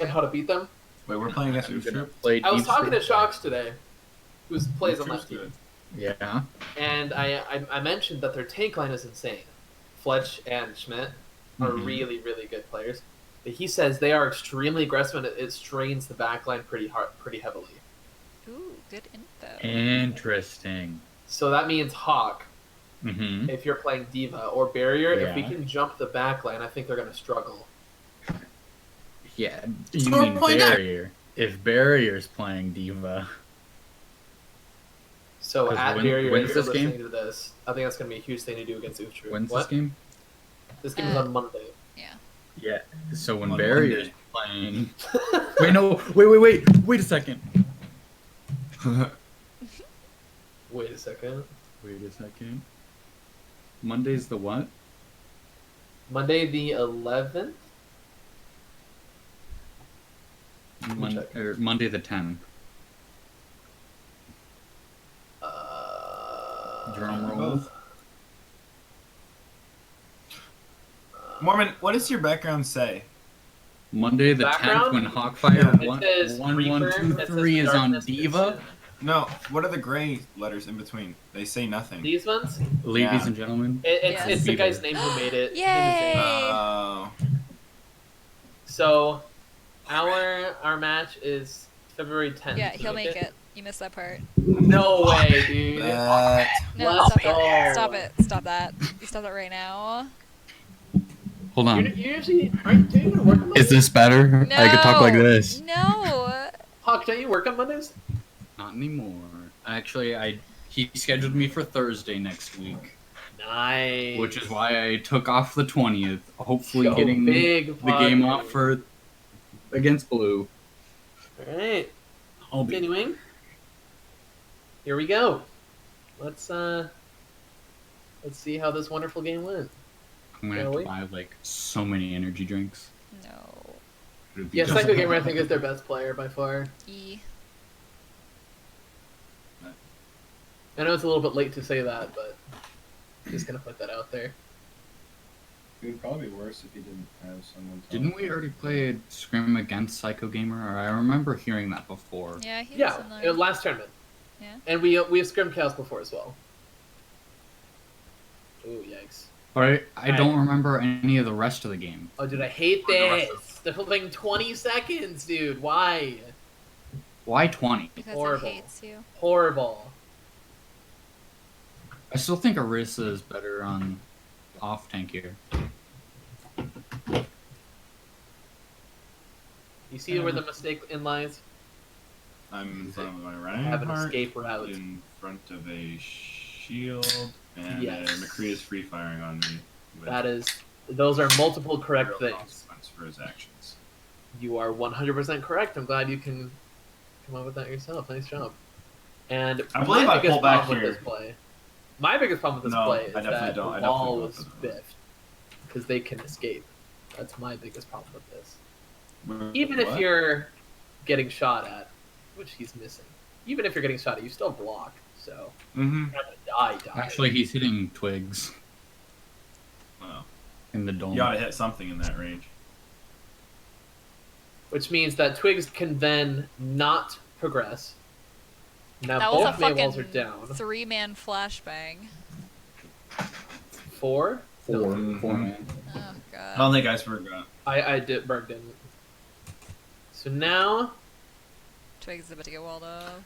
and how to beat them. Wait, we're playing against I'm gonna Ustrip? play I was Deep talking to Strip. Shocks today, who plays on that Ustrip's team, good. Yeah. and I mentioned that their tank line is insane. Fletch and Schmidt are really, really good players. But he says they are extremely aggressive and it strains the back line pretty heavily. Ooh, good info. Interesting. So that means Hawk, if you're playing Diva, or Barrier, if we Yeah. can jump the back line, I think they're going to struggle. Yeah. You mean Barrier. If Barrier's playing Diva. So 'Cause at when- Barrier, when's if you're this game? listening to this, I think that's going to be a huge thing to do against Uhtred. When's What? this game? This game is on Monday. Yeah. Yeah. So when On Barrier's playing. Wait, no. Wait a second. Wait a second. Wait a second. Monday's the what? Monday the 11th? Monday the 10th. Drum roll. Mormon, what does your background say? Monday the 10th Background? when Hawkfire It 1, says 1, 1, Reaper, 2, it says 3 is on Darkness Diva. Vision. No, what are the gray letters in between? They say nothing. These ones? Ladies Yeah. and gentlemen. Yes. It's the guy's name who made it. Yay! Oh. So, our match is February 10th. Yeah, he'll make it. You missed that part. No way, dude. That... No, Let's stop go. it. Stop it. Stop that. You stop that right now. Hold on. You usually aren't you gonna work on Mondays? Is this better? No. I could talk like this. No. Hawk, don't you work on Mondays? Not anymore. Actually, he scheduled me for Thursday next week, Nice. which is why I took off the 20th. Hopefully, Go getting big, the game Padre. off for against Blue. All right. I'll be. Continuing. Here we go. Let's see how this wonderful game went. I'm gonna have Shall we? to buy like so many energy drinks. No. It'd be Yeah, just- Psycho Gamer I think is their best player by far. E. I know it's a little bit late to say that, but just gonna put that out there. It would probably be worse if you didn't have someone. Didn't we already play a scrim against Psycho Gamer? Or I remember hearing that before. Yeah, he was Yeah, in there. last tournament. Yeah. And we have Scrim Chaos before as well. Ooh, yikes. But I don't remember any of the rest of the game. Oh, dude, I hate Or the rest this. They're holding 20 seconds, dude. Why? Why 20? Because Horrible. it hates you. Horrible. I still think Orisa is better on off tank here. You see where the mistake in lies? I'm in front of my I have an Reinhardt, escape route. in front of a shield, and Yes. McCree is free firing on me. With That is, those are multiple correct real things. consequence for his actions. You are 100% correct. I'm glad you can come up with that yourself. Nice job. And I believe I biggest pulled back problem with here. this play. My biggest problem with this No, play is I definitely that don't. I the definitely wall don't. was biffed because they can escape. That's my biggest problem with this. Even if What? you're getting shot at, which he's missing. Even if you're getting shot at, you still block. So Mm-hmm. you're not gonna die. Actually, he's hitting twigs Well, in the dome. you gotta hit something in that range. Which means that Twigs can then not progress. Now That was a both May walls are fucking down. 3-man flashbang. 4? Four Mhm. man. Oh I god. don't think Iceberg got. I did. Berg didn't. So now Twigs is about to get walled up.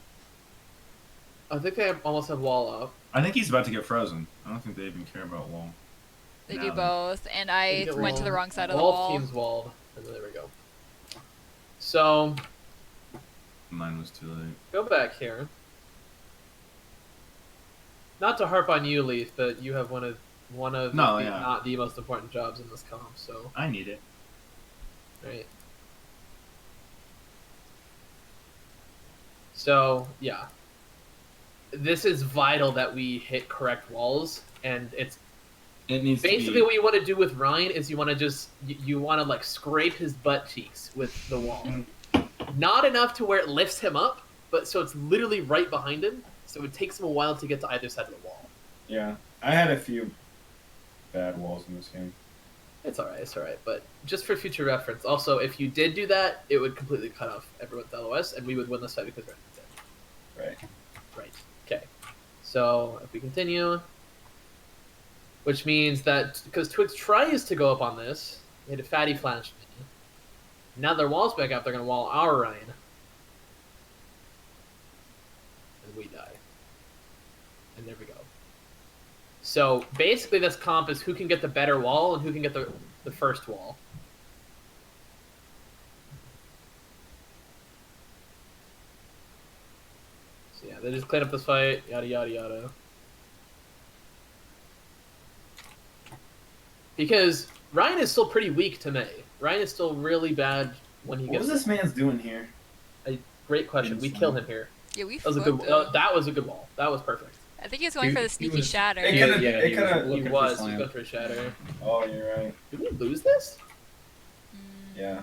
I think they almost have wall up. I think he's about to get frozen. I don't think they even care about wall. They Now do then. both, and I They get went to the walled. wrong side of the Both wall. teams walled. And there we go. So Mine was too late. go back here. Not to harp on you, Leaf, but you have one of No, the, yeah. not the most important jobs in this comp. So I need it. right. So yeah, this is vital that we hit correct walls, and it's It needs basically to what you want to do with Ryan is you want to just you want to like scrape his butt cheeks with the wall. Not enough to where it lifts him up, but so it's literally right behind him. So it takes him a while to get to either side of the wall. Yeah, I had a few bad walls in this game. It's alright, it's alright. But just for future reference, also, if you did do that, it would completely cut off everyone's LOS, and we would win this fight because we're dead. Right. Right. Okay. So, if we continue, which means that, because Twix tries to go up on this, they had a fatty flash me. Now their wall's back up, they're going to wall our Ryan. And we die. And there we go. So basically, this comp is who can get the better wall and who can get the first wall. So yeah, they just clean up this fight, yada yada yada. Because Ryan is still pretty weak to Mei. Ryan is still really bad when he What gets. was this man's doing here? Great question. We kill him here. Yeah, we That was a flipped good. him. That was a good wall. That was perfect. I think he was going for the He sneaky was- shatter. It Yeah, could've- yeah, it he could've- was He looking for was. He slam. went for a shatter. Oh, you're right. Did we lose this? Mm. Yeah.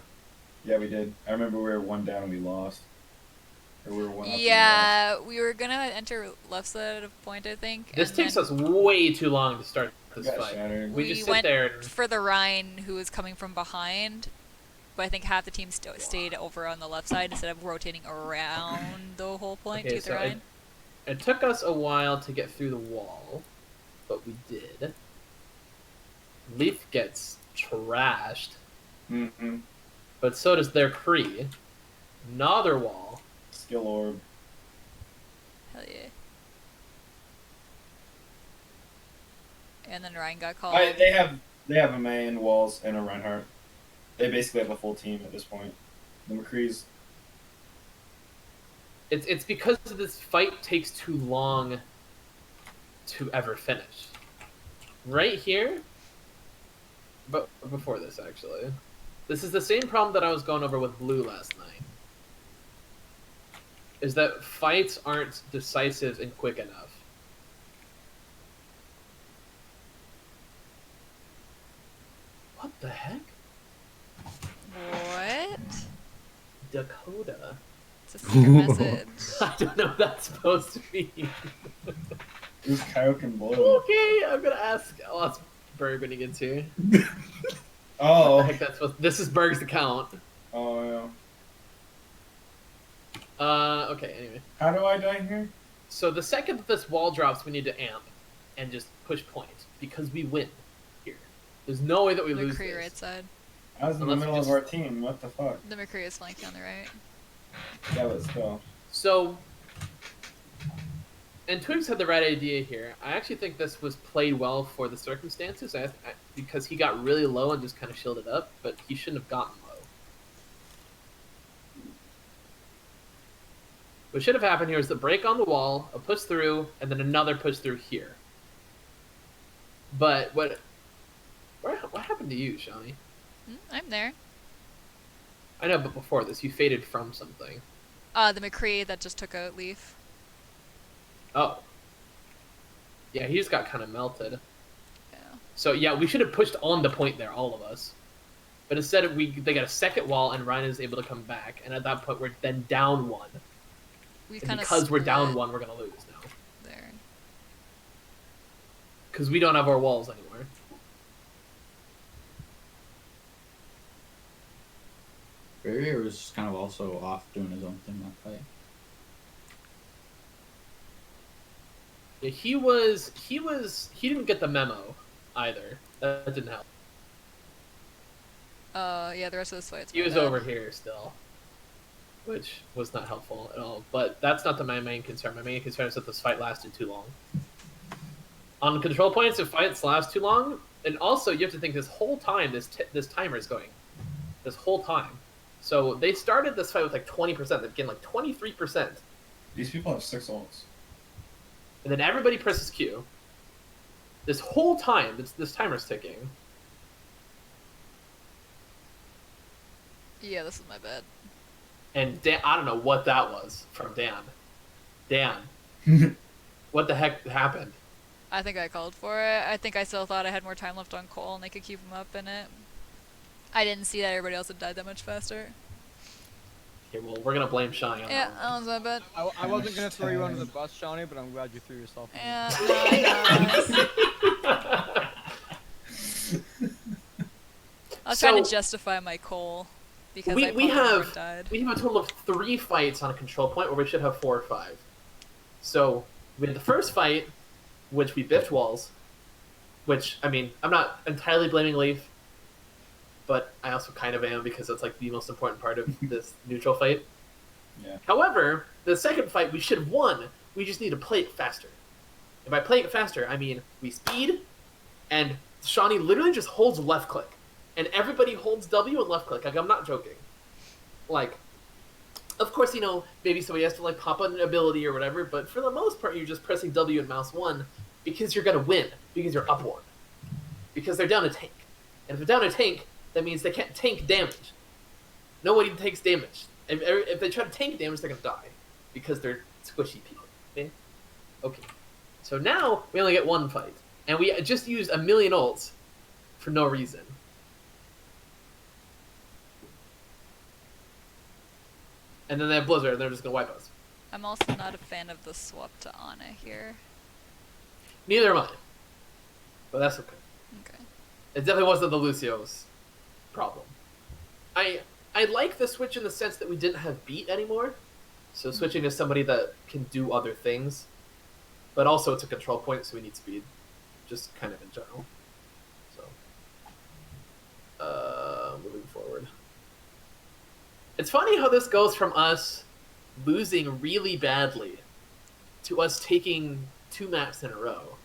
Yeah, we did. I remember we were one down and we lost. Or we were one up and we lost. Yeah, we were gonna enter left side of point, I think. This and takes then us way too long to start We this got fight. shattered. We We just sit went there and for the Rhine who was coming from behind, but I think half the team stayed over on the left side instead of rotating around the whole point Okay, to get the so Rhine. it took us a while to get through the wall, but we did. Leaf gets trashed, Mm-hmm. but so does their Kree. Another wall. Skill orb. Hell yeah. And then Ryan got called. They have a main walls and a Reinhardt. They basically have a full team at this point. The McCree's. It's because this fight takes too long to ever finish. Right here, but before this actually, this is the same problem that I was going over with Blue last night. Is that fights aren't decisive and quick enough. What the heck? What? Dakota. It's a secret message. I don't know what that's supposed to mean. Who's Kaioken Blue? Okay, I'll ask Berg when he gets here. Oh. I think that's what this is. Berg's account. Oh, yeah. Okay, anyway. How do I die here? So the second that this wall drops, we need to amp and just push point because we win here. There's no way that we lose McCree this. right side. I was in the Unless we middle just- of our team. What the fuck? The McCree is flanking on the right. Yeah, let's go. So, and Twigs had the right idea here. I actually think this was played well for the circumstances because he got really low and just kind of shielded up, but he shouldn't have gotten low. What should have happened here is the break on the wall, a push through, and then another push through here. But what happened to you, Shawnee? I'm there. I know, but before this, you faded from something. The McCree that just took out Leaf. Oh. Yeah, he just got kind of melted. Yeah. So yeah, we should have pushed on the point there, all of us. But instead, they got a second wall, and Ryan is able to come back. And at that point, we're then down one. We And kind of because we're down one, we're gonna lose now. there. Because we don't have our walls anymore. Barrier was just kind of also off doing his own thing that fight. Yeah, he didn't get the memo either. That didn't help. Yeah, the rest of this fight's He my was bad. over here still, which was not helpful at all. But that's not my main concern. My main concern is that this fight lasted too long. On control points, if fights last too long, and also you have to think this whole time this timer is going, this whole time. So they started this fight with like 20%. They've gained like 23%, These people have 6 ults. and then everybody presses Q. This whole time, this timer's ticking. Yeah, this is my bad. And Dan, I don't know what that was from Dan. Dan, what the heck happened? I think I called for it. I think I still thought I had more time left on Cole and they could keep him up in it. I didn't see that everybody else had died that much faster. Okay, well, we're gonna blame Shine on Yeah, that that was my bad. I wasn't gonna throw you under the bus, Shawnee, but I'm glad you threw yourself. Yeah, no, I know. I was trying to justify my Cole because we I died. have a total of 3 fights on a control point, where we should have 4 or 5. So we had the first fight, which we biffed walls, which, I mean, I'm not entirely blaming Leaf, but I also kind of am, because that's like the most important part of this neutral fight. Yeah. However, the second fight we should have won. We just need to play it faster. And by playing it faster, I mean we speed, and Shawnee literally just holds left click, and everybody holds W and left click. Like, I'm not joking. Like, of course, you know, maybe somebody has to like pop an ability or whatever, but for the most part, you're just pressing W and mouse 1 because you're gonna win, because you're up 1, because they're down a tank, and if they're down a tank, that means they can't tank damage. Nobody takes damage. If they try to tank damage, they're gonna die, because they're squishy people. Okay. So now we only get 1 fight, and we just used a million ults for no reason. And then they have Blizzard, and they're just gonna wipe us. I'm also not a fan of the swap to Ana here. Neither am I. But that's okay. Okay. It definitely wasn't the Lucio's problem. I like the switch in the sense that we didn't have beat anymore. So switching to somebody that can do other things. But also it's a control point, so we need speed. Just kind of in general. So moving forward. It's funny how this goes from us losing really badly to us taking 2 maps in a row.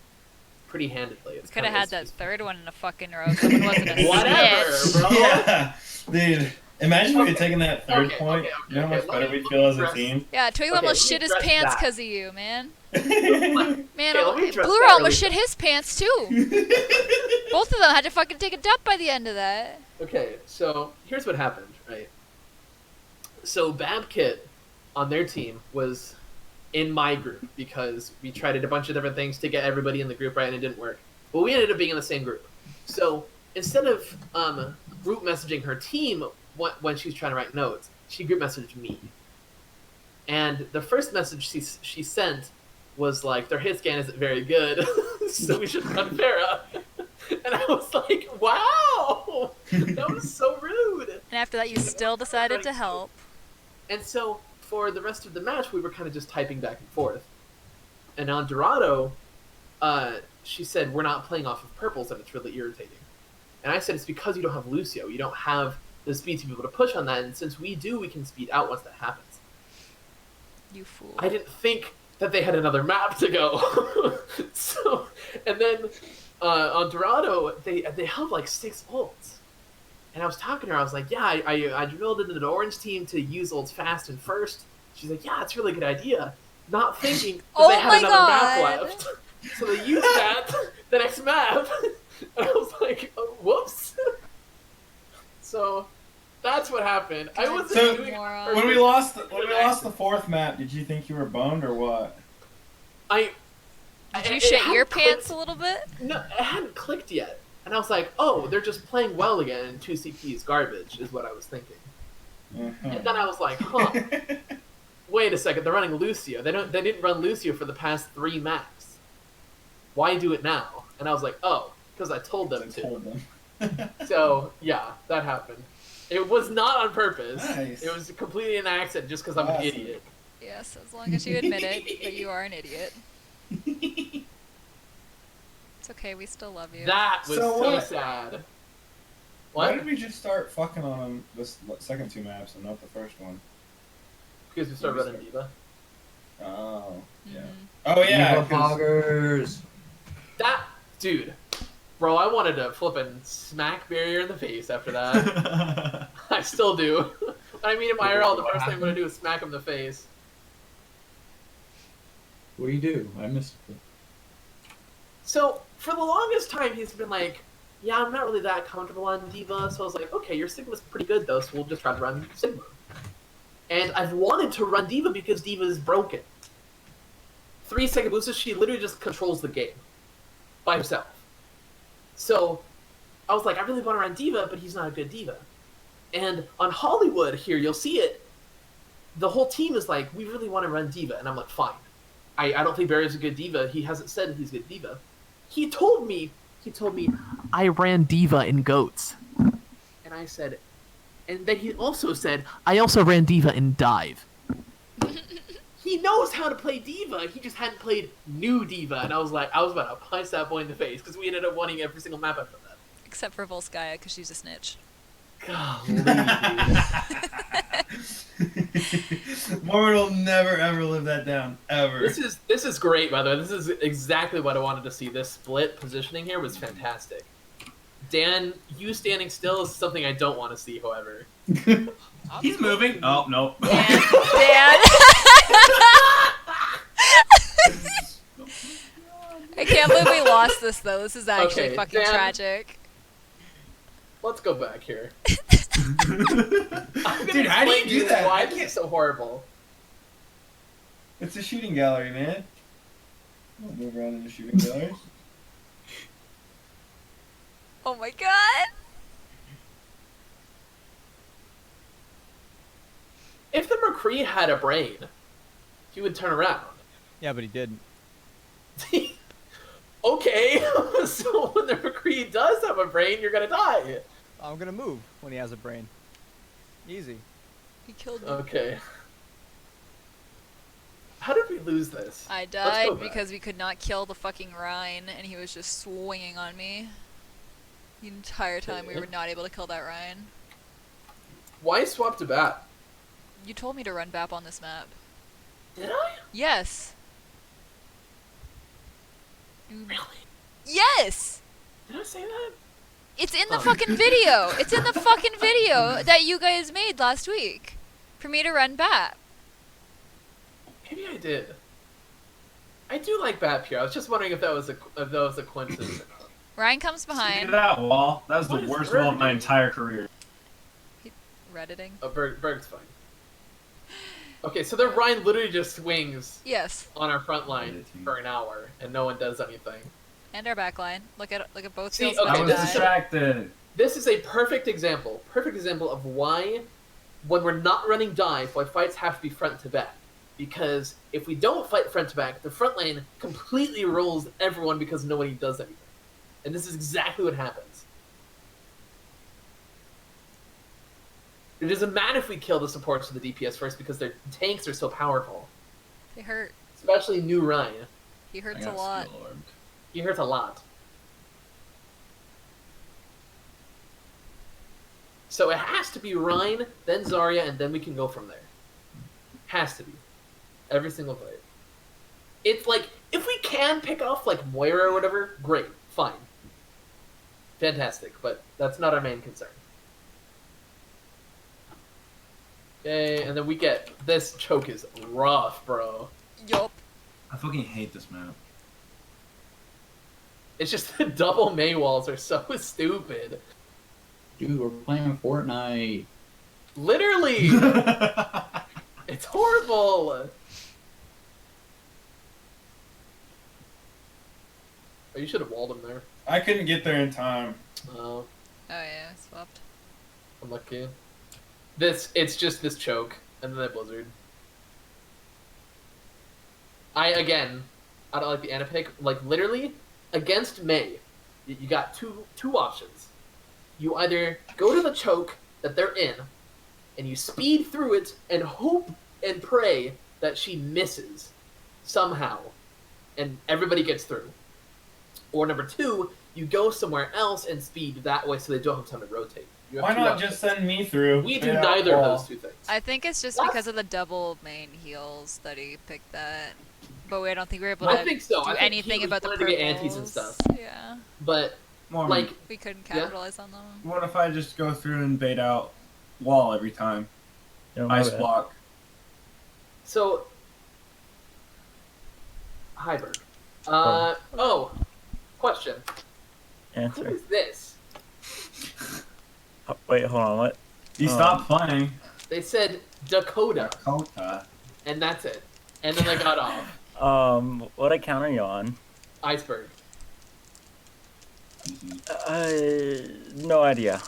Pretty handedly. It's Could have had that third one in a fucking row. Someone wasn't a Whatever, snitch. bro. Yeah, dude. Imagine if we had taken that third point. You know how much better we'd feel as a address- team? Yeah, Twig Okay, almost let me shit his address pants that. because of you, man. Man, let me address Blue that almost really shit his pants too. Both of them had to fucking take a dump by the end of that. Okay, so here's what happened, right? So Babkit on their team was in my group because we tried a bunch of different things to get everybody in the group, right, and it didn't work. But we ended up being in the same group. So instead of group messaging her team when she was trying to write notes, she group messaged me. And the first message she sent was like, their hit scan isn't very good, so we should run Pharah. And I was like, wow! That was so rude! And after that, you still decided to help. And so, for the rest of the match, we were kind of just typing back and forth. And on Dorado, she said, we're not playing off of purples, and it's really irritating. And I said, it's because you don't have Lucio. You don't have the speed to be able to push on that, and since we do, we can speed out once that happens. You fool. I didn't think that they had another map to go. So, and then on Dorado, they held like 6 ults. And I was talking to her, I was like, yeah, I drilled into the orange team to use ults fast and first. She's like, yeah, it's a really good idea. Not thinking that Oh they had my another God. map left. So they used that, the next map. And I was like, oh, whoops. So that's what happened. I wasn't So, doing it moron. for When we purpose. lost the 4th map, did you think you were boned or what? Did you it shit hadn't your clicked- pants a little bit? No, it hadn't clicked yet. And I was like, oh, they're just playing well again, and 2 CP is garbage, is what I was thinking. And then I was like, huh, wait a second, they're running Lucio. They didn't run Lucio for the past 3 maps. Why do it now? And I was like, oh, because I told them to. Told them. So, yeah, that happened. It was not on purpose. Nice. It was completely an accident just because I'm an Awesome. idiot. Yes, as long as you admit it, that you are an idiot. It's okay, we still love you. That was So so what? sad. Why What? did we just start fucking on them the second 2 maps and not the first one? Because we started running Diva. Oh, yeah. Mhm. Oh, yeah. Diva 'cause- poggers. That, dude, bro, I wanted to flip and smack Barrier in the face after that. I still do. I mean, in my IRL, the What first thing I'm going happened? to do is smack him in the face. What do you do? I missed it. So, for the longest time, he's been like, yeah, I'm not really that comfortable on Diva, so I was like, okay, your Sigma's pretty good, though, so we'll just try to run Sigma. And I've wanted to run Diva because Diva is broken. 3-second boosters, she literally just controls the game. By herself. So, I was like, I really want to run Diva, but he's not a good Diva. And on Hollywood here, you'll see it, the whole team is like, we really want to run Diva, and I'm like, fine. I don't think Barry's a good Diva. He hasn't said he's a good Diva. He told me, I ran Diva in GOATs. And I said, and then he also said, I also ran Diva in Dive. He knows how to play Diva. He just hadn't played new Diva. And I was about to punch that boy in the face because we ended up winning every single map after that. Except for Volskaya, because she's a snitch. Golly, dude. Mormon will never ever live that down ever. This is great, by the way. This is exactly what I wanted to see. This split positioning here was fantastic. Dan, you standing still is something I don't want to see, however. He's moving. Oh no. Dan. I can't believe we lost this though. This is actually Okay, fucking Dan. tragic. Let's go back here. Dude, how do you do that? Why I this can't- is so horrible? It's a shooting gallery, man. Don't move around in the shooting gallery. Oh my god. If the McCree had a brain, he would turn around. Yeah, but he didn't. Okay, so when the McCree does have a brain, you're gonna die. I'm gonna move when he has a brain. Easy. He killed me. Okay. How did we lose this? I Let's go died back. because we could not kill the fucking Rhine, and he was just swinging on me. The entire time we were not able to kill that Rhine. Why swap to bat? You told me to run BAP on this map. Did I? Yes. Really? Yes! Did I say that? It's in the Oh. fucking video! It's in the fucking video that you guys made last week. For me to run BAP. Maybe I did. I do like bat here. I was just wondering if that was a coincidence or not. Ryan comes Look at behind. that wall. That was What the is worst Berg wall of my doing? entire career. Redditing. Oh, Berg's fine. Okay, so their Ryan literally just swings Yes. on our front line for an hour, and no one does anything. And our back line. Look at both See, fields okay, I that was this is- distracted. This is a perfect example of why, when we're not running dive, why fights have to be front to back. Because if we don't fight front to back, the front lane completely rolls everyone because nobody does anything. And this is exactly what happens. It doesn't matter if we kill the supports or the DPS first because their tanks are so powerful. They hurt. Especially new Ryan. He I hurts a got lot. skill orbed. He hurts a lot. So it has to be Ryan, then Zarya, and then we can go from there. Has to be. Every single fight. It's like, if we can pick off, like, Moira or whatever, great. Fine. Fantastic. But that's not our main concern. Okay, and then we get... This choke is rough, bro. Yup. I fucking hate this map. It's just the double May walls are so stupid. Dude, we're playing Fortnite. Literally! It's horrible! Oh, you should have walled him there. I couldn't get there in time. Oh, Oh yeah, I swapped. unlucky. It's just this choke, and then that blizzard. I don't like the Ana pick. Like, literally, against May, you got two options. You either go to the choke that they're in, and you speed through it and hope and pray that she misses somehow, and everybody gets through. Or number two, you go somewhere else and speed that way so they don't have time to rotate. You have Why two not options. just send me through? We do Straight out neither wall. of those two things. I think it's just What? because of the double main heals that he picked that. But I don't think we were able I to think so. I do think anything he about the wanted to purples. get antis and stuff. Yeah. But, Mormon, like, We couldn't Yeah. capitalize on them. what if I just go through and bait out wall every time? Ice block. so... Heiberg. Question. Who Answer. is this? Oh, wait, hold on. What? He stopped playing. They said Dakota, Dakota. and that's it. And then they got off. What account are you on? Iceberg. No idea.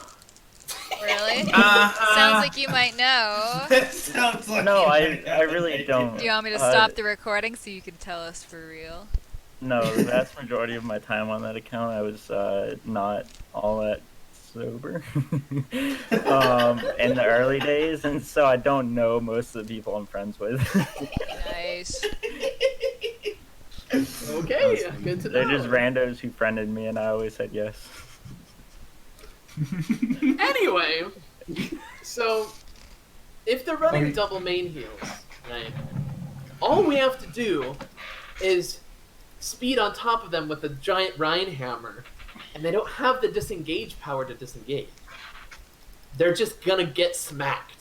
Really? Uh-huh. Sounds like you might know. That sounds like No, you I might have really an don't. idea. Do you want me to stop the recording so you can tell us for real? No, the vast majority of my time on that account, I was not all that sober in the early days, and so I don't know most of the people I'm friends with. Nice. Okay, good to They're know. just randos who friended me, and I always said yes. Anyway, so if they're running Okay. double main heals, right, all we have to do is speed on top of them with a giant Rhine hammer, and they don't have the disengage power to disengage. They're just gonna get smacked.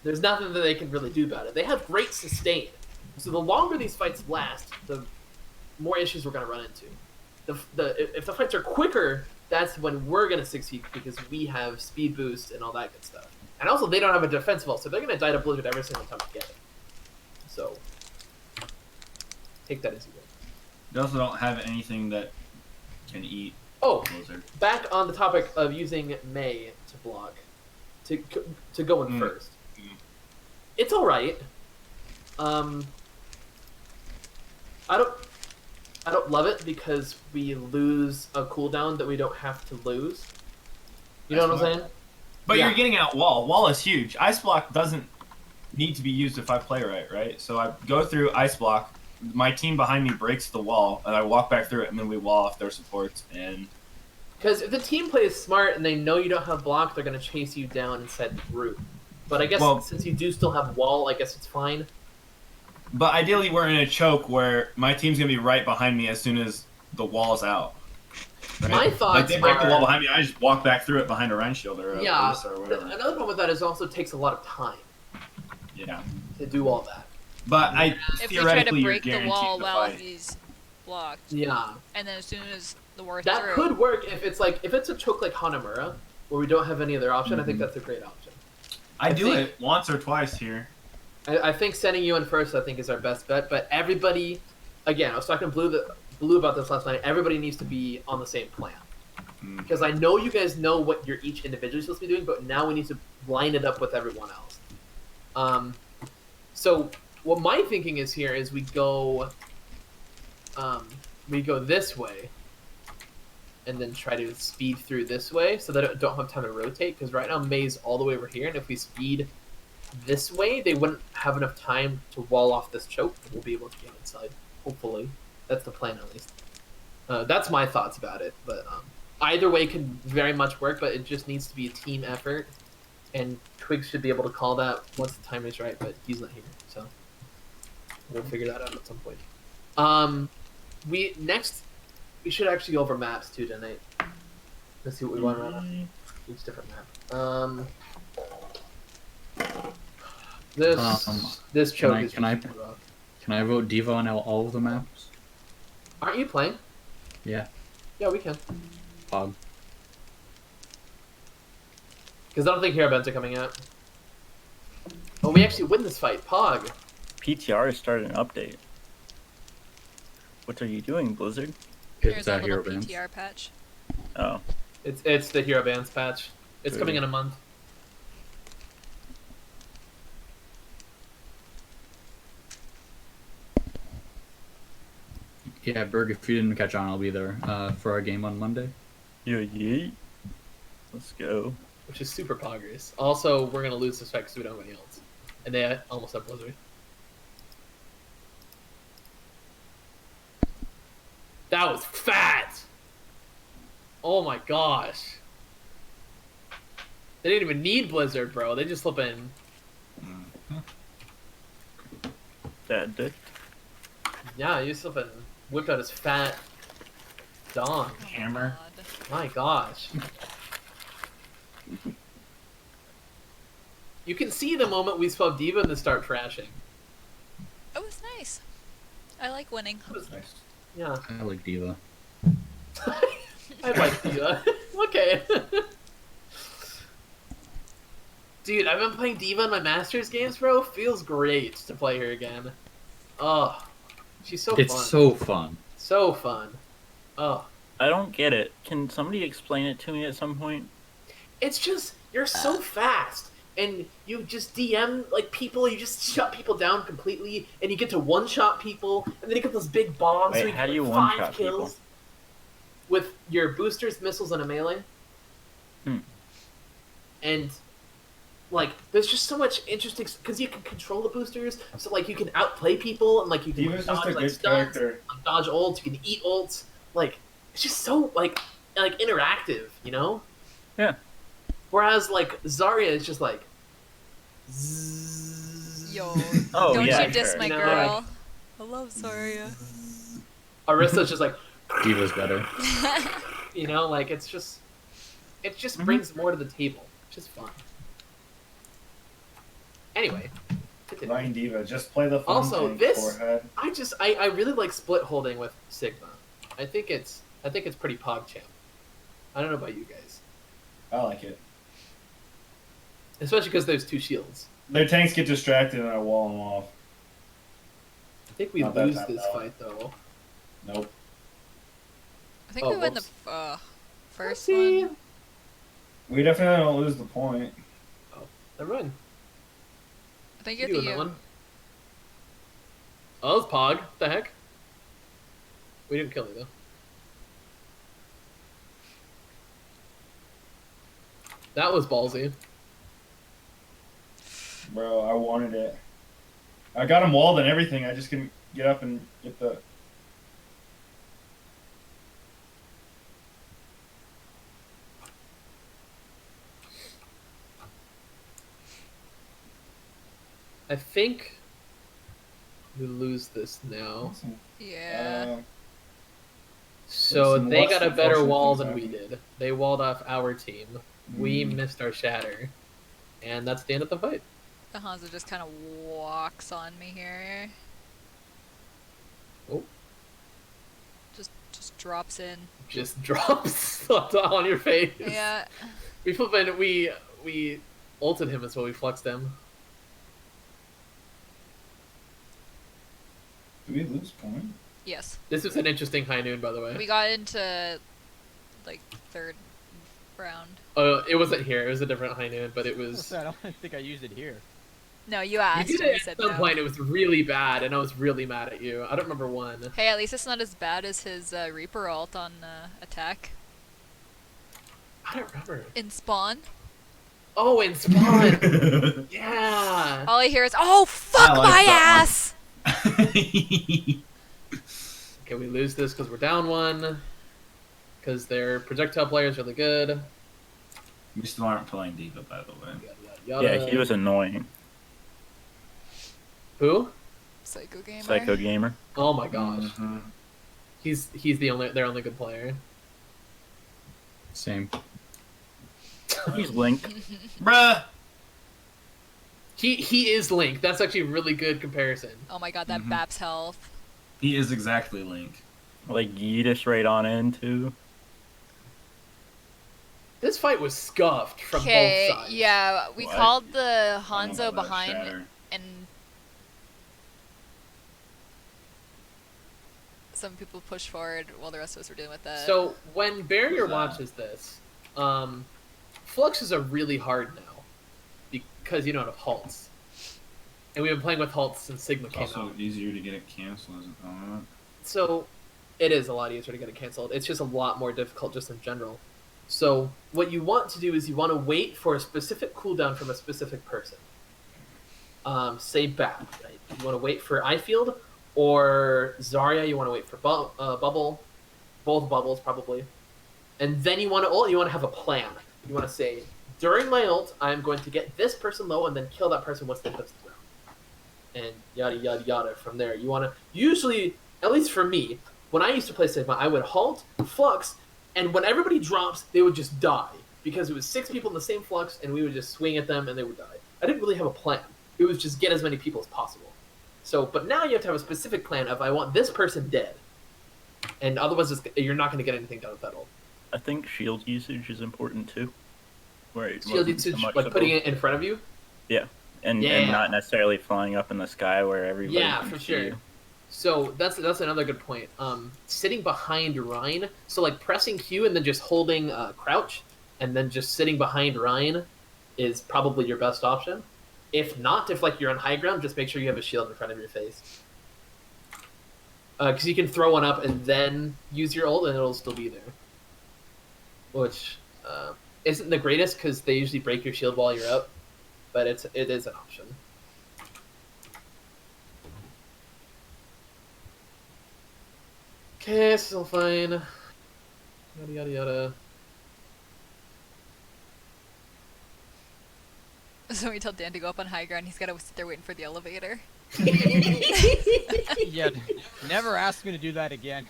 There's nothing that they can really do about it. They have great sustain, so the longer these fights last, the more issues we're gonna run into. If the fights are quicker, that's when we're gonna succeed because we have speed boost and all that good stuff. And also, they don't have a defensive ult, so they're gonna die to Blizzard every single time we get it. So take that as you will. They also don't have anything that can eat Oh, Blizzard. back on the topic of using Mei to block, to go in first. It's all right. I don't love it because we lose a cooldown that we don't have to lose. You know what I'm saying? But Yeah. you're getting out wall. Wall is huge. Ice block doesn't need to be used if I play right? So I go through ice block. My team behind me breaks the wall, and I walk back through it, and then we wall off their supports. And Because if the team plays smart and they know you don't have block, they're going to chase you down inside the group. But I guess since you do still have wall, I guess it's fine. but ideally, we're in a choke where my team's gonna be right behind me as soon as the wall's out. Right? My like thoughts they break the are- wall behind me, I just walk back through it behind a Rhine shield or a Yeah. Lisa or whatever. Another problem with that is also it takes a lot of time Yeah, to do all that. but I If we try to theoretically you're break the guaranteed wall to while fight. he's blocked, Yeah. and then as soon as the war's That through, could work if it's a choke like Hanamura, where we don't have any other option. I think that's a great option. I do think- it once or twice here. I think sending you in first, I think, is our best bet. But everybody, again, I was talking to Blue about this last night. Everybody needs to be on the same plan because I know you guys know what you're each individually supposed to be doing, but now we need to line it up with everyone else. So what my thinking is here is we go this way, and then try to speed through this way so that I don't have time to rotate. Because right now May's all the way over here, and if we speed this way, they wouldn't have enough time to wall off this choke. We'll be able to get inside. Hopefully, that's the plan at least. That's my thoughts about it. But either way can very much work. But it just needs to be a team effort, and Twig should be able to call that once the time is right. But he's not here, so we'll figure that out at some point. We should actually go over maps too tonight. Let's see what we want on each different map. This choke is can I- just rough. Can I vote Diva on all of the maps? Aren't you playing? Yeah. Yeah, we can. Pog. Because I don't think hero events are coming out. Oh, we actually win this fight. Pog. PTR started an update. What are you doing, Blizzard? here's It's our a hero little bands. PTR patch. Oh, It's the hero bands patch. It's Good. coming in a month. Yeah, Berg, if you didn't catch on, I'll be there for our game on Monday. yeah, yeet. Let's go. Which is super poggers. Also, we're gonna lose this fight because we don't have any else. And they almost have Blizzard. That was fat! Oh my gosh. They didn't even need Blizzard, bro. They just slip in. That dick. Yeah, you slip in. Whipped out his fat dong. Hammer. God. My gosh. You can see the moment we spell Diva and then start trashing. It was nice. I like winning. That was nice. Yeah. I like Diva. I like Diva. Okay. Dude, I've been playing Diva in my Masters games, bro. Feels great to play her again. Oh, she's so It's fun. so fun. So fun. Oh, I don't get it. Can somebody explain it to me at some point? it's just you're so fast, and you just DM like people. You just shut people down completely, and you get to one-shot people, and then you get those big bombs. Wait, so you how get do you like one-shot 5 kills with your boosters, missiles, and a melee. And like, there's just so much interesting because you can control the boosters, so like you can outplay people and like you can D.Va's dodge just a like good stuns, character. like, dodge ults, you can eat ults. Like it's just so like interactive, you know? Yeah. Whereas like Zarya is just like. Zzz, Yo, Oh, don't yeah, you diss sure. my You know, girl. I love Zarya. Arista's just like, D.Va's better. you know, like it just Mhm. brings more to the table. It's just fun. Anyway, continue. Ryan D.Va, just play the fun Also, tank, this- forehead. I really like split holding with Sigma. I think it's pretty PogChamp. I don't know about you guys, I like it. especially because there's two shields. Their tanks get distracted and I wall them off. I think we Not that lose time, this though. fight though. Nope. I think Oh, we win whoops. the first Oopsie. one. We definitely don't lose the point. Never mind. I think You you're doing the that one? Oh, it's Pog. What the heck? We didn't kill you though. That was ballsy. Bro, I wanted it. I got him walled and everything. I just couldn't get up and get the. I think we lose this now. Yeah. So some they less got a better unfortunate wall things than we happened. did. They walled off our team. We Mm. missed our shatter. And that's the end of the fight. The Hanzo just kind of walks on me here. Oh. Just drops in. Just drops on your face. Yeah. We flipped we ulted him as well, we fluxed him. Do we lose point? Yes. This was an interesting high noon, by the way. We got into like third round. It wasn't here, it was a different high noon, but it was... I don't think I used it here. No, you You asked did and you it said at some no. point, it was really bad, and I was really mad at you. I don't remember one. Hey, at least it's not as bad as his Reaper ult on attack. I don't remember. In spawn. Oh, in spawn! Yeah! All I hear is, "Oh fuck I like my that ass!" Okay, we lose this because we're down one. Because their projectile player is really good. We still aren't playing D.Va, by the way. Yada, yada. Yeah, he was annoying. Who? Psycho gamer. Psycho gamer. Oh my gosh. Mhm. He's their only good player. Same. He's Link. Bruh! He is Link. That's actually a really good comparison. Oh my god, that Mhm. Baps health. He is exactly Link. Like Yeetus right on in too. This fight was scuffed from Okay, both sides. yeah, we What? called the I don't know Hanzo about that behind, shatter. and some people pushed forward while the rest of us were dealing with that. So when Barrier Who's that? watches this, fluxes are really hard now because you don't have halts, and we've been playing with halts since Sigma It's came also out. easier to get it canceled, isn't it? So it is a lot easier to get it canceled. It's just a lot more difficult just in general. So what you want to do is you want to wait for a specific cooldown from a specific person. Say Bat, right? You want to wait for Ifield or Zarya. You want to wait for Bubble, both Bubbles probably, and then you want to ult. You want to have a plan. You want to say, during my ult, I'm going to get this person low and then kill that person once they touch the ground, and yada yada yada. From there, you want to usually, at least for me, when I used to play Sigma, I would halt, flux, and when everybody drops, they would just die because it was 6 people in the same flux, and we would just swing at them and they would die. I didn't really have a plan. It was just get as many people as possible. So, but now you have to have a specific plan of I want this person dead, and otherwise you're not going to get anything done with that ult. I think shield usage is important too. Where it Shield wasn't so usage, much like putting about- it in front of you. and Yeah. not necessarily flying up in the sky where everybody Yeah, can for see sure. you. So that's another good point. Sitting behind Ryan, so like pressing Q and then just holding crouch, and then just sitting behind Ryan is probably your best option. If not, if like you're on high ground, just make sure you have a shield in front of your face. Because you can throw one up and then use your ult, and it'll still be there. Which isn't the greatest because they usually break your shield while you're up, but it is an option. Okay, still fine. Yada yada yada. So we tell Dan to go up on high ground, he's gotta sit there waiting for the elevator. Yeah, never ask me to do that again.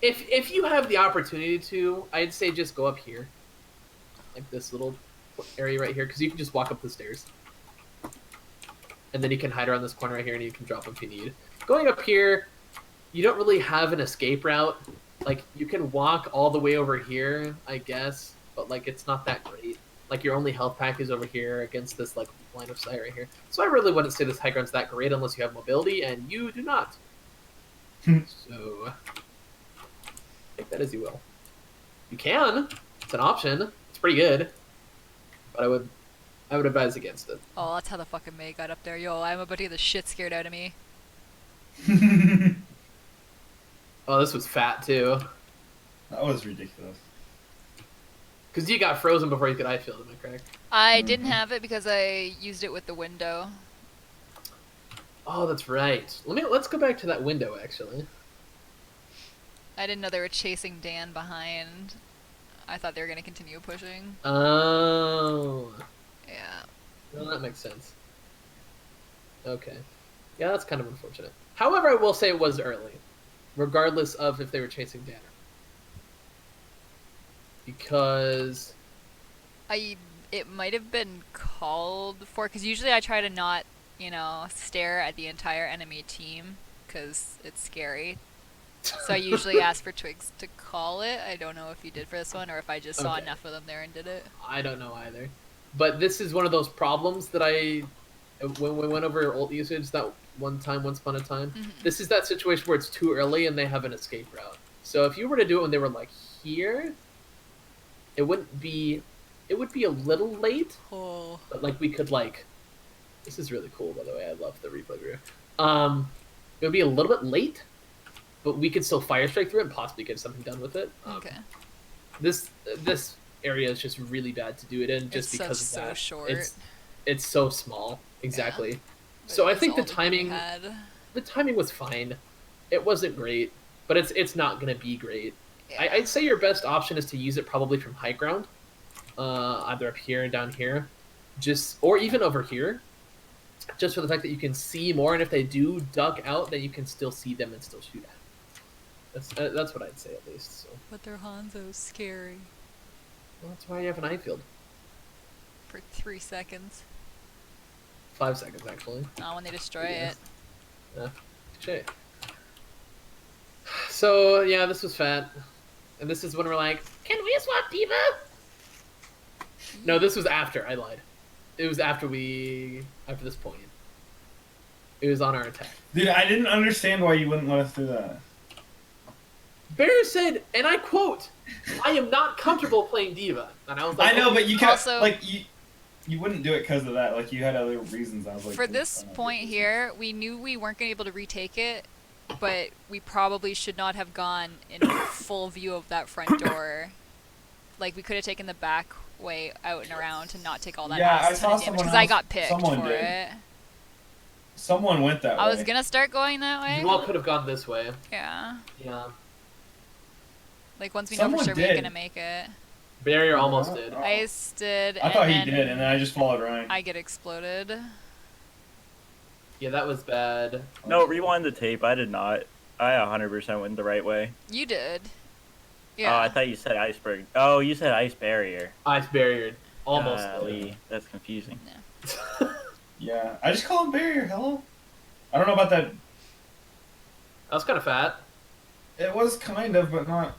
If you have the opportunity to, I'd say just go up here, like this little area right here, because you can just walk up the stairs, and then you can hide around this corner right here, and you can drop if you need. Going up here, you don't really have an escape route. Like you can walk all the way over here, I guess, but like it's not that great. Like your only health pack is over here against this like line of sight right here. So I really wouldn't say this high ground's that great unless you have mobility, and you do not. So take that as you will. You can. It's an option. It's pretty good. But I would advise against it. Oh, that's how the fucking May got up there. Yo, I'm about to get the shit scared out of me. Oh, this was fat too. That was ridiculous. Because you got frozen before you could eye field, am I correct? I didn't have it because I used it with the window. Oh, that's right. Let's go back to that window actually. I didn't know they were chasing Dan behind. I thought they were gonna continue pushing. Oh. Yeah. Well, that makes sense. Okay. Yeah, that's kind of unfortunate. However, I will say it was early, regardless of if they were chasing Dan. Because it might have been called for, because usually I try to not, stare at the entire enemy team, because it's scary. So I usually ask for Twigs to call it. I don't know if you did for this one, or if I just saw enough of them there and did it. I don't know either. But this is one of those problems that when we went over ult usage that one time, once upon a time, this is that situation where it's too early and they have an escape route. So if you were to do it when they were like here, it would be a little late. Oh. But like we could this is really cool, by the way. I love the replay view. It would be a little bit late, but we could still fire strike through it and possibly get something done with it. Okay. This area is just really bad to do it in, just because of that. It's so short. It's so small. Exactly. Yeah. So I think the That's all that we timing had. the timing was fine. It wasn't great, but it's not gonna be great. Yeah. I'd say your best option is to use it probably from high ground, either up here and down here, or even over here, just for the fact that you can see more, and if they do duck out, then you can still see them and still shoot at them. That's what I'd say at least. So. But their Hanzo's scary. Well, that's why you have an eye field. For 3 seconds. 5 seconds actually. Not when they destroy Yes. it. Yeah. Touché. So yeah, this was fat, and this is when we're like, can we swap Diva? No, this was after. I lied. It was after this point. It was on our attack. Dude, I didn't understand why you wouldn't let us do that. Bear said, and I quote, "I am not comfortable playing Diva," and I was like, I know, but you kept Also- you wouldn't do it because of that. Like you had other reasons. I was like, For this point here, we knew we weren't going to be able to retake it, but we probably should not have gone in full view of that front door. Like, we could have taken the back way out and around to not take all that Yeah, I ass saw ton of damage, someone because I else- got picked someone for did. it. Someone went that way. I was going to start going that way. "You all could have gone this way." Yeah. Yeah, Like, once we know Someone for sure we we're did. going to make it. Barrier almost did. Ice did, I thought he and did, then and then I just followed Ryan. I get exploded. Yeah, that was bad. No, rewind the tape. I did not. I 100% went the right way. You did. Oh, Yeah. I thought you said iceberg. Oh, you said ice barrier. Ice barrier, almost. Golly, that's confusing. Yeah, I just call him barrier. Hello. I don't know about that. That was kind of fat. It was kind of, but not.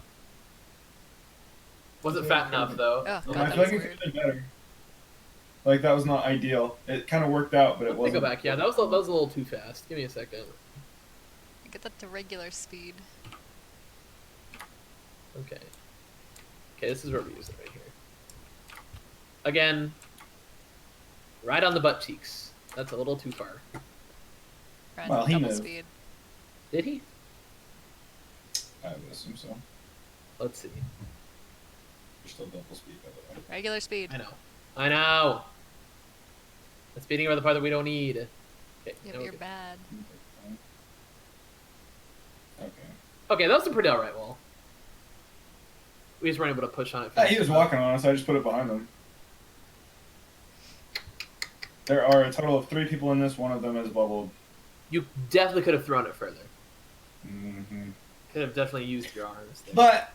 Wasn't fat enough though. Oh, I God, feel that like was it weird. could have been better. Like that was not ideal. It kind of worked out, but it Let me wasn't. go back. Yeah, that was a little too fast. Give me a second. Get that to regular speed. Okay. Okay, this is where we use it right here. Again, right on the butt cheeks. That's a little too far. Run Well, he double moved. speed. Did he? I would assume so. Let's see. still double speed, by the way. Regular speed. I know. It's speeding over the part that we don't need. Okay, Yeah, now but we're you're good. bad. Okay. Okay, that was a pretty alright wall. We just weren't able to push on it. Yeah, he was walking on us. I just put it behind him. There are a total of 3 people in this. One of them is bubbled. You definitely could have thrown it further. Mm-hmm. Could have definitely used your arms there. But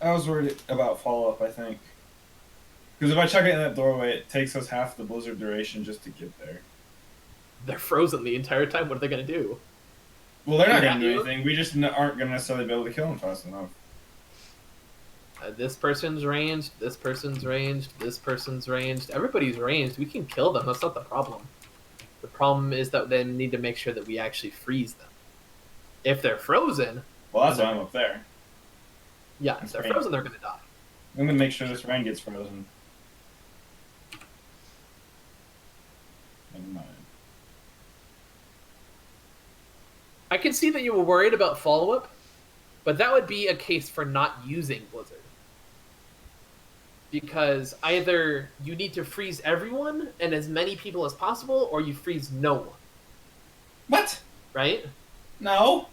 I was worried about follow-up, I think. Because if I chuck it in that doorway, it takes us half the blizzard duration just to get there. They're frozen the entire time. What are they going to do? Well, they're not Yeah. going to do anything. We just aren't going to necessarily be able to kill them fast enough. This person's ranged, this person's ranged, this person's ranged. Everybody's ranged. We can kill them. That's not the problem. The problem is that they need to make sure that we actually freeze them. If they're frozen... Well, that's why I'm up there. Yeah, if they're frozen, they're going to die. I'm going to make sure this rain gets frozen. Never mind. I can see that you were worried about follow-up, but that would be a case for not using Blizzard. Because either you need to freeze everyone and as many people as possible, or you freeze no one. What? Right? No.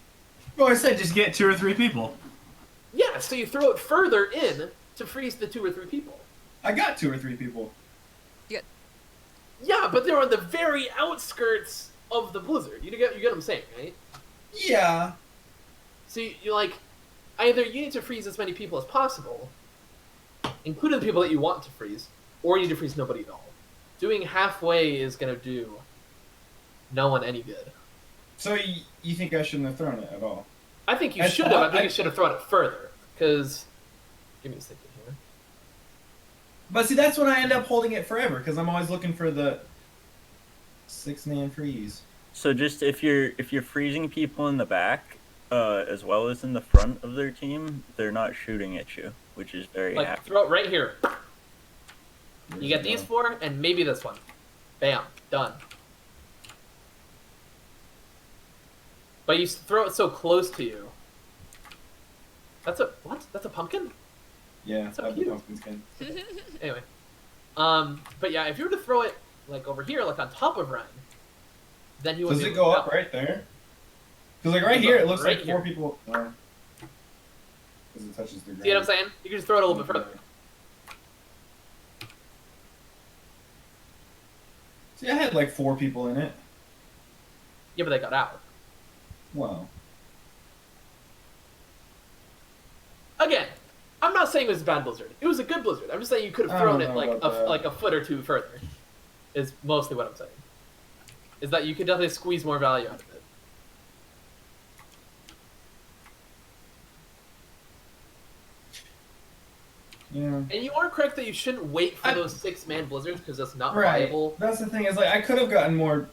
Well, I said just get 2 or 3 people. Yeah, so you throw it further in to freeze the 2 or 3 people. I got 2 or 3 people. Yeah, but they're on the very outskirts of the blizzard. You get what I'm saying, right? Yeah. So you like, either you need to freeze as many people as possible, including the people that you want to freeze, or you need to freeze nobody at all. Doing halfway is going to do no one any good. So you think I shouldn't have thrown it at all? I think you That's should have. I all- think I- you should have thrown it further. Because, give me a second here. But see, that's when I end up holding it forever, because I'm always looking for the 6-man freeze. So just if you're freezing people in the back, as well as in the front of their team, they're not shooting at you, which is very Like, happy. throw it right here. Where's You get it these go? 4, and maybe this one. Bam. Done. But you throw it so close to you. That's a... What? That's a pumpkin? Yeah, So I have the cute. pumpkin skin. Anyway. But yeah, if you were to throw it, like, over here, like, on top of Ryan, then he would Does it go up right there? Because like right Goes here, up it looks right like here. 4 people. Because it touches the ground. See what I'm saying? You can just throw it a little bit further. See, I had like 4 people in it. Yeah, but they got out. Wow. Again, I'm not saying it was a bad blizzard. It was a good blizzard. I'm just saying you could have I thrown don't it know like about that. like a foot or 2 further. Is mostly what I'm saying. Is that you could definitely squeeze more value out of it. Yeah. And you are correct that you shouldn't wait for I- those 6-man blizzards because that's not Right. viable. That's the thing, is like I could have gotten more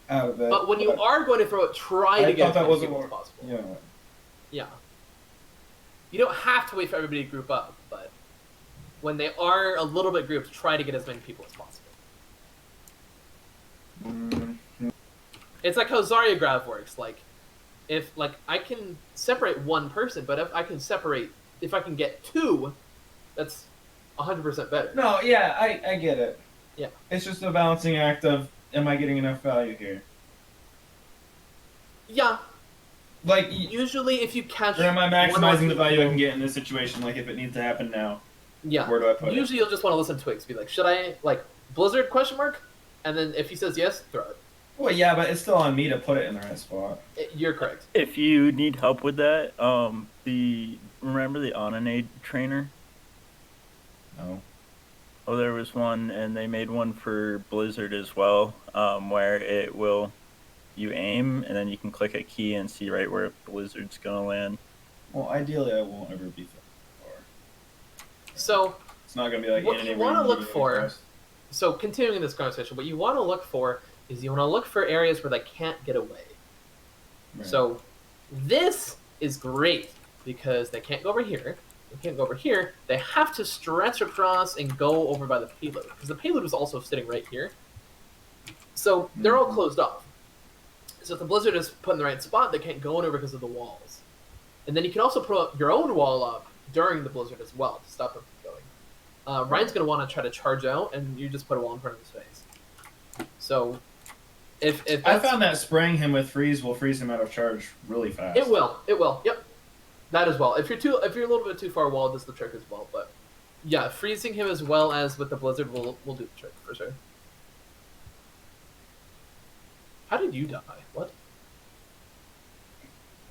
out of it. But when you are going to throw it, try I to get thought as that many wasn't people as more. possible. Yeah. Yeah. You don't have to wait for everybody to group up, but when they are a little bit grouped, try to get as many people as possible. It's like how Zarya Grav works. Like, if like I can separate one person, but if I can get 2, that's 100% better. No, yeah, I get it. Yeah. It's just a balancing act of, am I getting enough value here? Yeah. Like, Usually, if you catch or am I one or maximizing two the value I people- can get in this situation? Like, if it needs to happen now, Yeah. where do I put Usually, you'll just want to listen to Twigs. Be like, should I like Blizzard ? And then if he says yes, throw it. it? Well, yeah, but it's still on me to put it in the right spot. You're correct. If you need help with that, remember the Onanade trainer? No. Oh, there was one, and they made one for Blizzard as well, where it will, you aim, and then you can click a key and see right where Blizzard's gonna land. Well, ideally, I won't ever be far. So, It's not gonna be like What in you any wanna way look medium for- crest. so continuing this conversation, what you want to look for is you want to look for areas where they can't get away. Right. So this is great because they can't go over here. They can't go over here. They have to stretch across and go over by the payload because the payload was also sitting right here. So they're all closed off. So if the blizzard is put in the right spot, they can't go anywhere because of the walls. And then you can also put your own wall up during the blizzard as well to stop him from going. Ryan's going to want to try to charge out, and you just put a wall in front of his face. So, if I that's- found that spraying him with freeze will freeze him out of charge really fast. It will. Yep. That as well. If you're a little bit too far walled, does the trick as well. But yeah, freezing him as well as with the blizzard will do the trick for sure. How did you die? What?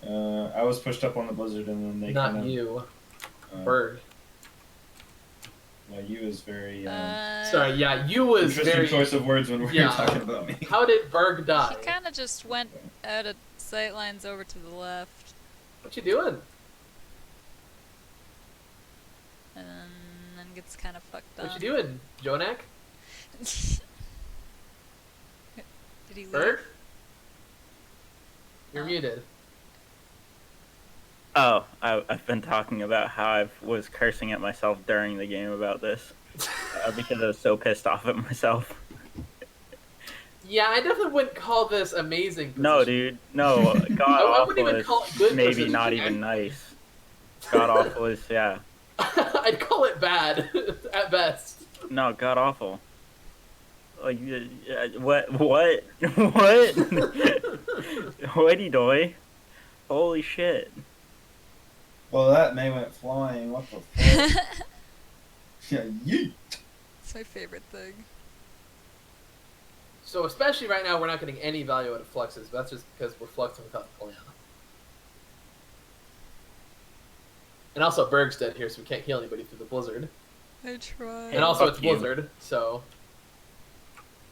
I was pushed up on the blizzard and then they Not kind of. you, Bird. Yeah, you is very. Sorry, yeah, you was interesting very. choice of words when we Yeah. were talking about me. How did Berg die? He kind of just went out of sight lines over to the left, What you doing? and then gets kind of fucked up. What you doing, Jonak? Did he leave? Berg? You're Oh. muted. Oh, I've been talking about how I was cursing at myself during the game about this because I was so pissed off at myself. Yeah, I definitely wouldn't call this amazing. No, position. dude, no. God I wouldn't awful even is call it good maybe position. not even nice. God awful is yeah. I'd call it bad at best. No, god awful. Like what what what? Hoity doy. Holy shit. Well, that May went flying. What the fuck? Yeah, yeet. It's my favorite thing. So especially right now, we're not getting any value out of fluxes. But that's just because we're fluxing without the plan. And also, Berg's dead here, so we can't heal anybody through the blizzard. I tried. And also, fuck it's you. blizzard, so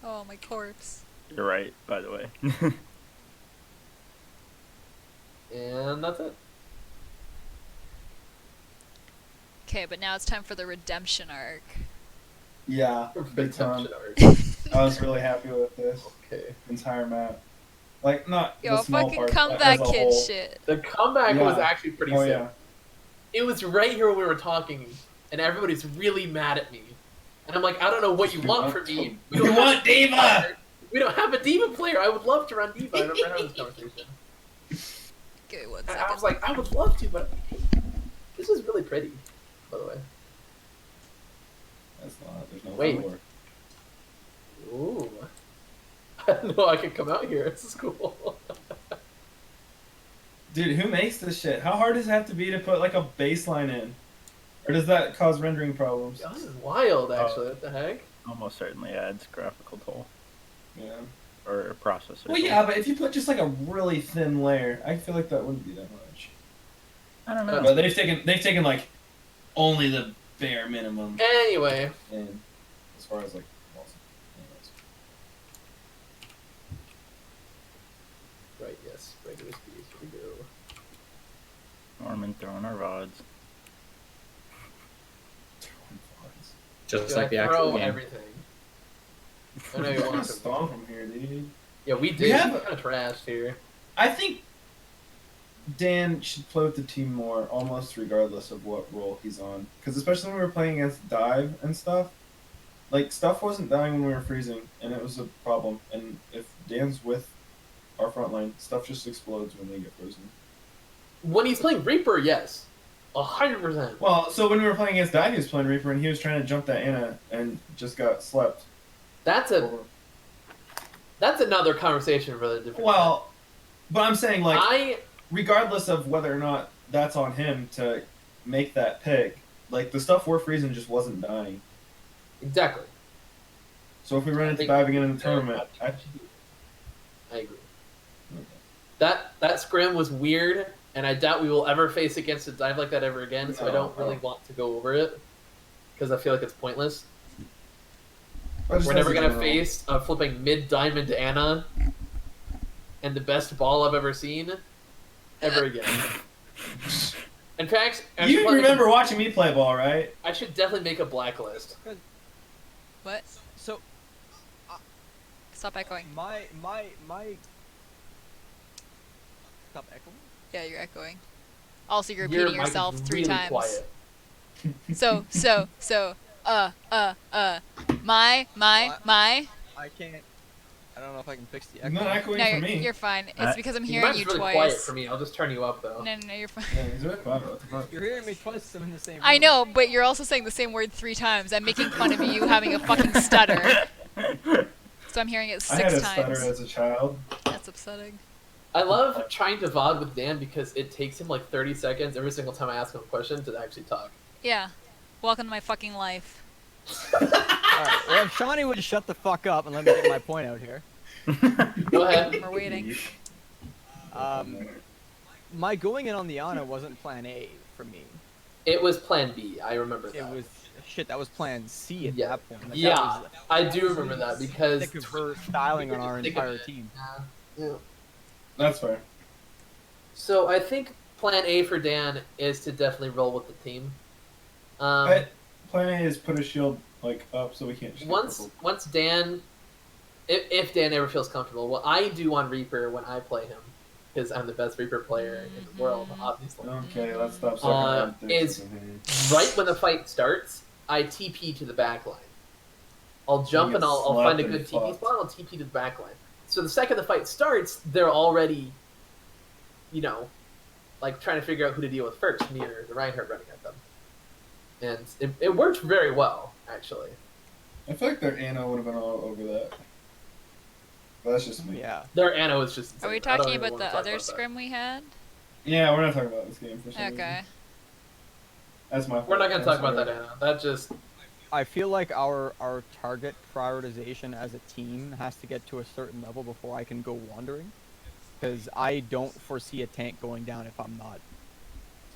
Oh, my corpse. You're right, by the way. and that's it. Okay, but now it's time for the redemption arc. Yeah, big time. Redemption arc. I was really happy with this Okay. entire map. Like, not Yo, the small fucking parts, but comeback as a kid whole. shit. The comeback Yeah. was actually pretty Oh sick. yeah. It was right here when we were talking, and everybody's really mad at me. And I'm like, I don't know what you want from me. We don't You have want a Diva! We don't have a Diva player. I would love to run Diva. I remember having this conversation. Okay, one And second. I was like, I would love to, but this is really pretty, by the way. That's not. There's no Wait. floor. Ooh. I didn't know I could come out here. This is cool. Dude, who makes this shit? How hard does it have to be to put like a baseline in? Or does that cause rendering problems? This is wild, actually. What the heck? Almost certainly adds graphical toll Yeah. or processor. Well, toll. yeah, but if you put just like a really thin layer, I feel like that wouldn't be that much. I don't know. But they've taken like only the bare minimum Anyway, in as far as like walls. Anyways. right, yes. Regular speed. Here we go. Norman throwing our VODs. Just Dude, like the I throw actual game. everything. I know you We're want gonna to. storm from here, dude. Yeah, we did. We have We're kind of trashed here. I think Dan should play with the team more, almost regardless of what role he's on. Because especially when we were playing against Dive and stuff, like stuff wasn't dying when we were freezing, and it was a problem. And if Dan's with our front line, stuff just explodes when they get frozen. When he's playing Reaper, yes. 100%. Well, so when we were playing against Dive, he was playing Reaper, and he was trying to jump that Anna and just got slept. That's another conversation for a different Well, but I'm saying like. time. Regardless of whether or not that's on him to make that pick, like the stuff we're freezing just wasn't dying. Exactly. So if we run I into think- Dive again in the tournament, I agree. That scrim was weird, and I doubt we will ever face against a dive like that ever again. So I don't really want to go over it because I feel like it's pointless. We're never gonna face a flipping mid diamond Anna and the best ball I've ever seen ever again. In fact, I should You probably- remember watching me play ball, right? I should definitely make a blacklist. What? So Stop echoing. my stop echoing. Yeah, you're echoing. Also, you're Your repeating mic is yourself 3 really times. quiet. So, my. I can't. I don't know if I can fix the He's not echo. echoing No, for you're, me. you're fine. It's because I'm Your hearing mic's you really quiet twice. for me. I'll just turn you up though. No, you're fine. Yeah, he's really quiet. What the fuck? You're hearing me twice. I'm in the same room. I know, but you're also saying the same word 3 times. I'm making fun of you having a fucking stutter. So I'm hearing it 6 I had a times. stutter as a child. That's upsetting. I love trying to VOD with Dan because it takes him like 30 seconds every single time I ask him a question to actually talk. Yeah. Welcome to my fucking life. Alright, well, if Shawnee would shut the fuck up and let me get my point out here. Go ahead. We're waiting. My going in on the Ana wasn't plan A for me. It was Plan B. I remember that. It was shit. That was plan C at Yeah. that point. Like, that Yeah, was I do remember that because thick of her styling on our Think of entire it. team. Yeah. That's fair. So I think Plan A for Dan is to definitely roll with the team. Plan A is put a shield like up so we can't. Just get Once purple. Dan, if Dan ever feels comfortable, what I do on Reaper when I play him, because I'm the best Reaper player in the world, obviously. Okay, let's stop sucking around is- things. Right when the fight starts, I TP to the back line. I'll jump You and get I'll find a slapped good and TP fucked. spot. I'll TP to the back line. So the second the fight starts, they're already, like trying to figure out who to deal with first, me or the Reinhardt running at them. And it worked very well, actually. I feel like their Ana would have been all over that. But that's just me. Yeah. Their Ana was just Are we insane. I don't talking even about wanna the talk other about that. scrim we had? Yeah, we're not talking about this game for some reason. Okay. That's my fault. We're not going to talk I'm about that sorry. Ana. That just... I feel like our target prioritization as a team has to get to a certain level before I can go wandering. Because I don't foresee a tank going down if I'm not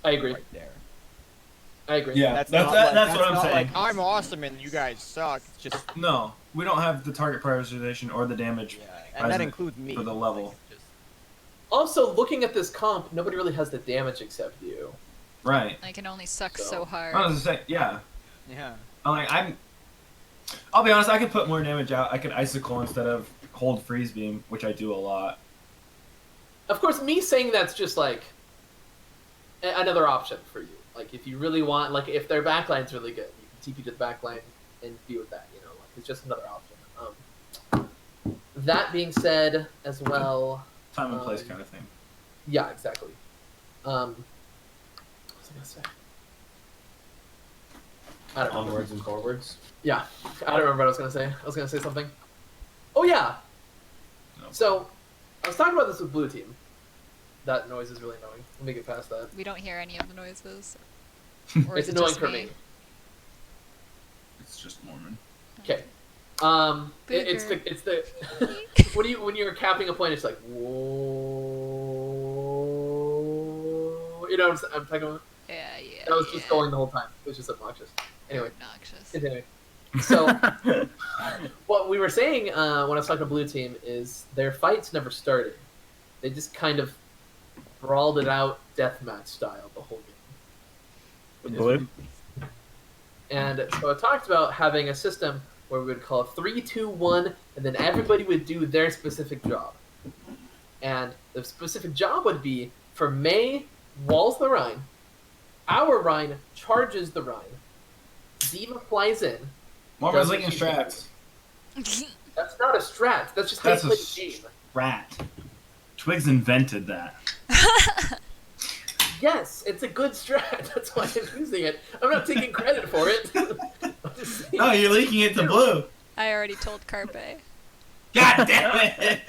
I agree. right there. I agree. Yeah, That's that's, not that, like- that's that's what I'm not saying. like, I'm awesome and you guys suck. It's just No, we don't have the target prioritization or the damage yeah, and that Present includes me. for the level. Like, just, Also, looking at this comp, nobody really has the damage except you. Right. I can only suck So- so hard. I was gonna say, yeah. yeah. I'll be honest. I could put more damage out. I could icicle instead of hold freeze beam, which I do a lot. Of course, me saying that's just like another option for you. Like, if you really want, like, if their backline's really good, you can TP to the backline and deal with that. Like, it's just another option. That being said, as well, Time and place kind of thing. yeah, exactly. What was I gonna say? I don't know. Onwards and forwards. Yeah, I don't remember what I was gonna say. I was gonna say something. Oh yeah. No. So, I was talking about this with Blue Team. That noise is really annoying. Let me get past that. We don't hear any of the noises. Or It's is it annoying just for me. It's just Mormon. Okay. It's Booger. the when you're capping a point, it's like whoa. You know what I'm talking about? Yeah, yeah. That was just yeah. going the whole time. It was just obnoxious. Anyway, Obnoxious. continue. So, what we were saying when I was talking to Blue Team is their fights never started. They just kind of brawled it out deathmatch style the whole game. Blue? And so I talked about having a system where we would call 3, 2, 1, and then everybody would do their specific job. And the specific job would be for May walls the Rhine, our Rhine charges the Rhine, Ziva flies in. Mormon's Doesn't leaking she- strats. That's not a strat. That's just how That's you a play the game. Rat. Twigs invented that. Yes, it's a good strat. That's why I'm using it. I'm not taking credit for it. I'm just saying. No, you're leaking it to Blue. I already told Carpe. God damn it!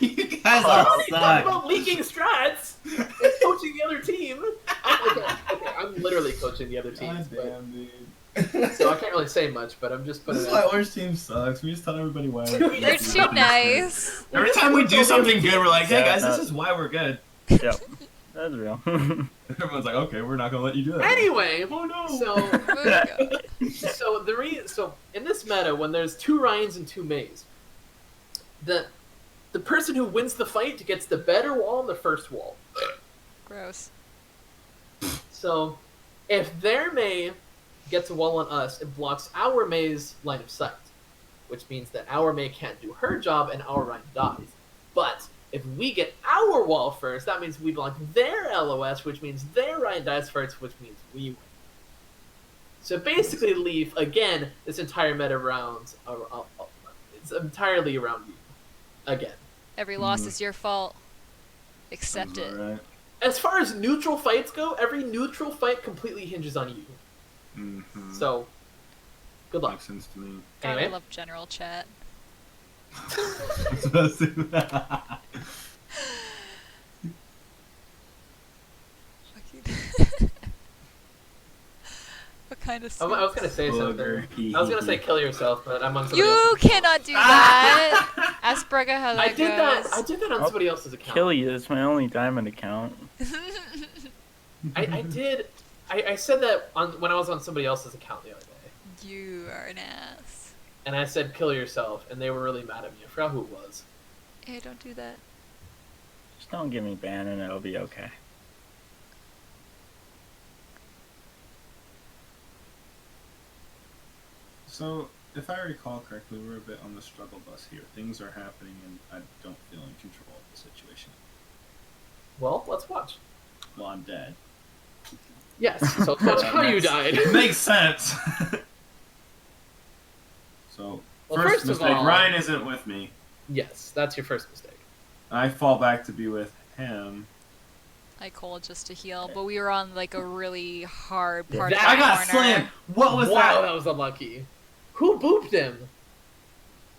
You guys I'm all not talking suck. about leaking strats and coaching the other team. I'm literally coaching the other teams, God but, damn, dude. so I can't really say much. But I'm just putting. This is it why orange team sucks. We just tell everybody why. You're too nice. Every time we do something good, we're like, hey Yeah, guys, this is why we're good. Yep. That's real. Everyone's like, okay, we're not gonna let you do that. Anyway, Oh no. so so in this meta, when there's 2 Ryans and 2 Mays, the person who wins the fight gets the better wall and the first wall. Gross. So if their May gets a wall on us, it blocks our May's line of sight, which means that our May can't do her job and our Ryan dies. But if we get our wall first, that means we block their LOS, which means their Ryan dies first, which means we win. So basically, Leaf, again, this entire meta rounds, it's entirely around you. again. Every loss is your fault. Accept Sounds it. alright. As far as neutral fights go, every neutral fight completely hinges on you. Mm-hmm. So, good luck. Makes sense to me. God, I Anyway. love general chat. I was supposed to. What kind of I was gonna say something. Booger. I was gonna say kill yourself, but I'm on somebody You else's cannot do that. Ask Brugga how that I did goes. that. I did that on I'll somebody else's account. Kill you. It's my only diamond account. I did. I said that when I was on somebody else's account the other day, You are an ass. and I said kill yourself, and they were really mad at me. I forgot who it was. Hey, don't do that. Just don't get me banned and it'll be okay. So, if I recall correctly, we're a bit on the struggle bus here. Things are happening, and I don't feel in control of the situation. Well, let's watch. Well, I'm dead. Yes. So let's watch how you died. Makes sense. So, Well, first first of mistake, all- Ryan isn't with me. Yes, that's your first mistake. I fall back to be with him. I called just to heal, but we were on like a really hard part That- of the I got corner. slammed! What was wow, that? that was unlucky. Who booped him?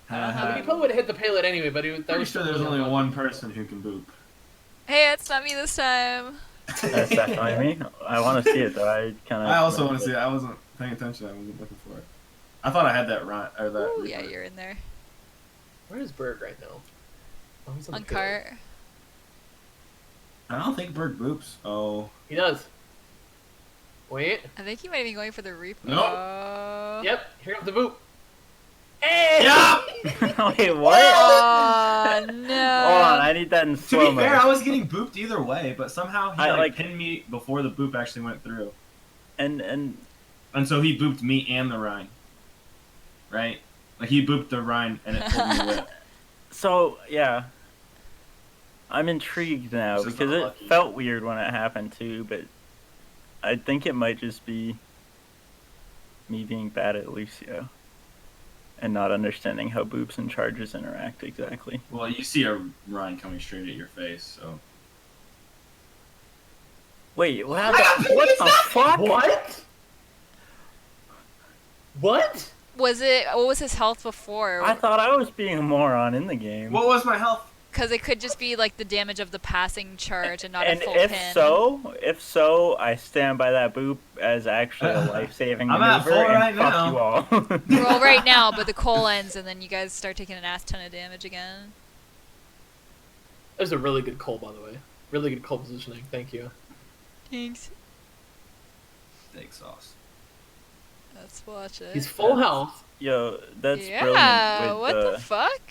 Uh, He probably would have hit the payload anyway, but that pretty was sure still there's really only unlucky. one person who can boop. Hey, it's not me this time. That's definitely me. I want to see it though. I kind of. I also want to see it. I wasn't paying attention. I wasn't looking for it. I thought I had that right or that. Ooh, yeah, Reaper. you're in there. Where is Berg right now? Oh, he's on On the payload. cart. I don't think Berg boops. Oh. He does. Wait. I think he might be going for the repo. Nope. Yep. Here comes the boop. Hey! Wait, what? Oh no. Hold on, I need that in To slow be mo. fair, I was getting booped either way, but somehow he I, like like- pinned me before the boop actually went through, And and so he booped me and the Rhine. Right? Like he booped the Rhine and it pulled me with. so yeah, I'm intrigued now This is because it unlucky. felt weird when it happened too, but I think it might just be me being bad at Lucio and not understanding how boops and charges interact exactly. Well, you see a Rhine coming straight at your face, so. Wait, what happened? What the fuck? What? What? Was it? What was his health before? I thought I was being a moron in the game. What was my health? Because it could just be like the damage of the passing charge and not And a full if pin. so, I stand by that boop as actually a life-saving I'm at maneuver, full and right fuck now. you all. Well, right now, but the coal ends and then you guys start taking an ass ton of damage again. That was a really good call, by the way. Really good call positioning. Thank you. Thanks. Steak sauce. Let's watch it. He's full health. Yo, that's yeah, brilliant. what With the fuck?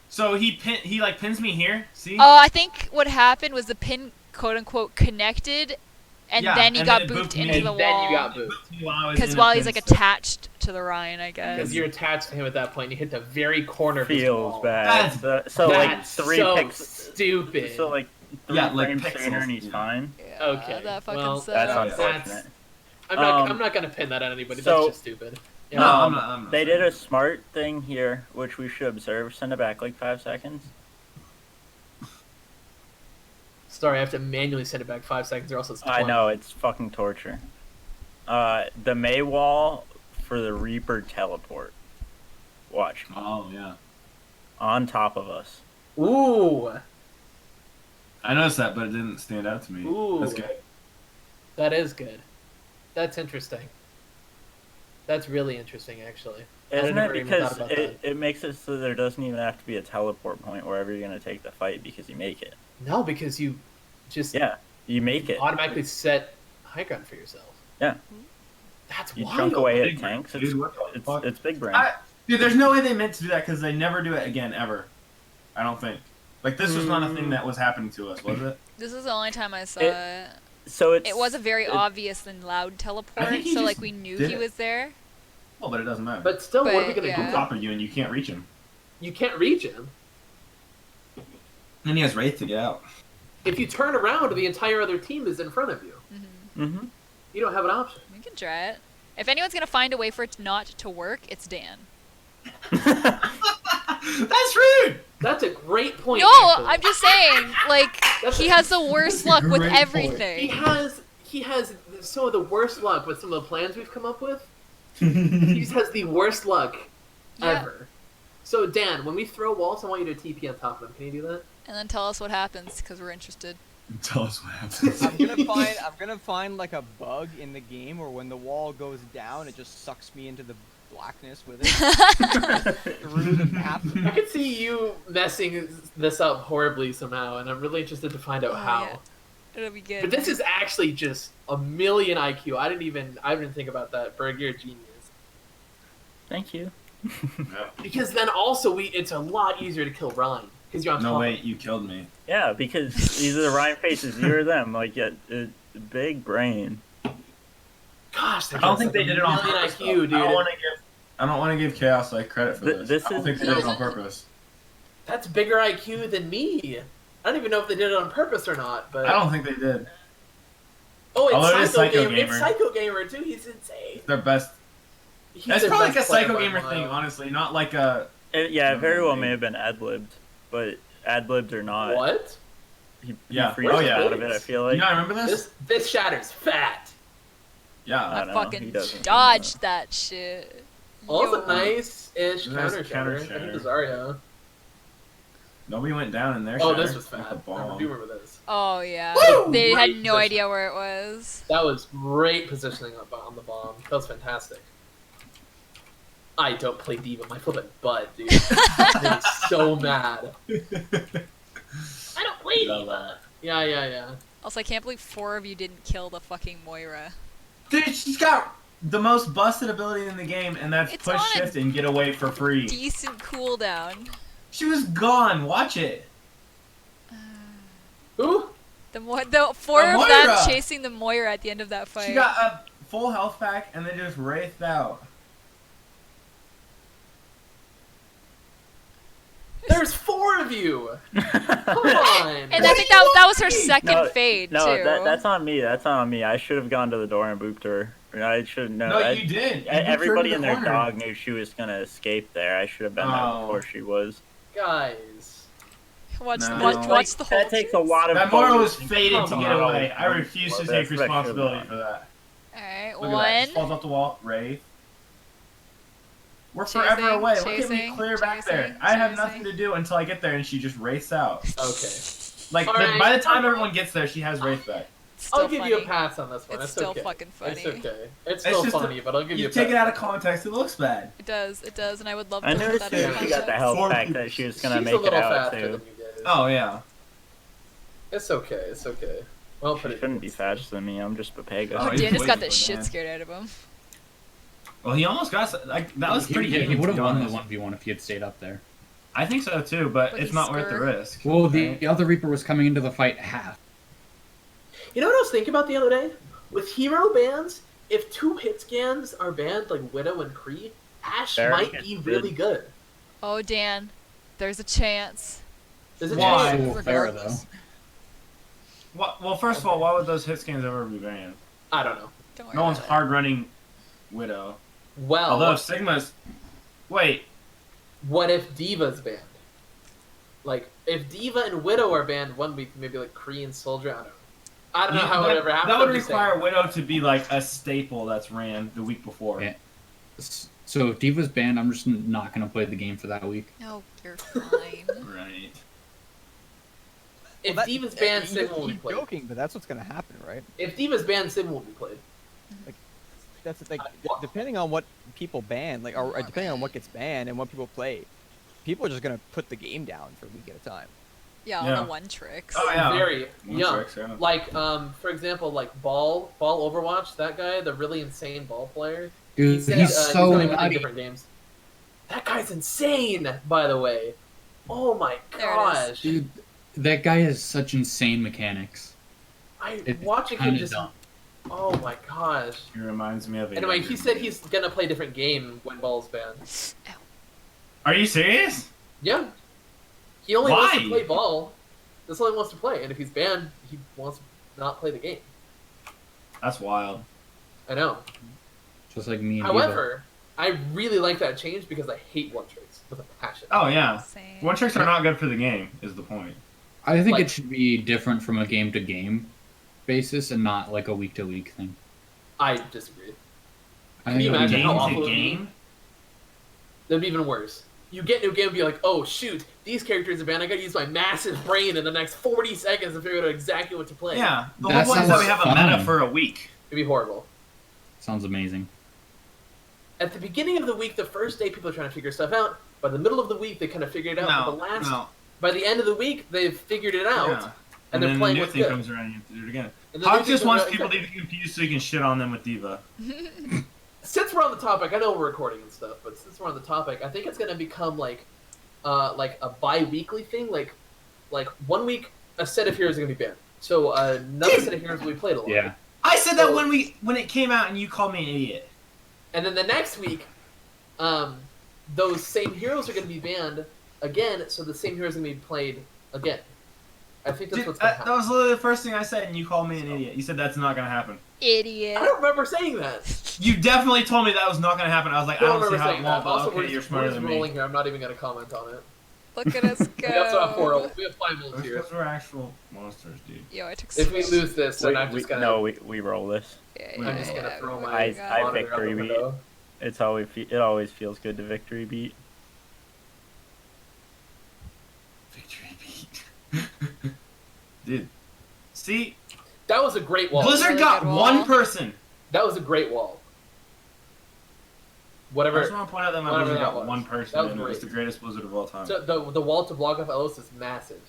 So he like pins me here. See? Oh, I think what happened was the pin, quote unquote, connected, and Yeah, then he and got then it booped booped me. into the And then you wall. got booped. While he's like attached to the Rhine, I guess. Because you're attached to him at that point. You hit the very corner of his feels wall. bad. That's- So like That's 3 so picks. stupid. So like 3 Yeah, like frames pixels, sooner and he's yeah. fine. Yeah, Okay, that fucking well, sucks. That's Okay. unfortunate. I'm not gonna pin that on anybody. so- That's just stupid. Yeah. No, I'm not They saying did a that. smart thing here, which we should observe. Send it back like 5 seconds. Sorry, I have to manually send it back 5 seconds, or else it's 20. I know, it's fucking torture. The May wall for the Reaper teleport. Watch. Oh yeah. On top of us. Ooh, I noticed that, but it didn't stand out to me. Ooh. That's good. that is good. That's interesting. That's really interesting, actually. I Isn't it? never even thought Because about it makes it so there doesn't even have to be a teleport point wherever you're going to take the fight because you make it. No, because you just Yeah, you make it. automatically set high ground for yourself. Yeah. That's You wild. chunk away Big at brain, tanks. dude, what the fuck? It's big brain. Dude, there's no way they meant to do that because they never do it again ever. I don't think. Like this was not a thing that was happening to us, was it? This is the only time I saw It- it. So it's It was a very obvious and loud teleport, think he so just like we knew did he it. was there. Well, but it doesn't matter. But still, what are we But, gonna yeah. on do? top of you and you can't reach him. You can't reach him. And he has Wraith to get out. If you turn around, the entire other team is in front of you. Mm-hmm. You don't have an option. We can try it. If anyone's gonna find a way for it not to work, it's Dan. That's rude. That's a great point. No, actually. I'm just saying, like, That's he a- has the worst luck with Great point. everything. He has some of the worst luck with some of the plans we've come up with. He just has the worst luck Yeah. ever. So Dan, when we throw walls, I want you to TP on top of them. Can you do that? And then tell us what happens, because we're interested. Tell us what happens. I'm gonna find like a bug in the game where when the wall goes down, it just sucks me into the blackness with it. Through the map. I could see you messing this up horribly somehow, and I'm really interested to find out Oh, how. yeah. It'll be good. But this is actually just a million IQ. I didn't even think about that. Berg, you're a genius. Thank you. Because then also it's a lot easier to kill Ryan because you're on top. No, of wait, him. you killed me. Yeah, because these are the Ryan faces. You or them. Like, yeah, big brain. Gosh, I don't think they did it on million purpose. IQ, though. dude. I don't want to give Chaos like credit for this. This I don't is- think they did it on purpose. That's bigger IQ than me. I don't even know if they did it on purpose or not. But I don't think they did. Oh, Although it is it's Psycho Psycho Gamer. It's Gamer. Psycho Gamer too. He's insane. Their best. He's That's their probably like a best player Psycho by Gamer mile. thing, honestly, not like a. Yeah, it very well may maybe. have been ad-libbed, but ad-libbed or not, What? he Yeah. freezes Oh, yeah. out of it, I feel like. You not remember this? This Shatter's fat. Yeah. I I don't know, he fucking doesn't. dodged that shit. Also Yo. nice-ish Nice counter counter shatter. I think shatter. Zarya. Nobody went down in there. Oh, Shatter. this was fat. With the I bomb. do remember this. Oh yeah. Woo! They had Great no position. idea where it was. That was great positioning on the bomb. That was fantastic. I don't play Diva. My flippin' butt, dude. I'm so mad. I don't play Diva. Yeah. Also, I can't believe 4 of you didn't kill the fucking Moira. Dude, she's got the most busted ability in the game, and that's It's push on a shift and get away for free. Decent cooldown. She was gone. Watch it. Who? The 4 of them Moira! chasing the Moira at the end of that fight. She got a full health pack and then just wraithed out. There's 4 of you. Come on. And I think that was her second No, fade No, too. that's on me. That's not on me. I should have gone to the door and booped her. I should know. No, you did. You Everybody turned in the their corner. dog knew she was gonna escape there. I should have been there Oh. before she was. Guys. Watch, No. watch the whole. That takes a lot of. That Moira was focus. fated to Come get on. away. I refuse to Well, take that's responsibility actually for that. Alright, Look at that. Just one. falls off the wall. Wraith. We're Chasing, forever away. Look at me chasing, clear back chasing, there. I have chasing. nothing to do until I get there, and she just wraiths out. Okay. Like Alright. by the time everyone gets there, she has wraith back. Still I'll give funny. you a pass on this one. It's It's still okay. fucking funny. It's okay. It's It's still just a- funny, but I'll give you You a take pass. it out of context, it looks bad. It does, and I would love to I put knew as that soon in as she got the context. health Four pack people. that she was gonna She's make a it little out faster too. than you guys. Oh yeah. It's okay. It's okay. Well, She put it. shouldn't be faster than me. I'm just Papega. Oh, Oh, he's Dan just got the waiting for shit Dan. scared out of him. Well, he almost got like that was pretty. He even, would to have be won the honest. 1v1 if he had stayed up there. I think so too, but But it's he's not worth the scared. risk. Well, the other Reaper was coming into the fight half. You know what I was thinking about the other day? With hero bans, if 2 hit scans are banned, like Widow and Kree, Ashe There might it be is. really good. Oh, Dan, there's a chance. There's a Why? chance. So fair, regardless. Well, first of all, why would those hit scans ever be banned? I don't know. Don't worry No one's about hard running Widow. Well, Although if Sigma's, wait, what if Diva's banned? Like, if Diva and Widow are banned 1 week, maybe like Kree and Soldier, I don't know. I don't know how it would ever happen. That would I'm just saying. require Widow to be like a staple that's ran the week before. Yeah. So if Diva's banned, I'm just not going to play the game for that week. it. No, you're fine. Right. If Well, Diva's banned, Sigma will be He's played. joking, but that's what's gonna happen, right? If Diva's banned, Sigma will be played. That's like depending on what people ban, like or depending on what gets banned and what people play, people are just gonna put the game down for a week at a time. Yeah, Yeah. on the one tricks. Oh, yeah. Very One young. tricks, yeah. Like, for example, like Ball Overwatch, that guy, the really insane ball player. Dude, He said, he's he's so gonna play nutty. different games. That guy's insane, by the way. Oh my There it gosh. Dude, that guy has such insane mechanics. I'm watching him Kinda just. dumb. Oh my gosh. He reminds me of a. Anyway, he said he's gonna play a different game when Ball's banned. Are you serious? Yeah. He only wants to Why? play Ball. That's all he wants to play. And if he's banned, he wants to not play the game. That's wild. I know. Just like me and However, I really like that change because I hate one tricks. with a passion. Oh yeah, Same. one tricks are not good for the game. Is the point? I think Like- it should be different from a game to game basis and not like a week to week thing. I disagree. I Can you think imagine Game how awful to it would be? game. That'd be even worse. You get into a game and be like, oh shoot, these characters are banned. I gotta use my massive brain in the next 40 seconds to figure out exactly what to play. Yeah, the That whole point is that we sounds have a meta fun. for a week. It'd be horrible. Sounds amazing. At the beginning of the week, the first day, people are trying to figure stuff out. By the middle of the week, they kind of figure it out. No. By the end of the week, they've figured it out. Yeah. And then they're playing the new what's thing good. comes around, you have to do it again. And the new Hawk thing just comes wants around- people to be confused so he can shit on them with Diva. Since we're on the topic, I know we're recording and stuff, but since we're on the topic, I think it's gonna become like a bi-weekly thing. Like 1 week, a set of heroes are gonna be banned. So another set of heroes will be played a lot. Yeah. I said that So- when it came out and you called me an idiot. And then the next week, those same heroes are gonna be banned again. So the same heroes are gonna be played again. I think that's Dude, what's gonna that happen. was literally the first thing I said, and you called me an idiot. You said that's not gonna happen. Idiot. I don't remember saying that. You definitely told me that was not gonna happen. I was like, I I don't don't see remember how saying it that. won't, but Also, okay, we're you're just smarter than rolling me. here. I'm not even gonna comment on it. Look at us go. We also have 4 We have 5 wolves here. Because we're actual monsters, dude. Yo, I took If we lose this, then I'm We, just gonna. no, we roll this. Yeah, I'm just gonna yeah, throw oh my I monitor out the victory beat. window. It always feels good to victory beat. Victory beat. Dude. See? That was a great wall. Blizzard Really got good wall. one person. That was a great wall. I Whatever. just want to point out that my whatever Blizzard that got was. one That person, was and it was great. the greatest Blizzard of all time. So the wall to block off Ellis is massive.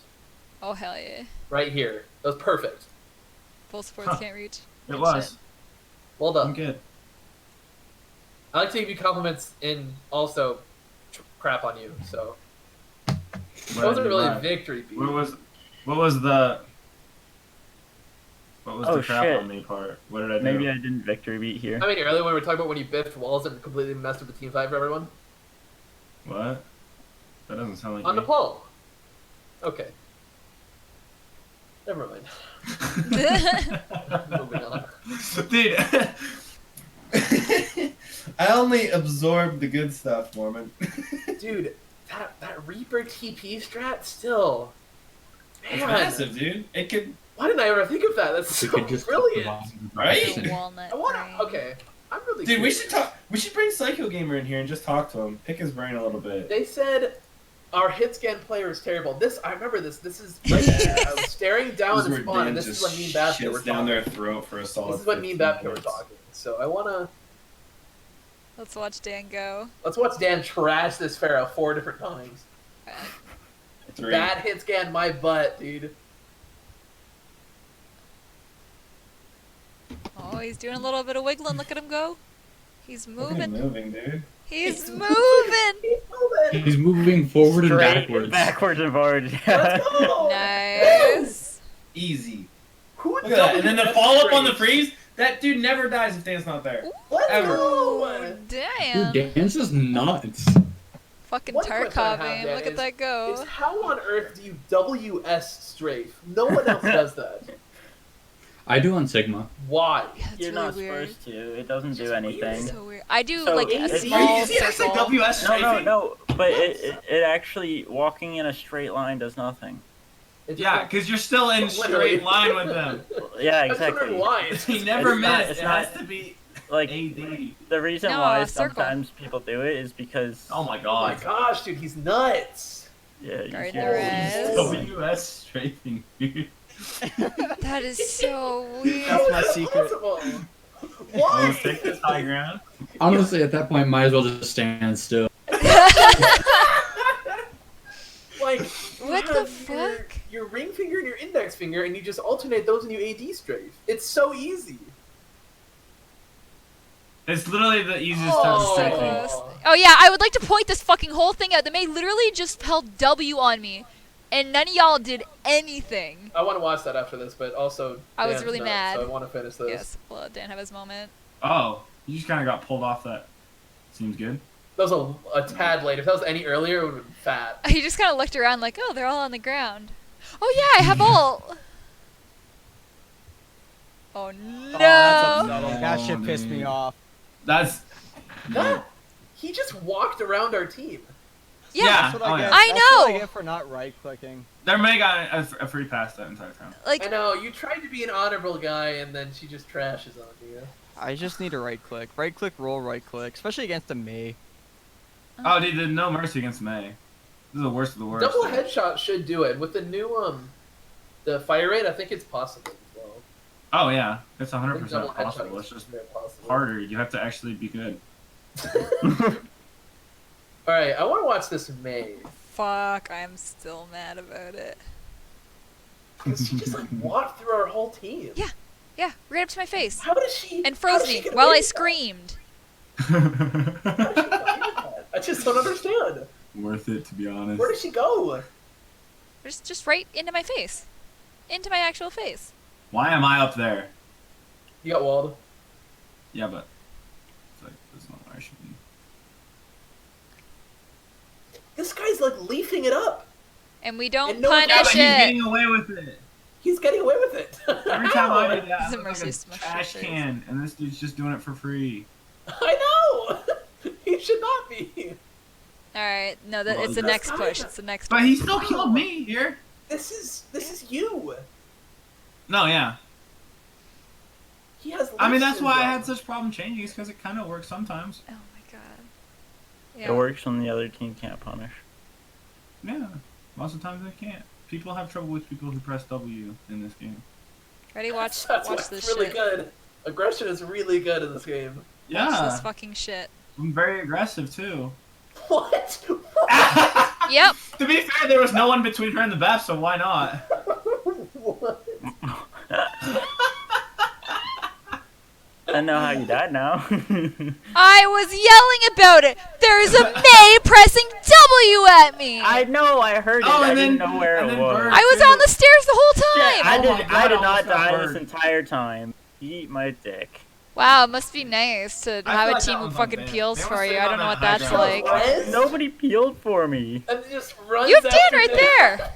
Oh, hell yeah. Right here. That was perfect. Full sports Huh. can't reach. It Good was. shit. Well I'm done. good. I like to give you compliments and also crap on you. So What that did I wasn't do really a wrong? victory beat. What was the Oh, crap shit. on me part? What did I do? Maybe I didn't victory beat here. I mean, earlier when we were talking about when you biffed walls and completely messed up the team fight for everyone What? That doesn't sound like on me. Nepal. Okay. Never mind. Moving on. Dude. I only absorb the good stuff, Mormon. Dude, that Reaper TP strat still. It's Man, massive, dude. It could. why didn't I ever think of that? That's We so could just brilliant. Right? The walnut I wanna. brain. Okay, I'm really. Dude, we curious. should talk. We should bring Psycho Gamer in here and just talk to him, pick his brain a little bit. They said our hit scan player is terrible. This I remember this. This is right here. I was staring down This the is where spawn, Dan and this is just when me and Babka were shits down talking. their throat for a solid. This is when me and 15 Babka were minutes. talking. So I wanna. Let's watch Dan go. Let's watch Dan trash this Pharaoh 4 different times. 3. That hit scan my butt, dude. Oh, he's doing a little bit of wiggling. Look at him go. He's Look at him moving. moving, dude. He's moving. He's moving. He's moving forward and Straight backwards. and forward. Let's go. Nice. Easy. Who Look at that. And then the WS follow up on the straight? freeze. That dude never dies if Dan's not there. Let's Ever. go. Damn. Dude, Dan's just nuts. Fucking One question I Tarkov have, aim. Dan, Look at is- that go. Is how on earth do you WS strafe? No one else does that. I do on Sigma. Why? Yeah, that's You're really not weird. supposed to. It doesn't do Just weird. anything. So weird. I do So like easy. a Are you small See, that's like circle. WS No, strafing. no. But it actually walking in a straight line does nothing. It's Yeah, just- because you're still in Literally. straight line with them. Yeah, I was wondering exactly. why. He never It's not- missed. it's It not- has to be Like AD. the reason No, why a circle. sometimes people do it is because Oh my Oh my god. gosh, dude, he's nuts. yeah, you Guard can't- the rest. WS strafing, dude. That is so weird. That's my How is that secret. possible? Wanna Why? take this high ground? Honestly, at that point, might as well just stand still. Like, What you the have fuck? Your ring finger and your index finger, and you just alternate those and you AD strafe. It's so easy. It's literally the easiest Oh. type of So strafing. close. Oh yeah, I would like to point this fucking whole thing out. The May literally just held W on me, and none of y'all did anything. I want to watch that after this, but also I was Dan's really nuts, mad. So I want to finish this. Yes, we'll let Dan have his moment. Oh, you just kind of got pulled off that. Seems good. That was a tad late. If that was any earlier, it would have been fat. He just kind of looked around like, oh, they're all on the ground. Oh yeah, I have ult. Oh no. that's upsetting. That Oh, shit pissed me dude. off. That's. That he just walked around our team. Yeah. That's what I get. I That's what I know. get for not right clicking. There May got a free pass that entire time. Like, I know, you tried to be an honorable guy and then she just trashes on you. I just need a right click. Right click, roll, right click. Especially against a Mei. Oh, dude, there's no mercy against May. This is the worst of the worst. Double headshot should do it. With the new, the fire rate, I think it's possible as well. Oh, yeah. It's I think 100% double headshot possible. is It's just very possible. harder. You have to actually be good. Alright, I want to watch this May. fuck, I'm still mad about it. Because she just, like, walked through our whole team. Yeah. Yeah, right up to my face. How does she... And how froze does she me get while away I with that? screamed. How does she get away with that? I just don't understand. Worth it, to be honest. Where did she go? Just right into my face. Into my actual face. Why am I up there? You got walled. Yeah, but it's like, that's not where I should be. This guy's, like, leafing it up. And we don't And no one- Yeah, but punish he's it. getting away with it. He's getting away with it. Every time I do that, It's a I'm mercy like smash a trash your face. can, and this dude's just doing it for free. I know! He should not be. Alright, no, that Well, it's the that's next fine. push. It's the next But one. he still killed me here. This is you. No, yeah. He has I mean, leaf that's why I syndrome. had such problem changing, is because it kind of works sometimes. Oh my god. It Yeah. works when the other team can't punish. Yeah, most of the times I can't. People have trouble with people who press W in this game. Ready? Watch That's watch what's this really shit. good. Aggression is really good in this game. Watch Yeah, this fucking shit. I'm very aggressive too. What? Yep. To be fair, there was no one between her and the BAP, so why not? What? I know how you died now. I was yelling about it. There's a May pressing W at me. I know, I heard it. Oh, I and didn't then- know where and it then was. Bird- I was on the stairs the whole Shit, time. Oh my God, I did I not almost got die Bird. this entire time. Eat my dick. Wow, it must be nice to I have feel a like team that who one's fucking unfair. peels They for were you. sitting I on don't know that what that's high ground. like. What? Nobody peeled for me. And just runs You after did right him. there.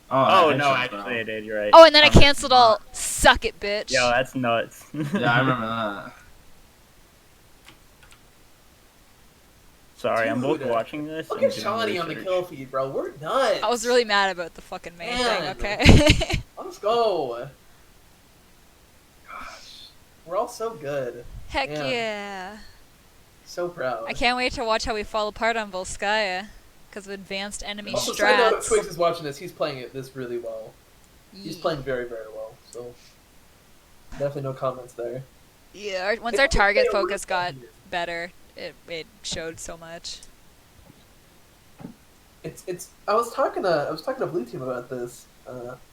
Oh, that no, headshot, actually bro. I did, you're right. Oh, and then I canceled all. Suck it, bitch. Yo, that's nuts. Yeah, I remember that. Sorry, I'm both Dude, watching this. Look and at doing Shawnee on the research. kill feed, bro. We're nuts. I was really mad about the fucking May Man. thing. Okay. Let's go. Gosh. We're all so good. Heck Yeah. yeah. So proud. I can't wait to watch how we fall apart on Volskaya because of advanced enemy Also, side note, strats. Twigs is watching this. He's playing this really well. He's Ye- playing very, very well. So definitely no comments there. Yeah, once our target focus got better, it showed so much. It's. I was talking to Blue Team about this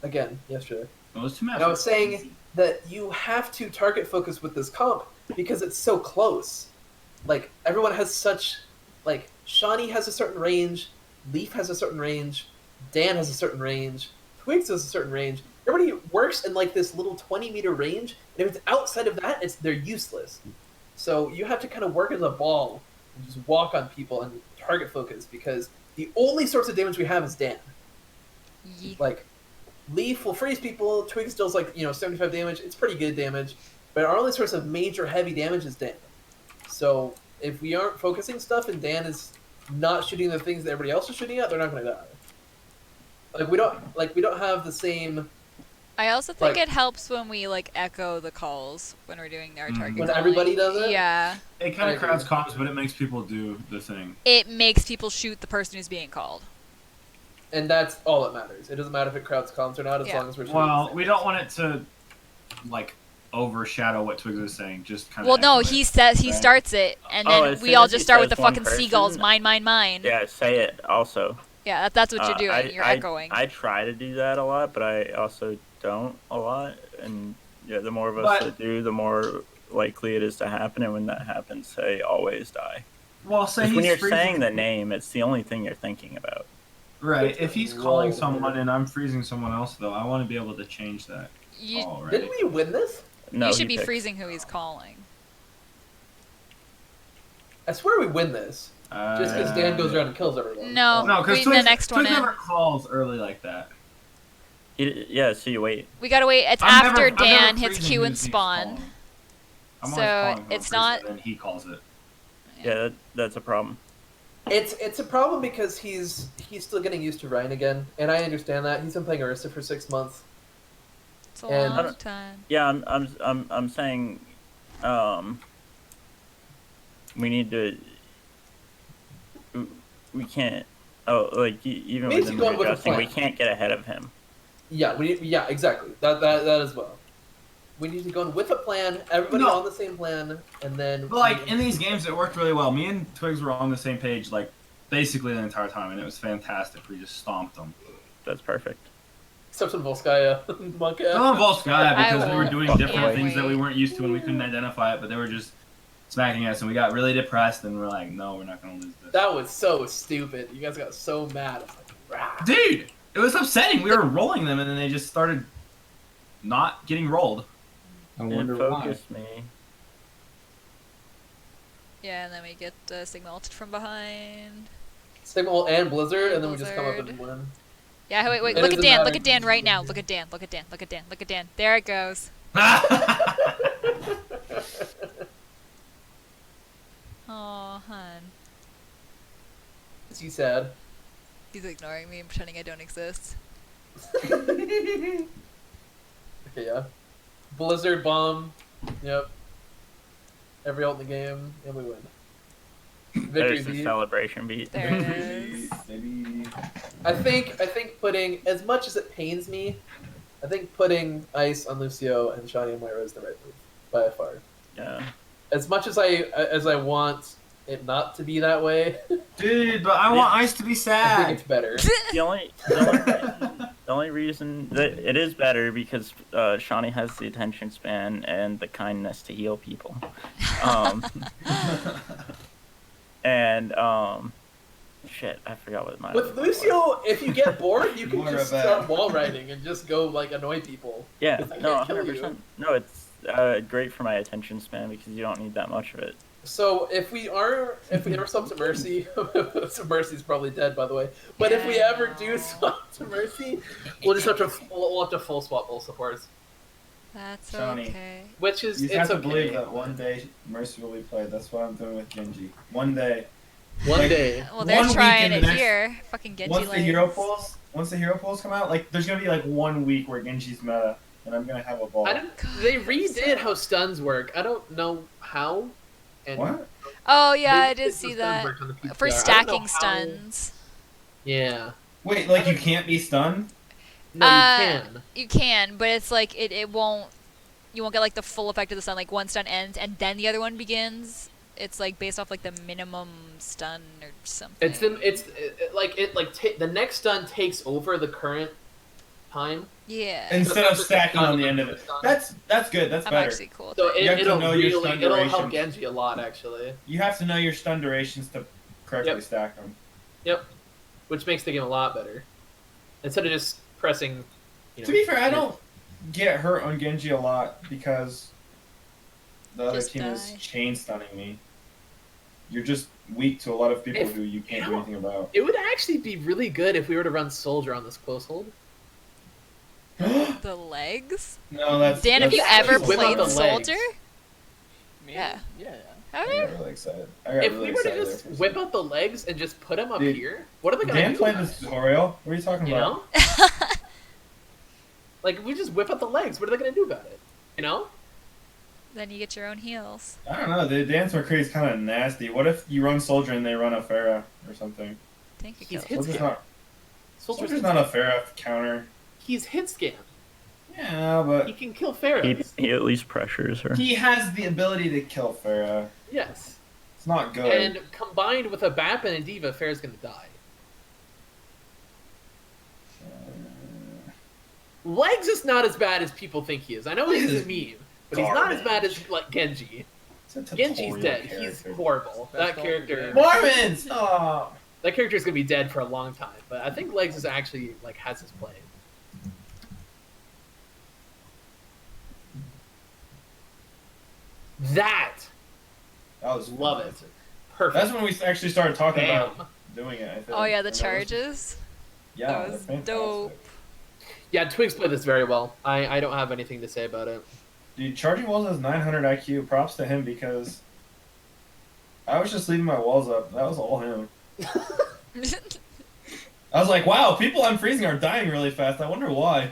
again yesterday. Those two maps. And I was saying that you have to target focus with this comp because it's so close. Like, everyone has such... Like, Shawnee has a certain range, Leaf has a certain range, Dan has a certain range, Twigs has a certain range. Everybody works in, like, this little 20-meter range, and if it's outside of that, they're useless. So you have to kind of work as a ball and just walk on people and target focus, because the only source of damage we have is Dan. Ye- Like, Leaf will freeze people, Twigs deals, like, 75 damage. It's pretty good damage. But our only source of major heavy damage is Dan. So, if we aren't focusing stuff and Dan is not shooting the things that everybody else is shooting at, they're not going to die. We don't have the same... I also think Like- it helps when we echo the calls when we're doing our target. When calling. everybody does it? Yeah, It kind I of crowds agree. comms, but it makes people do the thing. it makes people shoot the person who's being called. And that's all that matters. It doesn't matter if it crowds comms or not, as Yeah. long as we're shooting Well, the same we don't want it to, overshadow what Twigs is saying. Just kind of. Well, no, he says he Right. starts it, and Oh, then as we soon all as he just start with says the one fucking seagulls. person- Mine, mine, mine. Yeah, say it also. Yeah, that's what you're doing. You're I, echoing. I try to do that a lot, but I also don't a lot. And yeah, the more of us But- that do, the more likely it is to happen. And when that happens, say always die. Well, say Because he's when you're freezing- saying the name, it's the only thing you're thinking about. Right. If he's calling Roll. someone and I'm freezing someone else, though, I want to be able to change that You, call, right? Didn't we win this? No, you he should be picks. freezing who he's calling. I swear we win this. Just because Dan goes around and kills everyone. No. No, because the next one Twigs in. never calls early like that. Yeah, so you wait. We gotta wait. It's I'm after never Dan hits freezing Q who's and he's spawn. calling. I'm So, always calling who I'm it's freezing, not- and then he calls it. Yeah, that's a problem. It's a problem because he's still getting used to Ryan again, and I understand that. He's been playing Arista for 6 months. It's a And- long time. Yeah, I'm saying, we need to. We can't. Oh, like even We need to within go the with a adjusting, we plan. can't get ahead of him. Yeah, exactly. That as well. We need to go in with a plan, everybody No. on the same plan, and then But like in these games, it worked really well. Me and Twigs were on the same page, like basically the entire time, and it was fantastic. We just stomped them. That's perfect. except in Volskaya, Monk. Not Volskaya, because we were will- doing Can't different things that we wait. weren't used to and we couldn't identify it, but they were just smacking us, and we got really depressed, and we're like, no, we're not gonna lose this. That was so stupid. You guys got so mad. I was like, rah. Dude, it was upsetting. We were rolling them, and then they just started not getting rolled. I It wonder why. focused me. Yeah, and then we get Sigma ulted from behind. Stigma and Blizzard, and then we just come up and Blizzard. win. Yeah, wait, It look at doesn't Dan, matter. look at Dan right now. Look at Dan, look at Dan, look at Dan, look at Dan. There it goes. Oh, hun. Is he sad? He's ignoring me and pretending I don't exist. Okay, yeah. Blizzard bomb. Yep. Every ult in the game, and we win. Victory There's the beat. celebration beat. There it is. Maybe. I think putting, as much as it pains me, I think putting Ice on Lucio and Shani and Moira is the right move by far. Yeah. As much as I want it not to be that way, Dude, but I want Ice to be I think sad. it's better. The only reason that it is better because Shawnee has the attention span and the kindness to heal people. Shit, I forgot what my With other one was. Lucio, if you get bored, you can Moira just bad. start wall riding and just go like annoy people. Yeah, I no, can't kill 100%. No, it's great for my attention span because you don't need that much of it. So if we ever swap to Mercy, so Mercy's probably dead by the way. But if we Yeah, I ever know. do swap to Mercy, we'll just have to full swap both supports, That's Shawnee. okay. which is You it's have to okay. believe that one day Mercy will be played. That's what I'm doing with Genji. One day. One Like, day. Well, they're 1 week trying in the it next- here. Fucking Genji Once the lanes. hero polls come out, like there's gonna be like 1 week where Genji's meta, and I'm gonna have a ball. I don't. They redid how stuns work. I don't know how. And What? Oh yeah, I they did redid see how stuns that. worked on the PTR. For I don't know stacking how- stuns. Yeah. Wait, like you can't be stunned? No, you Uh, can. You can, but it's like it won't. You won't get like the full effect of the stun. Like one stun ends and then the other one begins. It's like based off like the minimum stun or something. The next stun takes over the current time. Yeah. Instead of stacking on the end of it. That's good. That's I'm better. actually cool with So it. You have to it'll know your really stun it'll help duration. Genji a lot actually. You have to know your stun durations to correctly Yep. stack them. Yep. Which makes the game a lot better. Instead of just pressing. To be fair, I don't get hurt on Genji a lot because the other Just team is die. chain stunning me. You're just weak to a lot of people If- who you can't you do know- anything about. It would actually be really good if we were to run Soldier on this close hold. The legs. No, that's. Dan, have that's you ever Whip out played the legs. Soldier? Me? Yeah. Yeah. Have I you? got really excited. I got If really we were to excited just there for a whip second. out the legs and just put them up Dude, here, what are they gonna Dan do? played about this it? tutorial. What are you talking You about? know? Like if we just whip out the legs, what are they gonna do about it? You know? Then you get your own heals. I don't know. The dance McCree is kind of nasty. What if you run Soldier and they run a Pharah or something? Thank you, He's Kill. hit Soldier's scan. not. Soldier's Soldier's not a Pharah counter. He's hit scan. Yeah, but He can kill Pharaohs. He at least pressures her. he has the ability to kill Pharah. Yes. It's not good. And combined with a BAP and a Diva, Pharaoh's gonna die. Legs is not as bad as people think he is. I know he's a meme, but he's not as bad as like Genji. It's a Genji's tutorial dead. He's character. horrible. Best That character. Mormons! Oh. That character is gonna be dead for a long time. But I think Legs is actually like has his play. That That was love it. fantastic. Perfect. That's when we actually started talking Bam. about doing it. I think. Oh yeah, the And that was- charges. Yeah, That they're was fantastic. dope. Yeah, Twigs played this very well. I don't have anything to say about it. Dude, charging walls has 900 IQ. Props to him because I was just leaving my walls up. That was all him. I was like, wow, people unfreezing are dying really fast. I wonder why.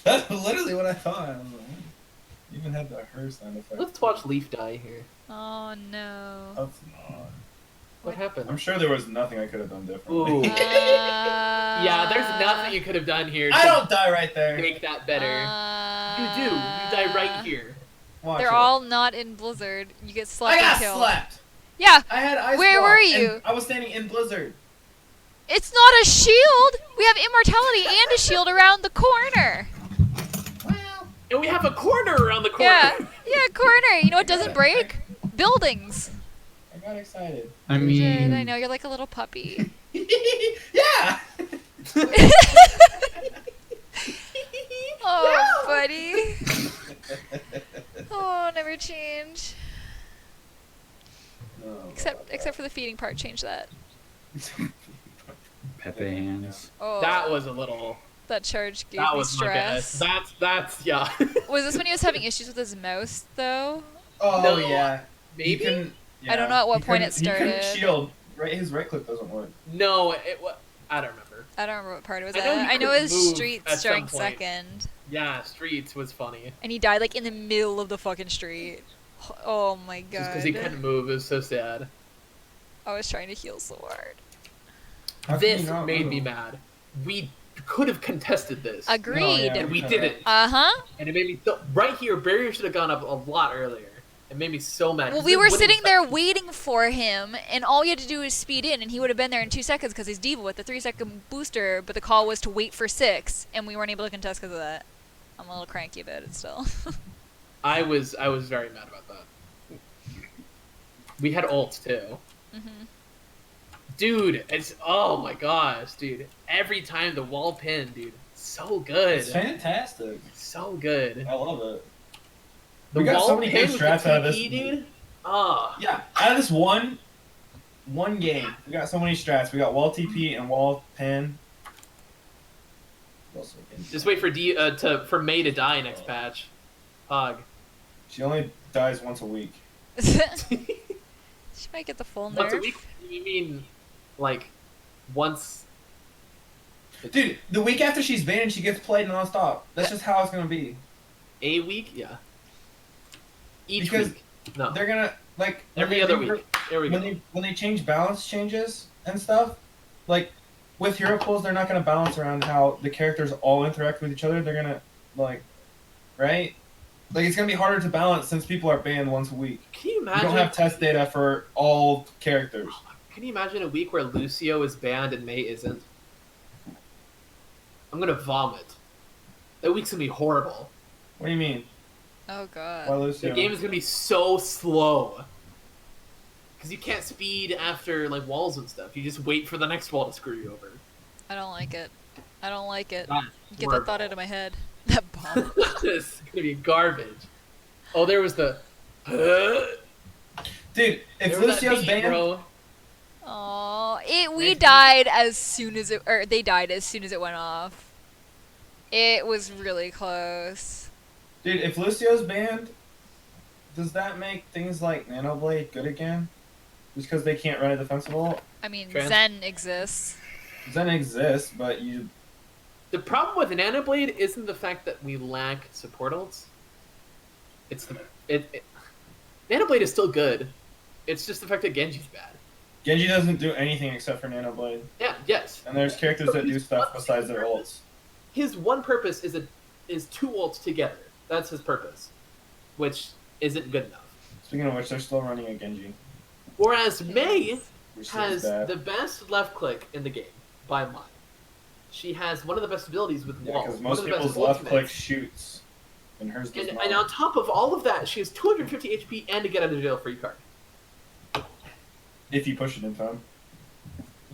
That's literally what I thought. I was like, even had the her sound effect. Let's watch Leaf die here. Oh no. That's not. What happened? I'm sure there was nothing I could have done differently. Ooh. Yeah, there's nothing you could have done here to I don't die right there. make that better. You do. You die right here. Watch They're it. all not in Blizzard. You get I slept got and killed. slapped. Yeah, I had ice Where block, were and you? I was standing in Blizzard. it's not a shield. We have immortality and a shield around the corner. And we have a corner around the corner. Yeah, corner. You know what doesn't break? Buildings. I got excited. I Good, mean, I know you're like a little puppy. Yeah. Oh, buddy. Oh, never change. No, Except for the feeding part, change that. Pepe hands. Oh, That was a little. that charge gave That me was my goodness. stress. That's yeah. Was this when he was having issues with his mouse though? Oh No. yeah. Maybe. He couldn't- I don't know at what he point it couldn't- He couldn't started. shield. Right, his right click doesn't work. No, it was. I don't remember. I don't remember what part it was I know at. he I know could his move street at some starting point. second. Yeah, Streets was funny. And he died like in the middle of the fucking street. Oh my god. Just because he couldn't move, it was so sad. I was trying to heal so hard. How could This you not made move? me mad. We could have contested this. Agreed. yeah. And we didn't. Uh-huh. And it made me so right here. Barrier should have gone up a lot earlier. It made me so mad. Well, 'cause we it were wouldn't sitting have- there waiting for him, and all you had to do was speed in, and he would have been there in 2 seconds because he's diva with the 3-second booster, but the call was to wait for 6, and we weren't able to contest because of that. I'm a little cranky about it still. I was very mad about that. We had ults too. hmm Dude, it's oh my gosh, dude. Every time the wall pin, dude. So good. It's fantastic. So good. I love it. The We got wall so many pin good with the strats out of this. TP, dude. Ah. Yeah, out of this one game, we got so many strats. We got wall TP and wall pin. What else we can- Just wait for May to die next patch. Hug. She only dies once a week. She might get the full Once a nerf. week? You mean like once? Dude, the week after she's banned, she gets played nonstop. That's just how it's gonna be. A week? Yeah. Each Because week. No. They're gonna like when Every they other re- week. There we when go. they change balance changes and stuff. Like with hero pools, they're not gonna balance around how the characters all interact with each other. They're gonna like, right? Like it's gonna be harder to balance since people are banned once a week. Can you You imagine? don't have test data for all characters. Can you imagine a week where Lucio is banned and May isn't? I'm gonna vomit. That week's gonna be horrible. What do you mean? Oh god. Why The Lucio? game is gonna be so slow. Because you can't speed after like walls and stuff. You just wait for the next wall to screw you over. I don't like it. I don't like it. That's Get that thought out of my head. That bomb. This is gonna be garbage. Oh, there was the. Dude, if There was that Lucio's beat, banned, bro. Oh, we died as soon as it, or they died as soon as it went off. It was really close. dude, if Lucio's banned, does that make things like Nanoblade good again? Just because they can't run a defensive ult? I mean, Trans- Zen exists. Zen exists, but you The problem with Nanoblade isn't the fact that we lack support ults. It's the Nanoblade is still good. It's just the fact that Genji's bad. Genji doesn't do anything except for Nanoblade. Yeah, yes. And there's characters that do stuff besides their ults. His one purpose is 2 ults together. That's his purpose, which isn't good enough. Speaking of which, they're still running a Genji, Whereas May which has is bad. the best left click in the game by mine. She has one of the best abilities with Yeah, walls. because one most of the best people's left click ultimates. shoots, and hers does And, not. and on top of all of that, she has 250 HP and a get out of jail free card. If you push it in time.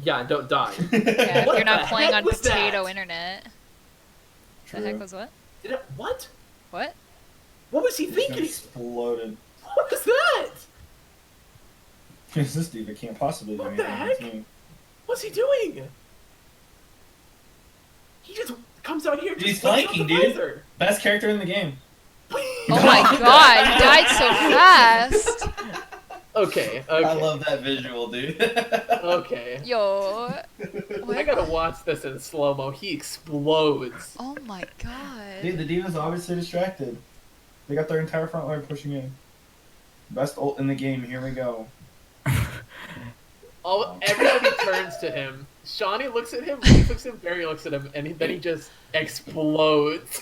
Yeah, don't die. Yeah, if What you're not the playing heck on was potato that? internet. The True. heck was what? Did it? What? What? What was he It thinking? exploded. What was that? This diva can't possibly do What the anything heck? against me. What's he doing? He just comes out here. He's just lets out flanking, the dude. visor. Best character in the game. Oh my god, he died so fast. Okay. I love that visual, dude. Okay. Yo. I gotta watch this in slow mo. He explodes. Oh my god. Dude, the D.Va's obviously distracted. They got their entire front line pushing in. Best ult in the game. Here we go. Everybody turns to him. Shawnee looks at him, Leaf looks at him, Barry looks at him, and then he just explodes.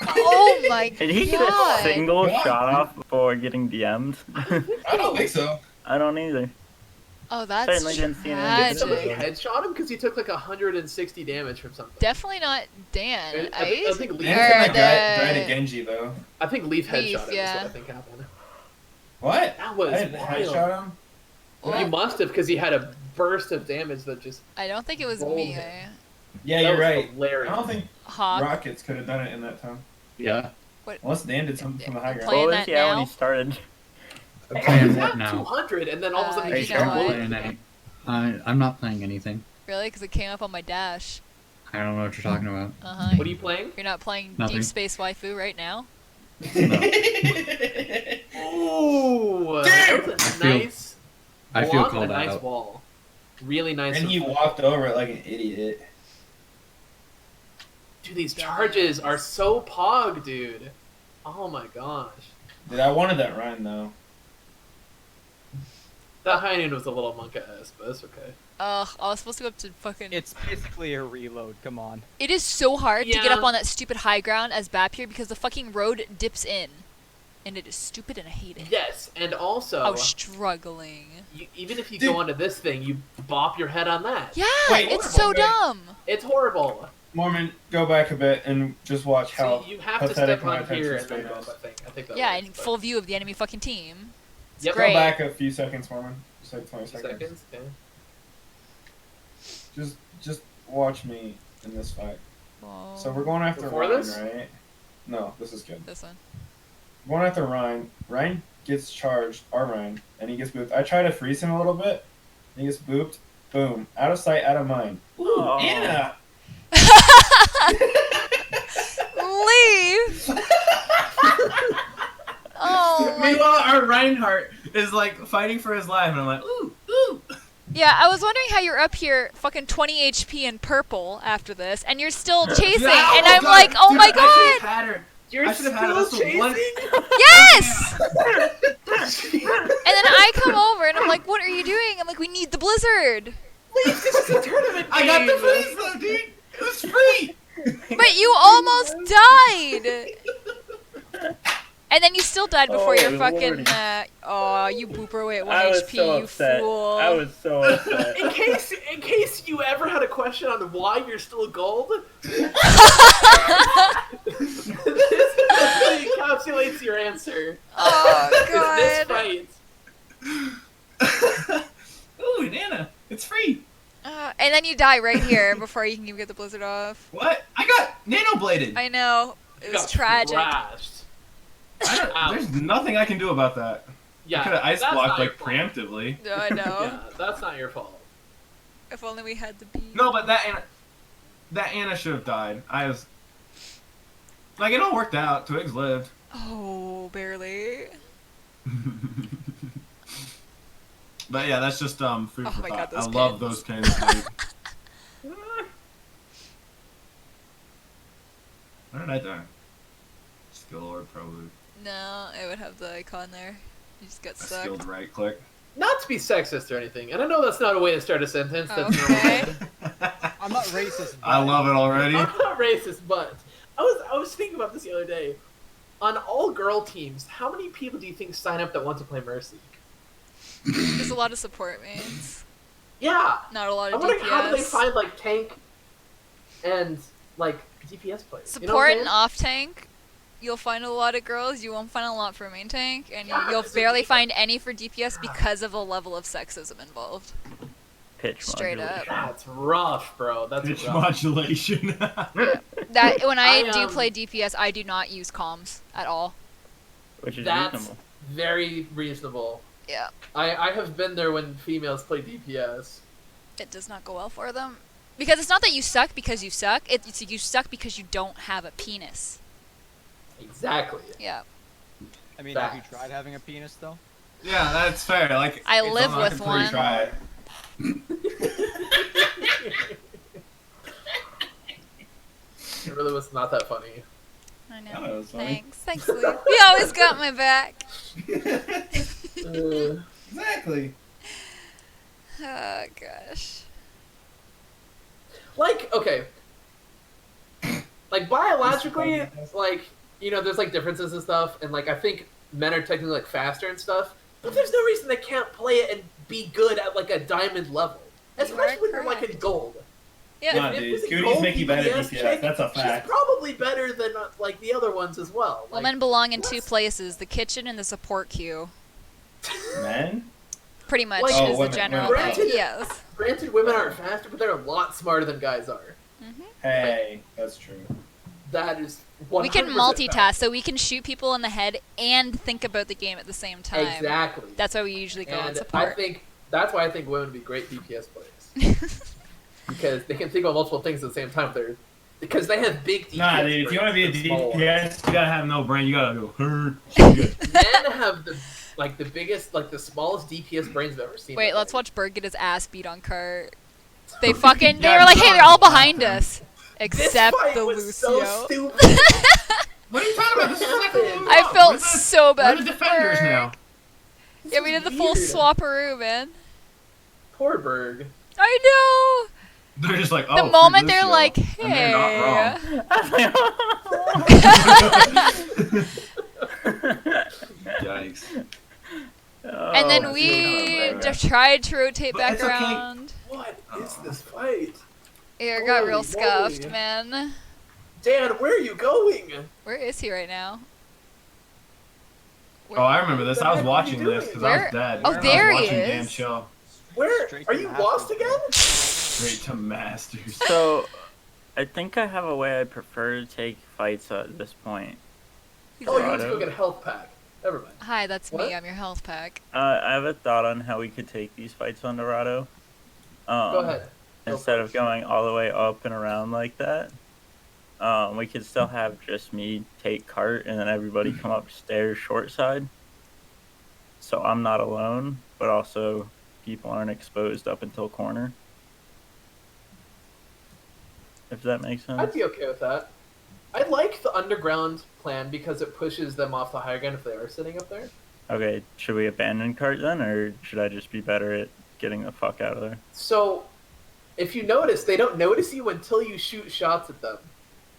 Oh my Did he get god. a single shot off before getting DM'd? I don't think so. I don't either. Oh, that's Certainly didn't see any Did somebody tragic. headshot him? Because he took like 160 damage from something. Definitely not Dan. I think Leaf, Dancing Or the guy the- to Genji, though. I think Leaf headshot Leaf, him is what yeah. I think happened. What? That was I wild. headshot him? You must have, because he had a burst of damage that just I don't think it was Rolled me. him. Yeah, that you're was right. hilarious. I don't think Hawk. Rockets could have done it in that time. Yeah. Unless Dan did something from the high ground. Playing What that was he at when now? he started? I'm playing He's what at now? 200, and then all of a sudden You he know I'm what? playing any. I'm not playing anything. Really? Because it came up on my dash. I don't know what you're talking about. Uh-huh. What are you playing? You're not playing Nothing. Deep Space Waifu right now? Ooh, that was a feel- nice I feel block and called a nice out. wall. Really nice. And he of- walked over it like an idiot. Dude, these charges are so pog, dude. Oh my gosh. Dude, I wanted that Ryan, though. That high noon was a little monk-ass, but that's okay. Ugh, I was supposed to go up to fucking... It's basically a reload. Come on. It is so hard to get Yeah. up on that stupid high ground as Bapir because the fucking road dips in. And it is stupid and I hate it. Yes, and also, I was struggling. even if you Dude. go onto this thing, you bop your head on that. Yeah, Wait, it's so wait. dumb. It's horrible. Mormon, go back a bit and just watch how So you have to pathetic step my on here attention and then span up, is. I think that Yeah, works, in but- full view of the enemy fucking team. It's Yep. Go great. back a few seconds, Mormon. Just like 20 2 seconds. seconds. Okay. Just watch me in this fight. Whoa. So we're going after Before Ryan, this? right? No, this is good. This one. We're going after Ryan. Ryan gets charged, our Ryan, and he gets booped. I try to freeze him a little bit. He gets booped. Boom. Out of sight, out of mind. Ooh, Oh. Anna! Leave! Oh my... Meanwhile, our Reinhardt is like fighting for his life, and I'm like, ooh, ooh. Yeah, I was wondering how you're up here fucking 20 HP in purple after this, and you're still chasing, Yeah, and oh I'm God, like, oh dude, my I should've god! had her. You're I should've had still us chasing? one- Yes! And then I come over, and I'm like, what are you doing? I'm like, we need the blizzard! This is a tournament I got the game. freeze though, dude. It was free. But you almost died! And then you still died before Oh, your fucking, lordy. oh, you booper away at 1 I was HP, so you upset. fool. I was so upset. In case you ever had a question on why you're still gold, this really encapsulates your answer. Oh, It's this God. fight. Ooh, and Anna, it's free. And then you die right here before you can even get the blizzard off. What? I got nano bladed. I know. It was Got tragic. thrashed. Ow. There's nothing I can do about that. Yeah, I could have ice that's blocked not your like fault. preemptively. No, I know. Yeah, that's not your fault. If only we had the beat. No, but that Anna should have died. I was like, it all worked out. Twigs lived. Oh, barely. But yeah, that's just food Oh for my thought. God, those I love pins. those pins. Dude. Where did I die? Skill orb probably. No, it would have the icon there. You just got I skilled sucked. right click. Not to be sexist or anything, and I know that's not a way to start a sentence. That's Okay. normal. I'm not racist. I love it already. I'm not racist, but I was thinking about this the other day. On all girl teams, how many people do you think sign up that want to play Mercy? There's a lot of support mains. Yeah, Not a lot I'm of wondering how do they DPS. find like tank and like DPS players. You know what Support I'm and saying? off tank. You'll find a lot of girls. You won't find a lot for main tank, and Yeah, you'll it's a barely DPS. find any for DPS because of the level of sexism involved. Pitch Straight up. modulation. That's rough, bro. That's Pitch rough. modulation. That when I, I, do um, play DPS, I do not use comms at all. Which is That's reasonable. very reasonable. Yeah, I have been there when females play DPS. it does not go well for them. Because it's not that you suck because you suck. It's you suck because you don't have a penis. Exactly. Yeah. I mean, have you Facts. tried having a penis though? Yeah, that's fair. Like I it's live not with completely one. Try. It really was not that funny. I know. Oh, that was funny. Thanks, Lee. You always got my back. Exactly. Oh gosh. Like, okay. Like, biologically, like, you know, there's, like, differences and stuff, and, like, I think men are technically, like, faster and stuff, but there's no reason they can't play it and be good at, like, a diamond level. You Especially are when you're, like, in correct. gold. Yeah. Nah, If dude. it's a Cooties gold make you better at DPS DPS. chick, That's a fact. She's probably better than, like, the other ones as well. Like, Women belong in two that's- places: the kitchen and the support queue. Men? Pretty much Like- is Oh, the women, general women. thing. Yes. Granted, women aren't faster, but they're a lot smarter than guys are. Hey. That's true. That is 100% We can multitask, fact. so we can shoot people in the head and think about the game at the same time. Exactly. That's why we usually go on And I support. think that's why I think women would be great DPS players. Because they can think about multiple things at the same time. Because they have big DPS. Nah, dude. If you want to be a brains and small ones. DPS, you gotta have no brain. You gotta go. Good. Men have the biggest, like the smallest DPS brains I've ever seen. Wait, in let's my life. watch Berg get his ass beat on cart. They fucking, they Yeah, were like, hey, they're all God, behind man. us. This Except fight the was Lucio. so stupid. What are you talking about? This is like a I Where felt the- so Where bad are the for defenders Berg. now? Yeah, we did the full Weird. swapperoo, man. Poor Berg. I They're just like, know. oh. The moment free they're Lucio. like, And they're not hey. Yikes. And then Oh, we dude. just tried to rotate But back it's okay. around. What is this fight? It got real Holy scuffed, moly. man. Dan, where are you going? Where is he right now? Oh, I remember this. I was What the heck are you watching this because I Where? was dead. Oh, I was there he watching Dan is. Show. Where Straight are to you Masters, lost again? Straight to Masters. So, I think I have a way I prefer to take fights at this point. Oh, you went to go Dorado. get a health pack. Never mind. Hi, that's What? me. I'm your health pack. I have a thought on how we could take these fights on Dorado. Go ahead. Go Instead for of going all the way up and around like that, we could still have just me take cart and then everybody come up stairs short side. So I'm not alone, but also people aren't exposed up until corner. If that makes sense. I'd be okay with that. I like the underground plan because it pushes them off the higher ground if they are sitting up there. Okay, should we abandon cart then, or should I just be better at getting the fuck out of there? So, if you notice, they don't notice you until you shoot shots at them.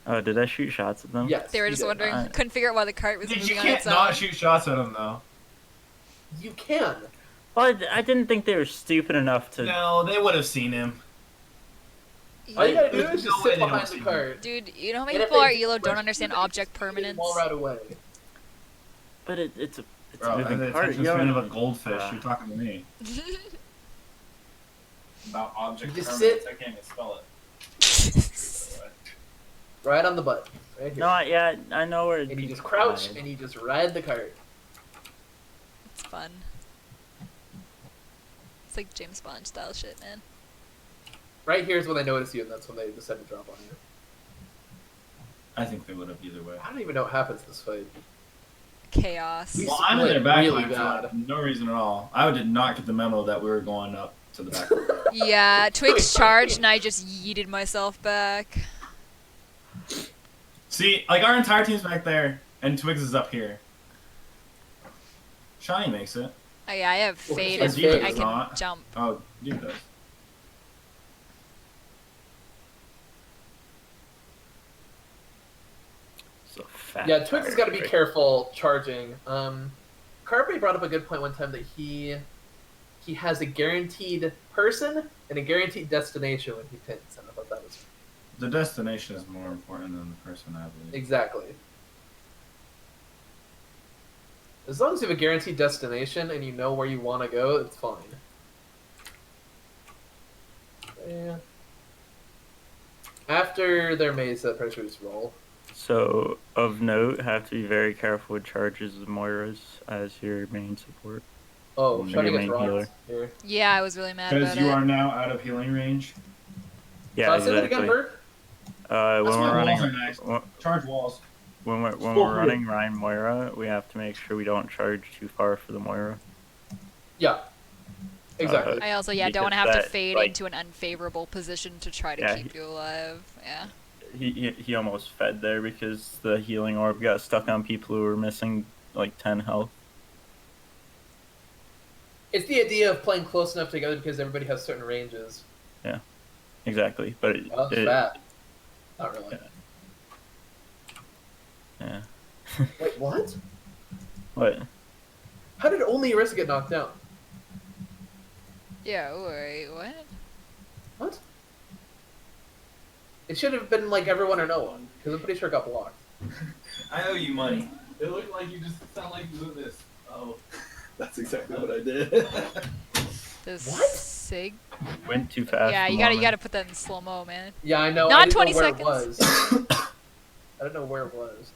Oh, did I shoot shots at them? Yes. They were you just did. wondering, Alright. couldn't figure out why the cart was Dude, moving you on can't its own. not shoot shots at him though. You can. Well, I didn't think they were stupid enough to. No, they would have seen him. All you gotta do There's is just no way sit they don't behind see the you. cart. Dude, you know how And many if people they are do ELO rush don't you, understand they can object just shoot you permanence? While right away. But it's a Bro, moving the cart. attention You span of don't- a goldfish. You're talking to me about object You just permanence. sit- I can't even spell it. Right on the butt. Right here. No, yeah, I know where. And you people just crouch hide. and you just ride the cart. It's fun. It's like James Bond style shit, man. Right here is when they notice you, and that's when they decide to drop on you. I think they would have either way. I don't even know what happens this fight. Chaos. We Well, I'm in their split back really line for bad. like, no reason at all. I did not get the memo that we were going up to the back. Yeah, Twigs charged and I just yeeted myself back. See, like our entire team's back there, and Twigs is up here. Shiny makes it. Oh yeah, I have Well, fade it's and fade. I It's can not. jump. Oh, dude does. So fat. Yeah, Twix has got to be pirate. careful charging. Carpe brought up a good point one time that he has a guaranteed person and a guaranteed destination when he pins, and I thought that was The destination is more important than the person, I believe. exactly. As long as you have a guaranteed destination and you know where you want to go, it's fine. Yeah. After their maze, that pressure just roll. So, of note, have to be very careful with charges of Moiras as your main support. Oh, Mm, trying to your get main rocks healer. here. Yeah, I was really mad Because about you it. are now out of healing range. Yeah, Say that again, exactly. Bert. That's When why we're running, walls are nice. Charge walls. when Full we're group. running Ryan Moira, we have to make sure we don't charge too far for the Moira. Yeah. Exactly. I also, don't Because want to have to that, fade like- into an unfavorable position to try to Yeah, keep you alive. Yeah. He almost fed there because the healing orb got stuck on people who were missing like 10 health. It's the idea of playing close enough together because everybody has certain ranges. Exactly, but Oh, that's bad. Not really. Yeah. Wait, what? What? How did only Orisa get knocked down? Yeah, wait, what? What? It should have been like everyone or no one, because I'm pretty sure it got blocked. I owe you money. It looked like you just sound like you do this. Oh, that's exactly what I did. This What? Sig? Went too fast. Yeah, for you moment. gotta put that in slow-mo, man. Yeah, I know. Not I didn't 20 know where seconds. It was. I don't know where it was.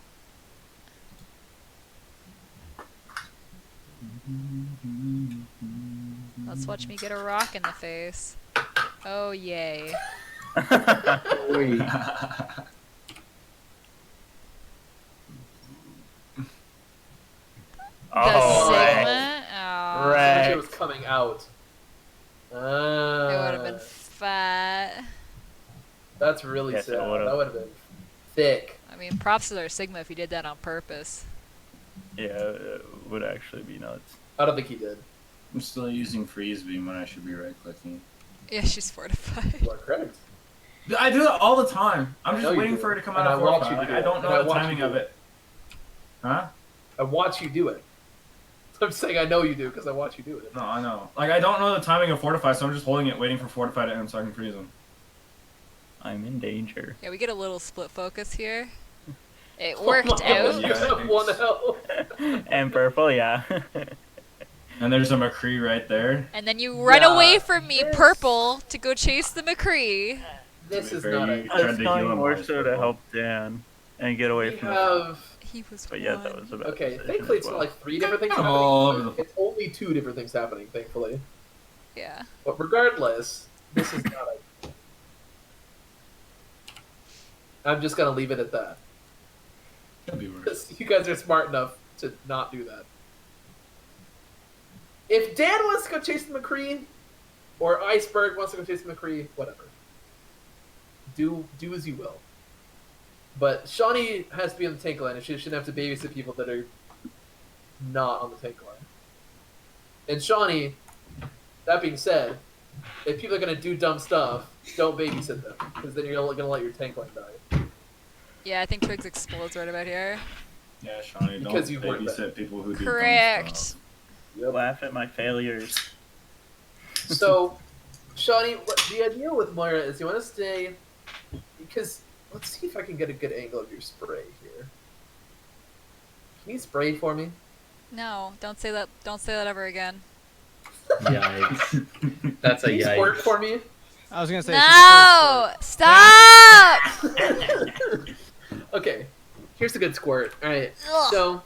Let's watch me get a rock in the face. Oh, yay. The Oh, Sigma? Oh, Right. It was coming out. it would have been Ah, fat. that's really Yes, it sad. would've. That would have been thick. I mean, props to their Sigma if he did that on purpose. Yeah, it would actually be nuts. I don't think he did. I'm still using freeze beam when I should be right clicking. Yeah, she's fortified. You are correct. I do that all the time. I'm I know just you waiting do. for it to come And out I of watch fortify. you Like, do I it. don't And I know the watch timing you of do it. Huh? I watch you do it. I'm saying I know you do because I watch you do it. No, I know. Like, I don't know the timing of fortify, so I'm just holding it, waiting for fortify to end so I can freeze him. I'm in danger. Yeah, we get a little split focus here. It Oh worked my gosh, out. You have one health. And purple, yeah. And there's a McCree right there. And then you run Yeah, away from me, this- purple, to go chase the McCree. This To be is fair, not you a. I tried was to heal going him more last so to purple. help Dan and get away We from the. have. He was But yeah, one. that was a bad Okay, decision thankfully as it's well. not like 3 different things Kind of happening. all over the- It's only 2 different things happening, thankfully. Yeah. But regardless, this is not a. I'm just gonna leave it at that. Could be worse. Because you guys are smart enough to not do that. If Dan wants to go chase the McCree, or Iceberg wants to go chase the McCree, whatever. Do as you will. But Shawnee has to be on the tank line, and she shouldn't have to babysit people that are not on the tank line. And Shawnee, that being said, if people are gonna do dumb stuff, don't babysit them, because then you're gonna let your tank line die. Yeah, I think Twigs explodes right about here. Yeah, Shawnee, don't Because you weren't babysit people who do Correct. dumb stuff. Laugh at my failures. So, Shawnee, the idea with Moira is you want to stay, because let's see if I can get a good angle of your spray here. Can you spray for me? No, don't say that. Don't say that ever again. Yikes. That's a Can you squirt yikes. for me? I was gonna say. No! Stop! Okay, here's a good squirt. All right, Ugh. so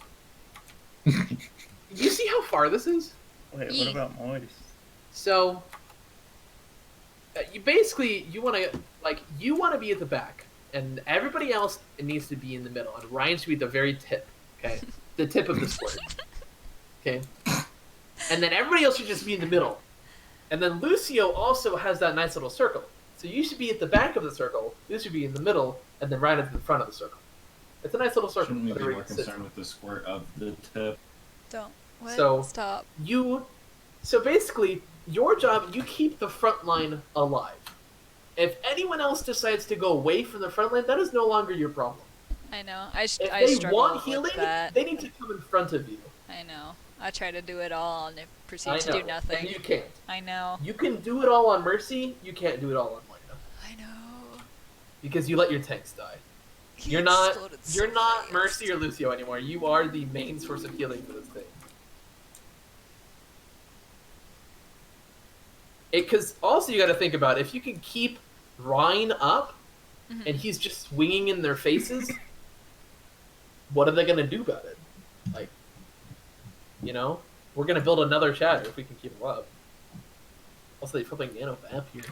you see how far this is? Wait, Eek. what about Moist? So you want to be at the back, and everybody else needs to be in the middle, and Ryan should be the very tip. Okay, the tip of the squirt. Okay, and then everybody else should just be in the middle, and then Lucio also has that nice little circle. So you should be at the back of the circle. You should be in the middle, and then Ryan at the front of the circle. It's a nice little circle. Shouldn't we be Everybody more sits. concerned with the squirt of the tip? Don't. What? So- Stop. So basically, your job, you keep the front line alive. If anyone else decides to go away from the front line, that is no longer your problem. I know. If I they struggle want with healing, that. they need to come in front of you. I know. I try to do it all and it I proceeds to know, do nothing. and you can't. I know. You can do it all on Mercy, you can't do it all on Moira. I know. Because you let your tanks die. He You're not exploded so fast. Mercy or Lucio anymore. You are the main source of healing for this thing. Because also you got to think about if you can keep Ryan up Mhm. and he's just swinging in their faces, what are they going to do about it? Like, you know, we're going to build another shadow if we can keep him up. Also, they flipping nano vamp here.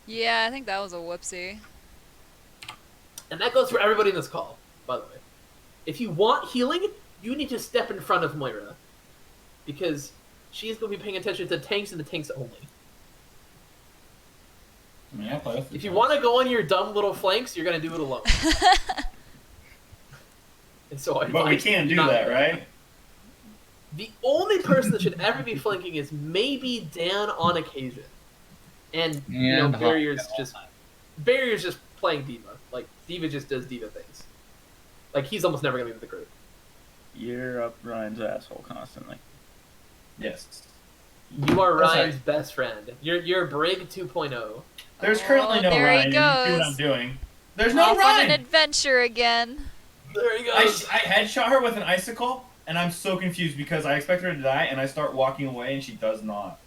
Yeah, I think that was a whoopsie. And that goes for everybody in this call, by the way. If you want healing, you need to step in front of Moira. Because she's going to be paying attention to tanks and the tanks only. I mean, I play with If you want to go on your dumb little flanks, you're going to do it alone. And so But we can't do that, right? The only person that should ever be flanking is maybe Dan on occasion. And you know, Barrier's just playing Diva. Like, Diva just does Diva things. Like, he's almost never going to be with the group. You're up Ryan's asshole constantly. Yes. You are Ryan's best friend. You're Brig 2.0. There's currently no there Ryan. he You see what goes. I'm doing. There's no Off on Ryan! an adventure again. There he goes. I headshot her with an icicle, and I'm so confused because I expect her to die, and I start walking away, and she does not.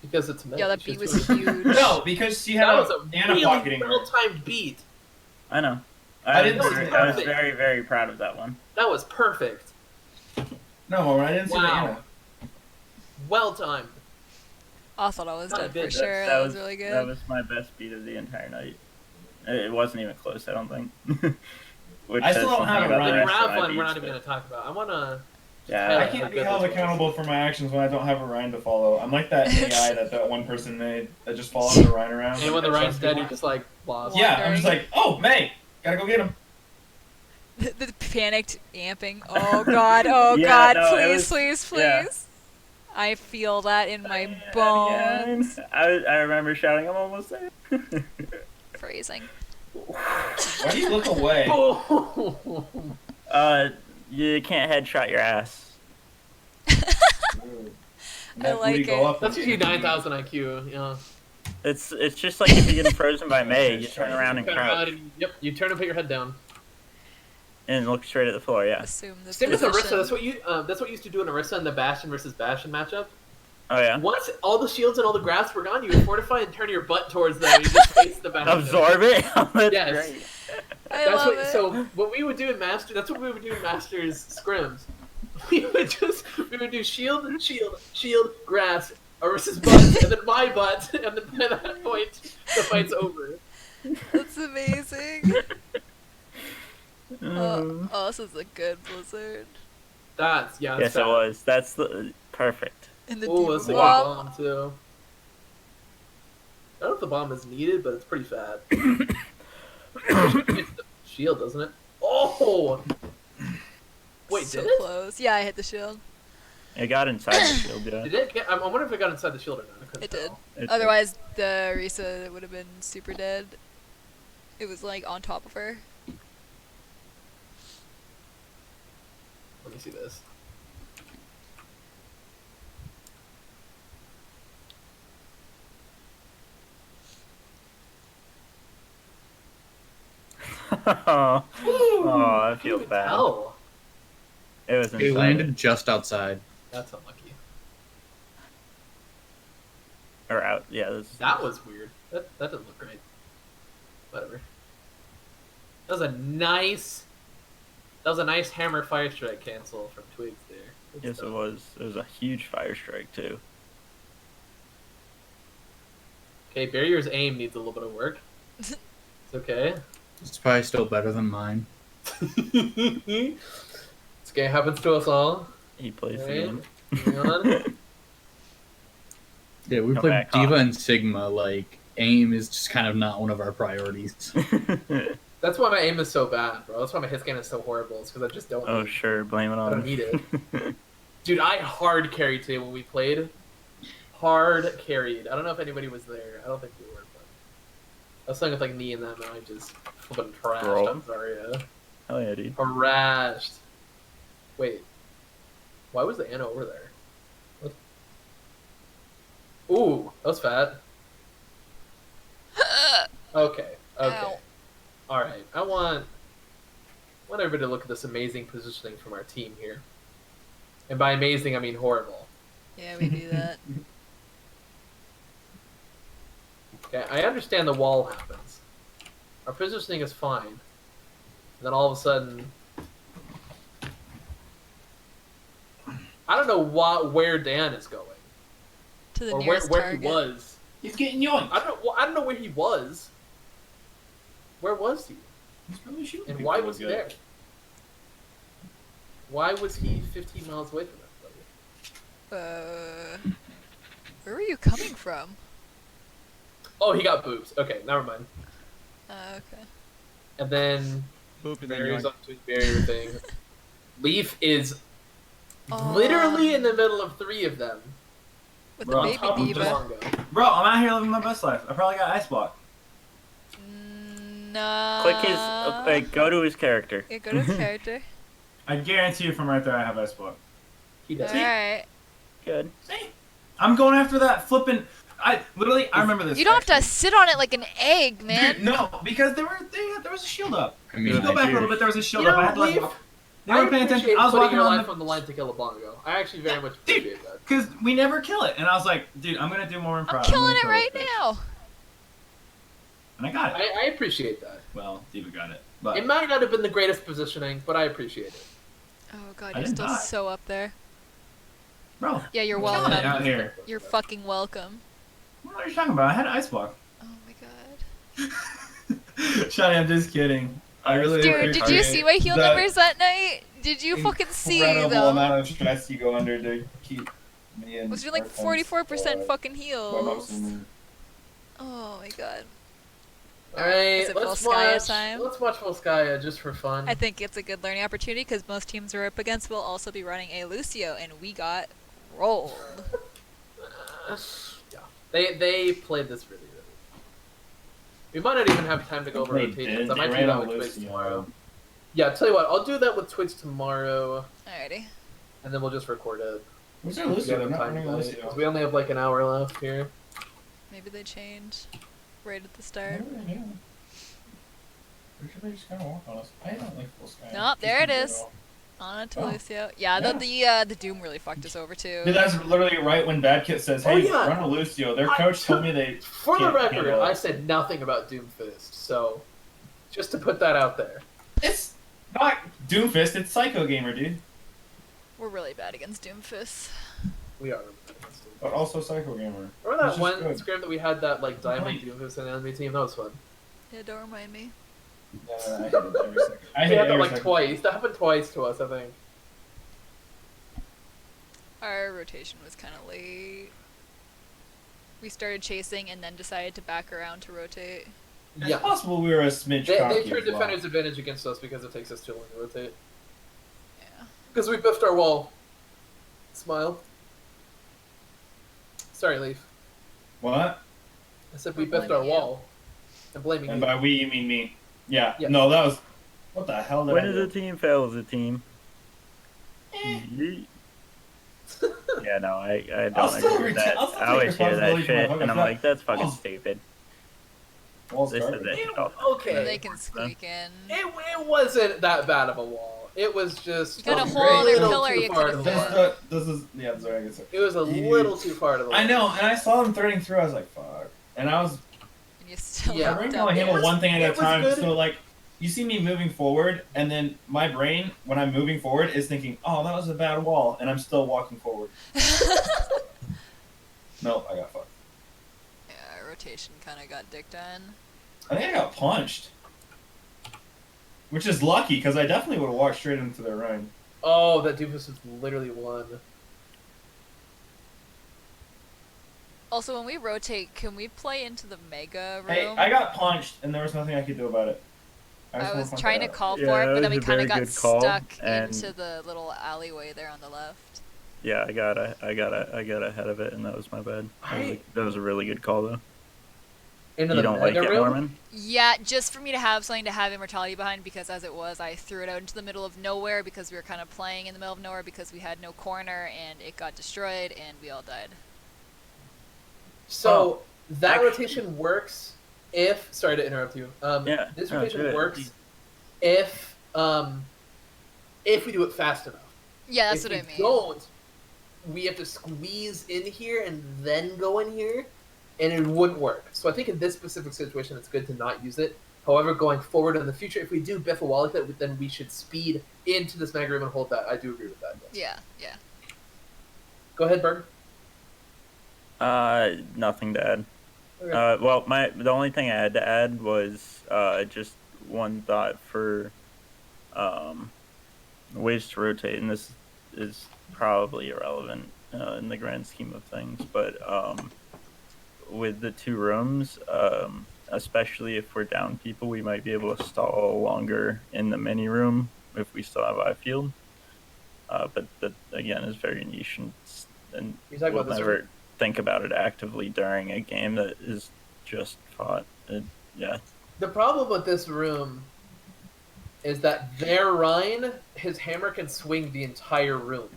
Because it's meant. Yo, that She's beat was doing- huge. No, because she had That was a Anna really pocketing her. well-timed beat. I know. I I didn't was, see very, that. I was very, very proud of that one. That was perfect. No, I didn't see the Wow. Anna. Well-timed. I thought I was Not a dead bit. for sure. That was really good. That was my best beat of the entire night. It wasn't even close, I don't think. Which I still says don't have something a about The Ryan. the rest of grab my one we're beats, not even going to talk about. I want to... Yeah, I can't be held accountable for my actions when I don't have a Ryan to follow. I'm like that AI that one person made that just follows the Ryan around. And when the Ryan's dead, you just, like, lost. Yeah, I'm just like, oh, May, gotta go get him. The panicked amping. Oh god, oh Yeah, god, no, it please, was- please, please. yeah. I feel that in my Yeah, bones. I remember shouting, I'm almost there. Phrasing. Why do you look away? You can't headshot your ass. I like it. That's usually 9,000 IQ, yeah. It's just like if you get frozen by May, you turn around and Turn crouch around and, yep, you turn and put your head down. and look straight at the floor. Yeah. Assume the Same with Orisa. position. That's what you used to do in Orisa in the Bastion versus Bastion matchup. Oh yeah. Once all the shields and all the grass were gone, you would fortify and turn your butt towards them. And you just face the Bastion. Absorb it. That's Yes. great. I That's love what. it. So what we would do in Master. That's what we would do in Masters scrims. We would do shield, grass, Orisa's butt, and then my butt, and then by that point the fight's over. That's amazing. Oh, this is a good Blizzard. That's Yes, that's it bad. was. That's the perfect. And the Oh, that's a Diva good bomb. bomb too. I don't know if the bomb is needed, but it's pretty fat. It's the shield, doesn't it? Oh! Wait, So did it? close. Yeah, I hit the shield. It got inside the shield. Yeah. Did it get? I wonder if it got inside the shield or not. I couldn't It did. tell. It- Otherwise, the Risa would have been super dead. It was like on top of her. Let me see this. Oh, I feel Good bad. tell. It was He inside. landed just outside. That's unlucky. Or out. Yeah. That was weird. That doesn't look great. Whatever. That was a nice. That was a nice hammer fire strike cancel from Twigs there. Good Yes, stuff. it was. It was a huge fire strike too. Okay, Barrier's aim needs a little bit of work. It's okay. It's probably still better than mine. This game happens to us all. He plays the Right. game. Hang on. Yeah, we Come played back Diva off. and Sigma. Like, aim is just kind of not one of our priorities. That's why my aim is so bad, bro. That's why my hit scan is so horrible. It's because I just don't. Oh sure, blame it I on. don't need it. Dude, I hard carried today when we played. Hard carried. I don't know if anybody was there. I don't think we were. But I was playing with like me and them, and I just flipping trashed. Bro. I'm sorry. Hell yeah, dude. Harassed. Wait. Why was the Anna over there? What? Ooh, that was fat. Okay. Okay. Ow. All right. I want everybody to look at this amazing positioning from our team here. And by amazing, I mean horrible. Yeah, we do that. Okay, I understand the wall happens. Our positioning is fine. And then all of a sudden, I don't know where Dan is going, To the or nearest where target. he was. He's getting yoinked. I don't know where he was. Where was he? He's probably shooting And people why real was he good. there? Why was he 15 miles away from everybody? Where were you coming from? Oh, he got boobs. Okay, never mind. Okay. And then Boop and then barriers yoink. up to barrier thing. Leaf is Oh. literally in the middle of 3 of them. With Bro, the baby top of diva. Longo. Bro, I'm out here living my best life. I probably got ice block. No. Click his, like, go to his character. Yeah, go to his character. I guarantee you from right there I have ice block. He does. Alright. Good. See? I'm going after that flipping. I remember this. You don't have to actually. sit on it like an egg, man. Dude, no, because there was a shield up. I If mean, you go I back a do. little bit, there was a shield You up. I know, had to like, Leaf, they I weren't paying attention. appreciate I was putting walking your on life the on the line to kill a bongo. I actually very much Dude. appreciate that. because we never kill it, and I was like, dude, I'm gonna do more improv. I'm killing gonna it kill right this bitch. now. And I got it. I appreciate that. Well, Diva got it, but It might not have been the greatest positioning, but I appreciate it. Oh god, I you're didn't still die. so up there. bro, Yeah, you're I'm killing it welcome. out here. You're fucking welcome. What are you talking about? I had ice block. Oh my god. Shani, I'm just kidding. I really Dude, did you see my heal that numbers that night? Did you fucking see incredible them? amount of stress you go under to keep me in. Was doing like our friends, 44% fucking my mom's heals. in Oh my god. Alright, Is it let's Volskaya watch. time? Let's watch Volskaya just for fun. I think it's a good learning opportunity because most teams we're up against will also be running a Lucio, and we got rolled. Yeah, they played this really. We might not even have time to go over They rotations. did. I They might do ran that on with Twitch Lucio. tomorrow. Yeah, tell you what, I'll do that with Twitch tomorrow, Alrighty. and then we'll just record it. Where's our We Lucio? have They're not time running tonight, Lucio. 'cause we only have like an hour left here. Maybe they change right at the start. Or should they just kind of walk on us? I don't like full sky. Nope, there it is. All. On to Oh. Lucio. Yeah, the Doom really fucked us over too. Dude, that's literally right when Bad Kit says, Oh, "Hey, yeah. run a Lucio." Their coach told me they. For the Can't record, handle it. I said nothing about Doomfist, so just to put that out there. It's not Doomfist. It's Psycho Gamer, dude. We're really bad against Doomfist. We are. But also Psycho Gamer. Remember It's that just one good. scrim that we had that like diamond Right. Doomfist in the enemy team? That was fun. Yeah, don't remind me. Yeah, I hit it every second. I We hit it had that every like second. twice. That happened twice to us, I think. Our rotation was kind of late. We started chasing and then decided to back around to rotate. It's Yeah. possible we were a smidge They cocky turned as well. defender's advantage against us because it takes us too long to rotate. Yeah. Because we biffed our wall. Smile. Sorry, Leaf. What? I said we We're biffed our blaming you. wall. I'm blaming And you. by we, you mean me. Yeah. Yes. No, that was. What the hell did When I is a do? team fails a team? Eh. Yeet. Yeah, no, I I'll don't still agree with reta- that. I'll still I take always hear that responsibility for my shit, fucking and I'm stuff. like, that's fucking Oh. stupid. Wall's They said garbage. that shit all Okay. They can squeak in. It wasn't that bad of a wall. It was just You got a a whole other little pillar too you far could've to the fit. left. This is yeah, sorry, I guess. It was a Huge. little too far to the left. I know, and I saw them threading through. I was like, "Fuck!" And I was, And you still Yeah. my looked brain can up. only handle was- one thing at it a was time. good. So like, you see me moving forward, and then my brain, when I'm moving forward, is thinking, "Oh, that was a bad wall," and I'm still walking forward. Nope, I got fucked. Yeah, rotation kind of got dicked on. I think I got punched, which is lucky because I definitely would have walked straight into their run. Oh, that Doofus was literally one. Also, when we rotate, can we play into the mega room? Hey, I got punched, and there was nothing I could do about it. just I wanna was point trying that to out. call Yeah, for it, that but then was we a kind of very got good call, stuck and- into the little alleyway there on the left. Yeah, I got ahead of it, and that was my bad. I- That was a really good call, though. Into You the don't like mega it, room? Norman? Yeah, just for me to have something to have immortality behind, because as it was, I threw it out into the middle of nowhere because we were kind of playing in the middle of nowhere because we had no corner, and it got destroyed, and we all died. So that actually- rotation works if. Sorry to interrupt you. Yeah, This no, rotation good. works if we do it fast enough. Yeah, that's if what I we mean. don't, we have to squeeze in here and then go in here, and it wouldn't work. So I think in this specific situation, it's good to not use it. However, going forward in the future, if we do biff a wall like that, then we should speed into this mega room and hold that. I do agree with that. Yes. Yeah, yeah. Go ahead, Berg. Nothing to add. Okay. Well, the only thing I had to add was just one thought for ways to rotate, and this is probably irrelevant in the grand scheme of things. But with the 2 rooms, especially if we're down people, we might be able to stall longer in the mini room if we still have eye field. But that again is very niche, and You talking we'll about this never room? think about it actively during a game that is just fought. Yeah. The problem with this room is that their Rhine, his hammer can swing the entire room.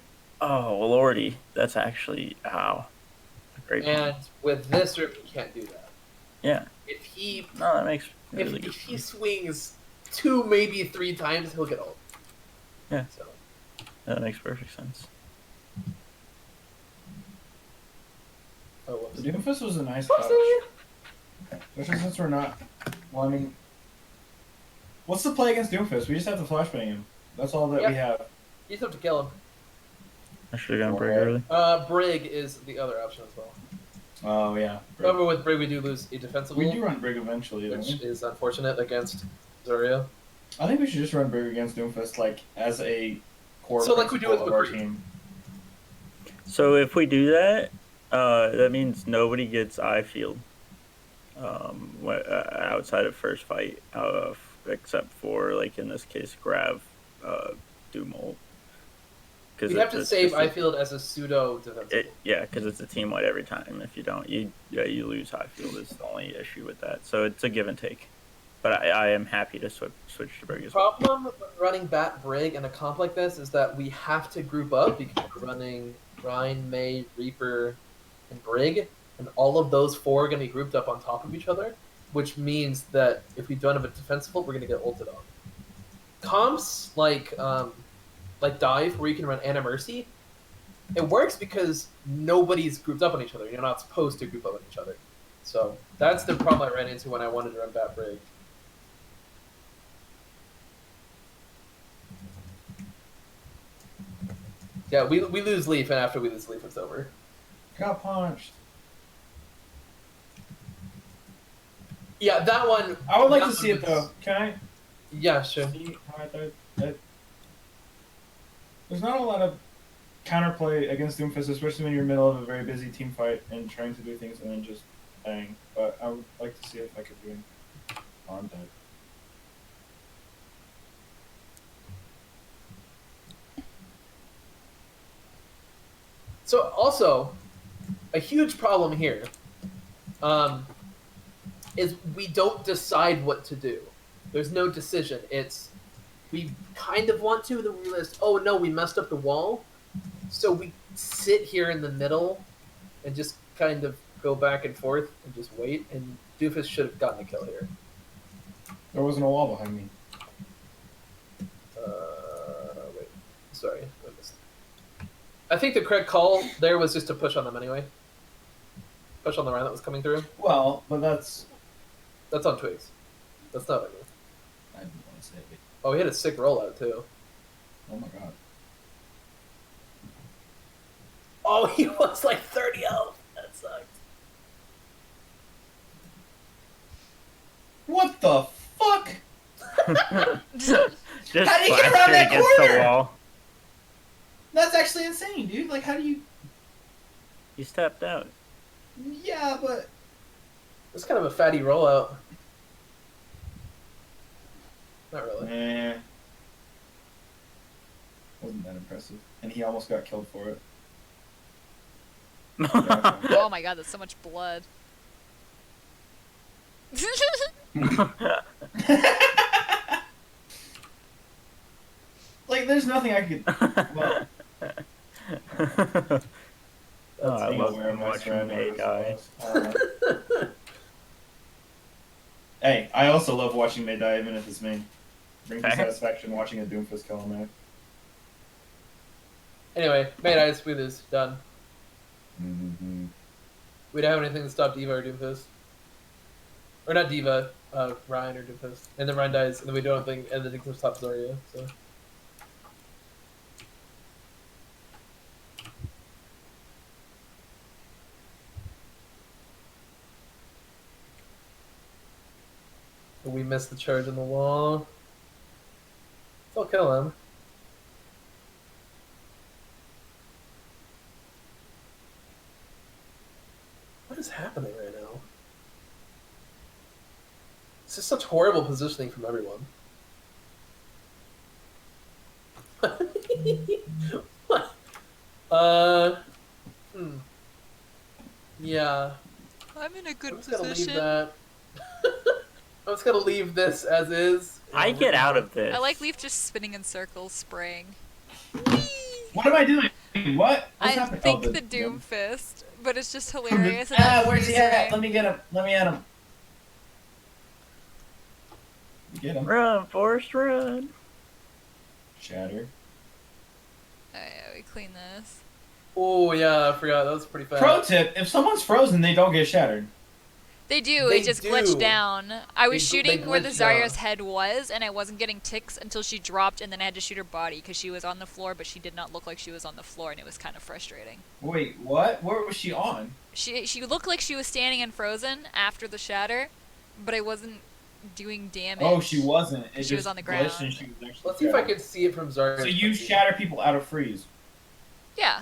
Oh lordy, that's actually a great point. And with this room, he can't do that. Yeah. If he No, that makes really good if he sense. swings 2, maybe 3 times, he'll get ult. Yeah. So That makes perfect sense. oh, whoops. The Doomfist was a nice touch. Whoopsie! Especially since we're not wanting. What's the play against Doomfist? We just have to flashbang him. That's all that we have. You just have to kill him. I should have gone Brig Alright. early. Brig is the other option as well. Oh yeah. Remember, with Brig, we do lose a defensive We ult, do run Brig eventually, don't which we? is unfortunate against Zarya. I think we should just run Brig against Doomfist like as a core So like we do principle with of our McCree. team. So if we do that, that means nobody gets eye field outside of first fight, except for like in this case, Grav, Doom ult. We have to save eye field as a pseudo defensive. Yeah, because it's a team wide every time. If you don't, you lose high field. Is the only issue with that. So it's a give and take. But I am happy to switch to Brig as well. Problem with running Bat Brig in a comp like this is that we have to group up because we're running Rhine, May, Reaper, and Brig, and all of those 4 are going to be grouped up on top of each other, which means that if we don't have a defensive ult, we're going to get ulted on. Comps like Dive, where you can run Ana Mercy, it works because nobody's grouped up on each other. You're not supposed to group up on each other. So that's the problem I ran into when I wanted to run Bat Brig. Yeah, we lose Leaf, and after we lose Leaf, it's over. Got punched. Yeah, that one. I would like that to see one it though. Can I Yeah, sure. see how I thought that? There's not a lot of counterplay against Doomfist, especially when you're in the middle of a very busy team fight and trying to do things and then just bang. But I would like to see if I could do arm dead. So also, a huge problem here is we don't decide what to do. There's no decision. It's we kind of want to, then we realize, oh no, we messed up the wall. So we sit here in the middle and just kind of go back and forth and just wait. And Doofus should have gotten a kill here. There wasn't a wall behind me. Wait, sorry, I missed. I think the correct call there was just to push on them anyway. Push on the round that was coming through. Well, but that's on Twigs. That's not on you. I didn't want to say it. Oh, he had a sick rollout too. Oh my god. Oh, he was like 30 health. That sucked. What the fuck? Just How did he get plastered around that against corner? the wall. That's actually insane, dude. Like, how do you? He stepped out. Yeah, but It's kind of a fatty rollout. Not really. eh, wasn't that impressive. And he almost got killed for it. Oh my god, that's so much blood. Like, there's nothing I could. Well, Oh, I being love aware of my watching surroundings, May die. I don't know. Hey, I also love watching May die, even if it's me. Brings me Okay. satisfaction watching a Doomfist kill a May. Anyway, May Dice, we lose. Done. Mm-hmm. We don't have anything to stop Diva or Doomfist. Or not Diva, Ryan or Doomfist. And then Ryan dies, and then we don't have anything to stop Zarya, so. We missed the charge on the wall. I'll kill him. is happening right now? This is such horrible positioning from everyone. What? Yeah. I'm in a good I'm just gonna leave position. that. I'm just gonna leave this as is. I get out of this. I like Leaf just spinning in circles, spraying. What am I doing? What? What's I happening? think Oh, the Doom yeah. Fist, but it's just hilarious. and that Where's he freeze at? ray. Let me get him. Let me at him. Get him. Run, Forrest, run. Shatter. Oh yeah, we clean this. Oh yeah, I forgot. That was pretty fast. Pro tip: if someone's frozen, they don't get shattered. They do, They it just do. glitched down. I was They shooting where the glitched down. Zarya's head was, and I wasn't getting ticks until she dropped, and then I had to shoot her body because she was on the floor, but she did not look like she was on the floor, and it was kind of frustrating. Wait, what? Where was she on? She looked like she was standing and frozen after the shatter, but I wasn't doing damage. Oh, she wasn't. It She was just on the glitched ground. and she was actually Let's see if I shattered. can see it from Zarya. So you shatter people out of freeze. Yeah.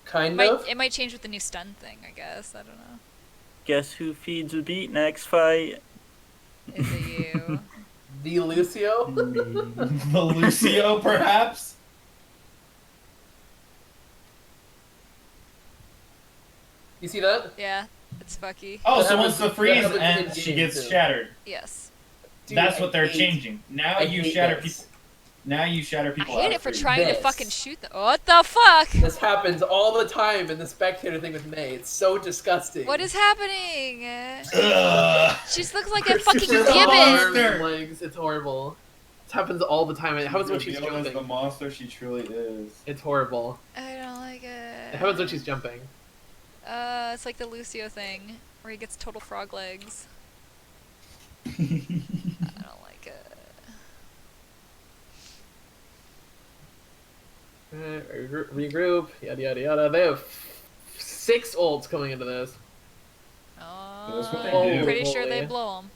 Kind of. It might change with the new stun thing, I guess. I don't know. Guess who feeds the beat next fight? Is it you? The Lucio. The Lucio, perhaps. You see that? Yeah, it's Fucky. Oh, That so happens- once the that freeze happens ends, in she game, gets too. shattered. Yes. Dude, That's I what they're hate- changing. Now I you hate shatter this. people. Now you shatter I people. hate out it of for freeze. trying to This. fucking shoot them. What the fuck? This happens all the time in the spectator thing with May. It's so disgusting. What is happening? Ugh. She just looks like a fucking She's a gibbon. monster. Arms and legs. It's horrible. It happens all the time. It happens when she's Revealed as the jumping. monster she truly is. It's horrible. I don't like it. It happens when she's jumping. It's like the Lucio thing, where he gets total frog legs. I don't like it. Regroup. Yada yada yada. They have 6 ults coming into this. That's what they I'm do. pretty sure Holy. they blow them.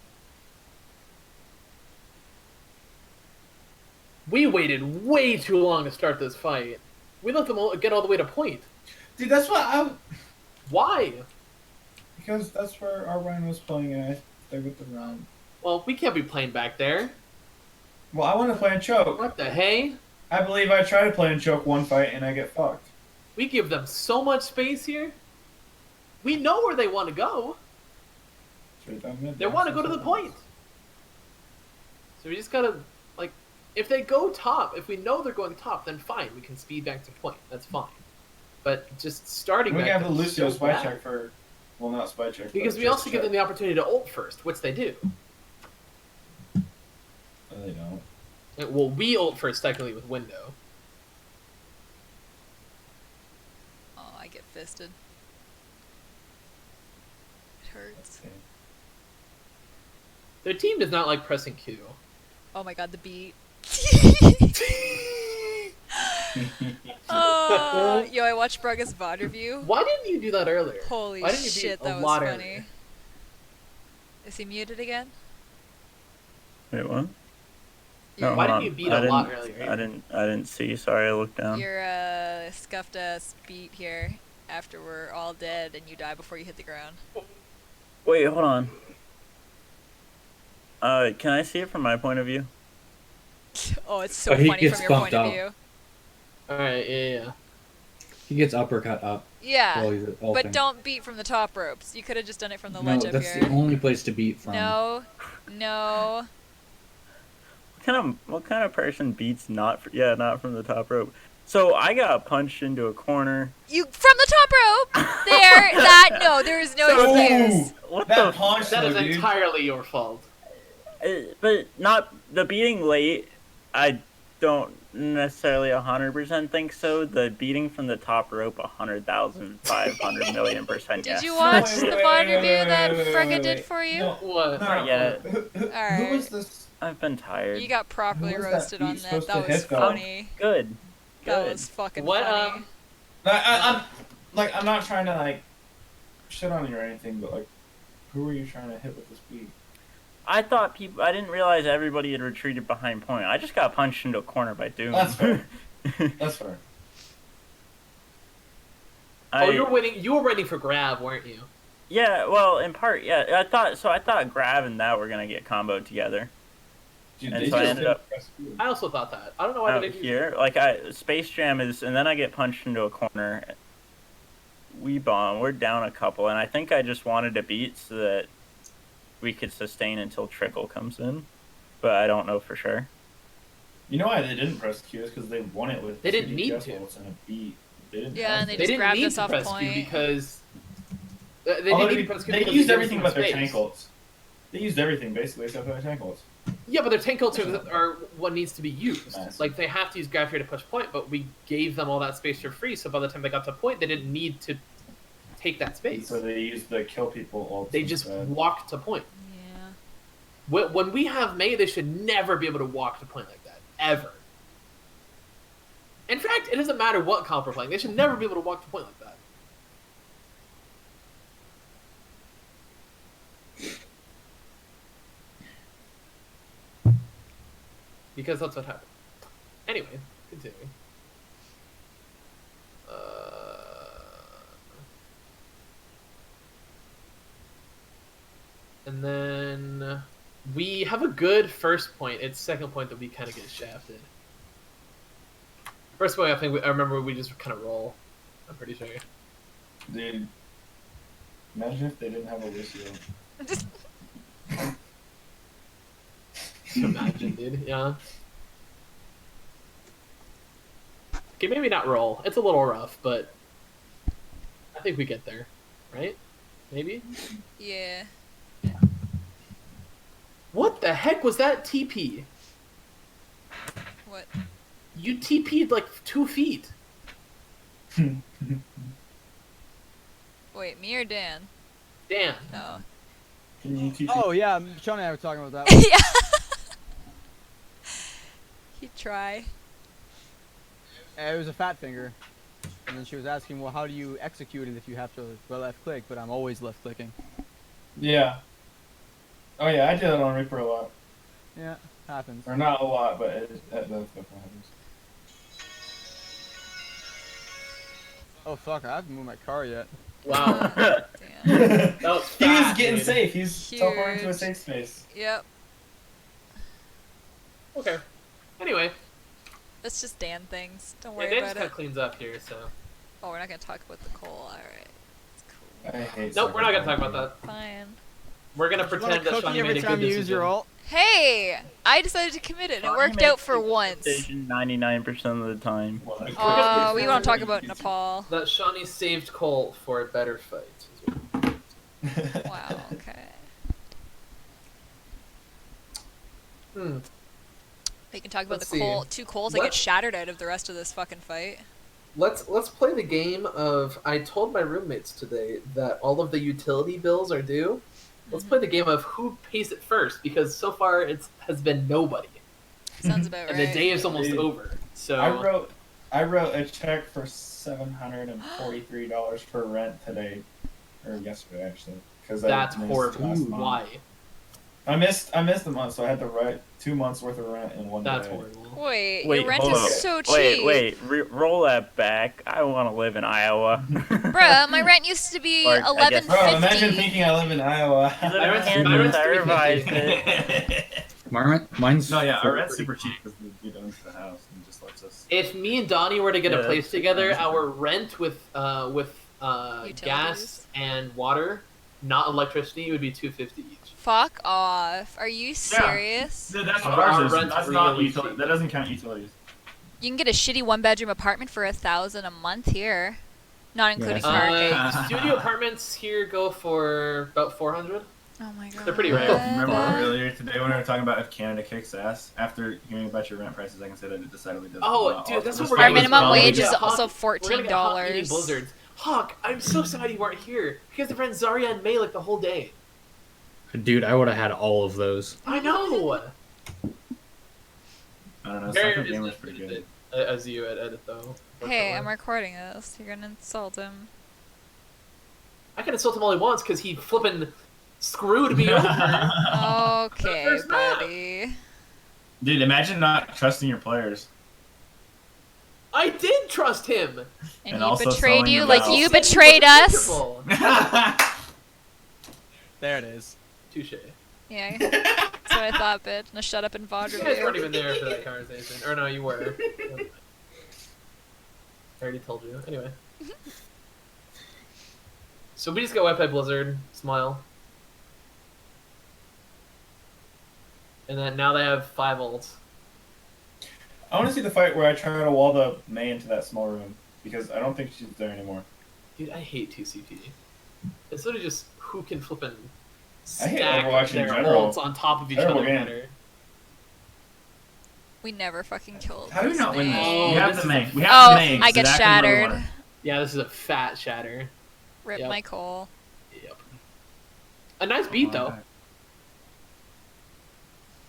We waited way too long to start this fight. We let them all get all the way to point. Dude, that's what I. Why? Because that's where our Ryan was playing, and I stayed with the Ryan. Well, we can't be playing back there. Well, I want to play in choke. What the hey? I believe I try to play in choke one fight and I get fucked. We give them so much space here. We know where they want to go. Straight down mid. They want to go to the point. So we just gotta, like, if they go top, if we know they're going top, then fine, we can speed back to point. That's fine. But just starting We back have the is Lucio so spy bad. check for. Well, not spy check. Because but we just also give check. them the opportunity to ult first, which they do. No, they don't. Well, we ult first technically with window. Oh, I get fisted. It hurts. Okay. Their team does not like pressing Q. Oh my god, the beat. Yo, I watched Brugga's VOD review. Why didn't you do that earlier? Holy Why didn't you shit, beat a that was lot funny. earlier? Is he muted again? Wait, what? You're, Why hold didn't you on. beat I a lot didn't- earlier? I didn't see. Sorry, I looked down. You're scuffed us beat here after we're all dead and you die before you hit the ground. Wait, hold on. Can I see it from my point of view? Oh, it's so Oh, he funny gets from your bumped point of up. view. Alright, yeah. He gets uppercut up. Yeah, while he's ulting. but don't beat from the top ropes. You could have just done it from the No, ledge up that's here. the only place to beat from. No, no. What kind of person beats not from the top rope? So I got punched into a corner. You from the top rope. There is no excuse. What That the? punch, That though, is dude. entirely your fault. But not the beating late. I don't necessarily 100% think so. The beating from the top rope, 100,500 million%. Did Yes. you watch Wait, the wait, VOD wait, review wait, that wait, Frega wait, did wait. for you? No, What? Not yet. Alright. Who was this? I've been tired. You got properly Who was that roasted on beat that. supposed That to was hit, though? funny. Good. That Good. was fucking What, funny. I'm not trying to like shit on you or anything, but like, who were you trying to hit with this beat? I thought people. I didn't realize everybody had retreated behind point. I just got punched into a corner by Doom. That's fair. That's fair. Oh, you were waiting for grab, weren't you? Yeah, well, in part, yeah. I thought Grav and that were gonna get comboed together. Dude, And they so I just ended didn't up press Q. I also thought that. I don't know why out they didn't use here. Like Space Jam is, and then I get punched into a corner. We bomb. We're down a couple, and I think I just wanted to beat so that we could sustain until Trickle comes in, but I don't know for sure. You know why they didn't press Q is because they won it with They didn't 2 need DPS to. ults and a beat. They didn't. Yeah, have and they to. They just didn't grabbed need us to off press Q point. because they didn't Although need to press Q they because used it gives everything them but their space. tank ults. They used everything basically except for their tank ults. Yeah, but their tank ults are what needs to be used. Nice. Like, they have to use Grav here to push point, but we gave them all that space for free, so by the time they got to point, they didn't need to take that space. So they used the kill people ults. They just instead. walked to point. Yeah. When we have Mei, they should never be able to walk to point like that. Ever. In fact, it doesn't matter what comp we're playing. They should never be able to walk to point like that. Because that's what happened. Anyway, continuing. And then we have a good first point. It's second point that we kind of get shafted. First point, I remember we just kind of roll. I'm pretty sure. Dude, imagine if they didn't have a Lucio. Imagine, dude. Yeah. Okay, maybe not roll. It's a little rough, but I think we get there, right? Maybe. Yeah. What the heck was that TP? What? You TP'd like 2 feet. Wait, me or Dan? Dan. No. Can you teach Oh yeah, Sean and I were talking about that one. Yeah. You try. It was a fat finger. And then she was asking, well, how do you execute it if you have to left click? But I'm always left clicking. Yeah. Oh yeah, I did it on Reaper a lot. Yeah, happens. Or not a lot, but it definitely happens. Oh fuck, I haven't moved my car yet. Wow. Damn. That was He was fast, getting dude. safe. He's teleporting to a Huge. safe space. Yep. Okay. Anyway, That's just Dan things. Don't yeah, worry Dan about just kind it. of cleans up here, so. Oh, we're not gonna talk about the coal. Alright. It's cool. I hate Nope, we're not gonna talk sucker about that. Fine. We're gonna You want pretend a that cookie Shawnee every made a time good you use your decision. ult? Hey! I decided to commit it and it worked out for once. 99% of the time. Oh, we want to talk about Nepal. That Shawnee saved Colt for a better fight. Wow, okay. Hmm. We can talk about Let's the coal, see. 2 coals that get Let's- shattered out of the rest of this fucking fight. Let's play the game of. I told my roommates today that all of the utility bills are due. Let's play the game of who pays it first, because so far it has been nobody, Sounds about right. and the day is almost Dude, over. So I wrote a check for $743 for rent today, or yesterday actually, because that's I missed horrible. last month. Why? I missed a month, so I had to write 2 months worth of rent in one That's day. horrible. Wait, Wait, your rent hold is up. so cheap. Wait, roll that back. I want to live in Iowa. Bruh, my rent used to be Or, I guess- Bro, imagine $11.50. thinking I live in Iowa. You live in rent's- Kansas, my rent's I revised $3.50. it. Mine's No, yeah, our for- rent's super cheap because the dude owns the house and just lets us. If me and Donnie were to get Yeah, a place that's- together, our rent with gas Utilities? and water, not electricity, would be $250 each. Fuck off. Are you serious? That's Our what ours is. rent's That's not really utility. cheap. That doesn't count utilities. You can get a shitty 1-bedroom apartment for $1,000 a month here, not including Yeah. parking. Studio apartments here go for about $400. Oh my god. They're pretty rare. Remember What? earlier today when we were talking about if Canada kicks ass? After hearing about your rent prices, I can say that it decidedly doesn't. Oh, dude, that's what we're Our gonna minimum get. wage We're is gonna get also Hawk- we're gonna get Hawk eating $14. blizzards. Hawk, I'm so sad you weren't here. Because the friend Zarya and May like the whole day. Dude, I would have had all of those. I know. I don't know. Very Second game was pretty good. as you at edit though. Hey, I'm recording this. You're gonna insult him. I can insult him all he wants because he flipping screwed me over. Okay, First map. buddy. Dude, imagine not trusting your players. I did trust him. And And he also betrayed selling you them like out. you He said he betrayed wasn't us. comfortable. There it is. Touche. Yeah. That's what I thought, bitch. Now shut up and VOD You guys weren't review. even there for that conversation. Or no, you were. I already told you. Anyway. So we just got wiped by Blizzard. Smile. And then now they have 5 ults. I want to see the fight where I try to wall the Mei into that small room because I don't think she's there anymore. Dude, I hate 2CP. It's sort of just who can flip and I hate stack Overwatch in their general. ults on top of each Terrible other game. better. We never fucking killed. How do we not win this? Oh, We have this the is Mei. We Oh, have the Mei. I get exactly where we shattered. want her. Yeah, this is a fat shatter. Rip Yep. my coal. Yep. A nice beat, though.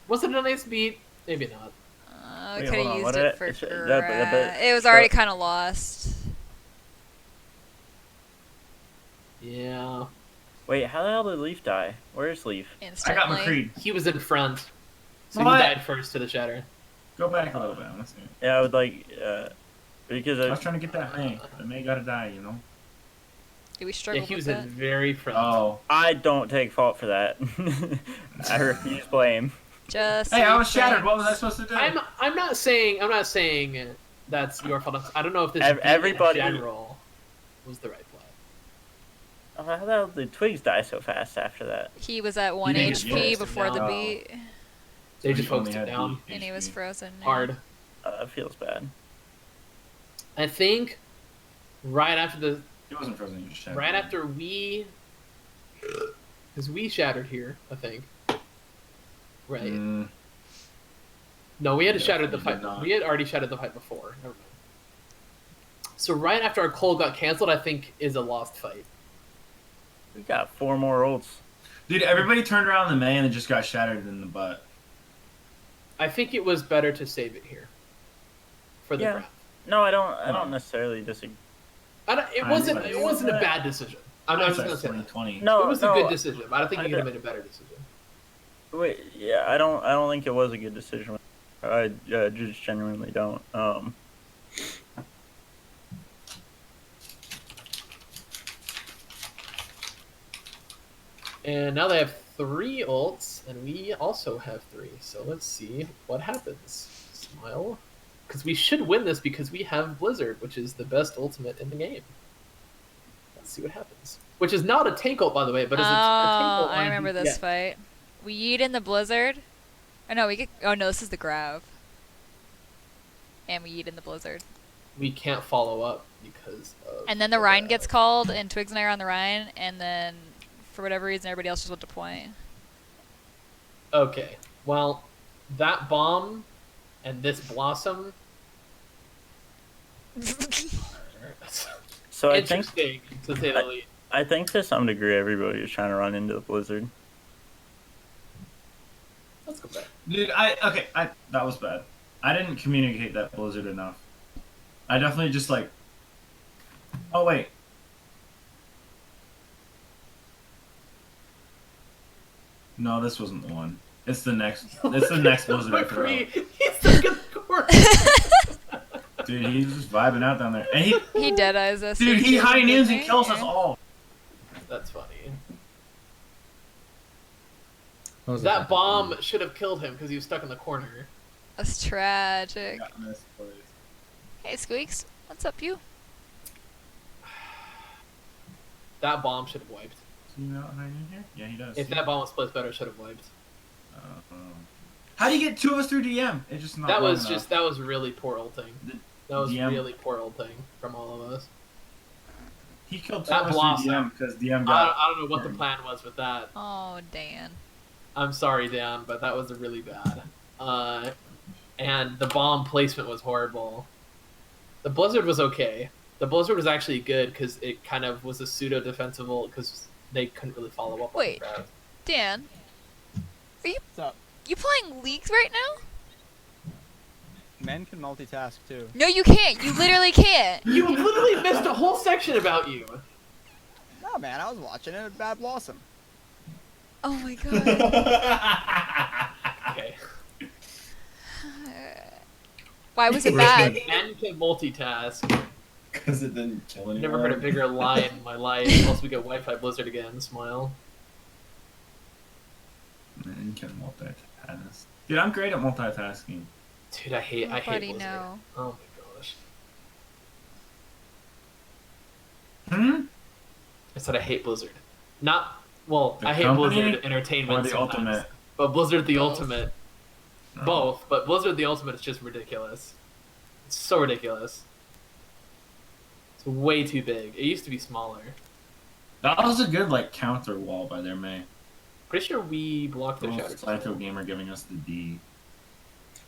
Was it a nice beat? Maybe not. We Wait, could hold on, have what used did it I- for it's- Gra- but- It was so- already kind of lost. Yeah. Wait, how the hell did Leaf die? Where's Leaf? I Instantly. got McCree. He was in front. So What? he died first to the shatter. Go back a little bit. Let's see. Yeah, I would like, because I was trying to get that Mei. The Mei gotta die, you know? Did we Yeah, struggle he was with in that? very front. Oh. I don't take fault for that. I refuse blame. Just. Hey, I was saying. shattered. What was I supposed to do? I'm not saying that's your fault. I don't know if this Everybody- in general was the right play. Oh, how the hell did Twigs die so fast after that? He was at 1 didn't HP get it. before the No. beat, They So just he only focused had it down the and he was HP. frozen. yeah. hard. Feels bad. I think right after the He wasn't frozen. He was shattered. right after we, because we shattered here, I think. Right. Mm, No, we had to Yeah, shatter the we fight. did not. We had already shattered the fight before. Never mind. So right after our coal got canceled, I think is a lost fight. We got 4 more ults. dude, everybody turned around the Mei and it just got shattered in the butt. I think it was better to save it here for the Yeah. draft. No, I don't necessarily disagree. It I wasn't. agree. It wasn't a bad decision. I'm just Hindsight's gonna say that. 2020. No, It was no, a good decision, but I think I you could have don't- made a better decision. Wait, yeah, I don't think it was a good decision. I just genuinely don't. And now they have 3 ults, and we also have 3. So let's see what happens. Smile. Because we should win this because we have Blizzard, which is the best ultimate in the game. Let's see what happens. Which is not a tank ult, by the way, but is a tank Oh, ult. I remember this Yeah. fight. We yeet in the blizzard. Oh no, we get. Oh no, this is the grav. And we yeet in the blizzard. We can't follow up because of And then the Rhine Grav. gets called, and Twigs and I are on the Rhine, and then for whatever reason, everybody else just went to point. Okay, well, that bomb and this blossom. So I think Interesting, to say the least. I think to some degree everybody was trying to run into the blizzard. Let's go back. Dude, that was bad. I didn't communicate that Blizzard enough. I definitely just like. Oh wait. No, this wasn't the one. It's the next. It's the next Blizzard I throw. McCree, he's stuck in the corner. Dude, he's just vibing out down there, and He dead eyes us. dude, he high noons and Okay, kills us yeah. all. That's funny. What was That bomb should have killed him because he was stuck in the corner. That's tragic. Got misplaced. Hey, Squeaks. What's up, you? That bomb should have wiped. Do you know high noon here? Yeah, he does. If that bomb was placed better, it should have wiped. How do you get 2 of us through DM? It's just not. That long was enough. that was really poor ulting. That was DM really poor ulting from all of us. He killed 2 that of us blossom. through DM because DM I got. don't know what the plan was with that. Oh, Dan. I'm sorry, Dan, but that was really bad. And the bomb placement was horrible. The Blizzard was okay. The Blizzard was actually good because it kind of was a pseudo defensive ult because they couldn't really follow up. Wait. on the grab. Dan, What's up? you playing Leagues right now? Men can multitask too. No, you can't. You literally can't. You literally missed a whole section about you. No, man, I was watching it. Bad Blossom. Oh my god. Okay. Why was it bad? Men can multitask. Because it didn't kill anyone. Never heard a bigger lie in my life. Also, we get Wi-Fi Blizzard again. Smile. can multitask. Dude, I'm great at multitasking. Dude, I hate Nobody Blizzard. know. Oh my gosh. Hmm? I said I hate Blizzard. Not well. The I hate company Blizzard Entertainment or the sometimes, ultimate? but Blizzard the Both. Ultimate, No. both. But Blizzard the Ultimate is just ridiculous. It's so ridiculous. It's way too big. It used to be smaller. That was a good like counter wall by their May. Pretty sure we blocked their shadow. Psycho Gamer giving us the D.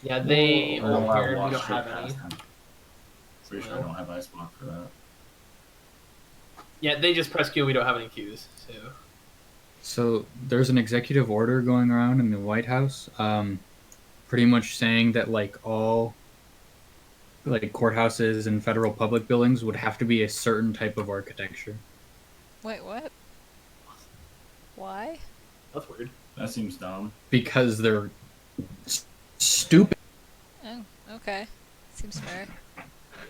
Yeah, they Or old I'll weird. We walk don't straight have any. past them. Pretty sure I don't have ice block for that. Yeah, they just press Q. We don't have any Qs. So So there's an executive order going around in the White House, pretty much saying that like all like courthouses and federal public buildings would have to be a certain type of architecture. Wait, what? Why? that's weird. That seems dumb. Because they're stupid. Oh, okay. Seems fair.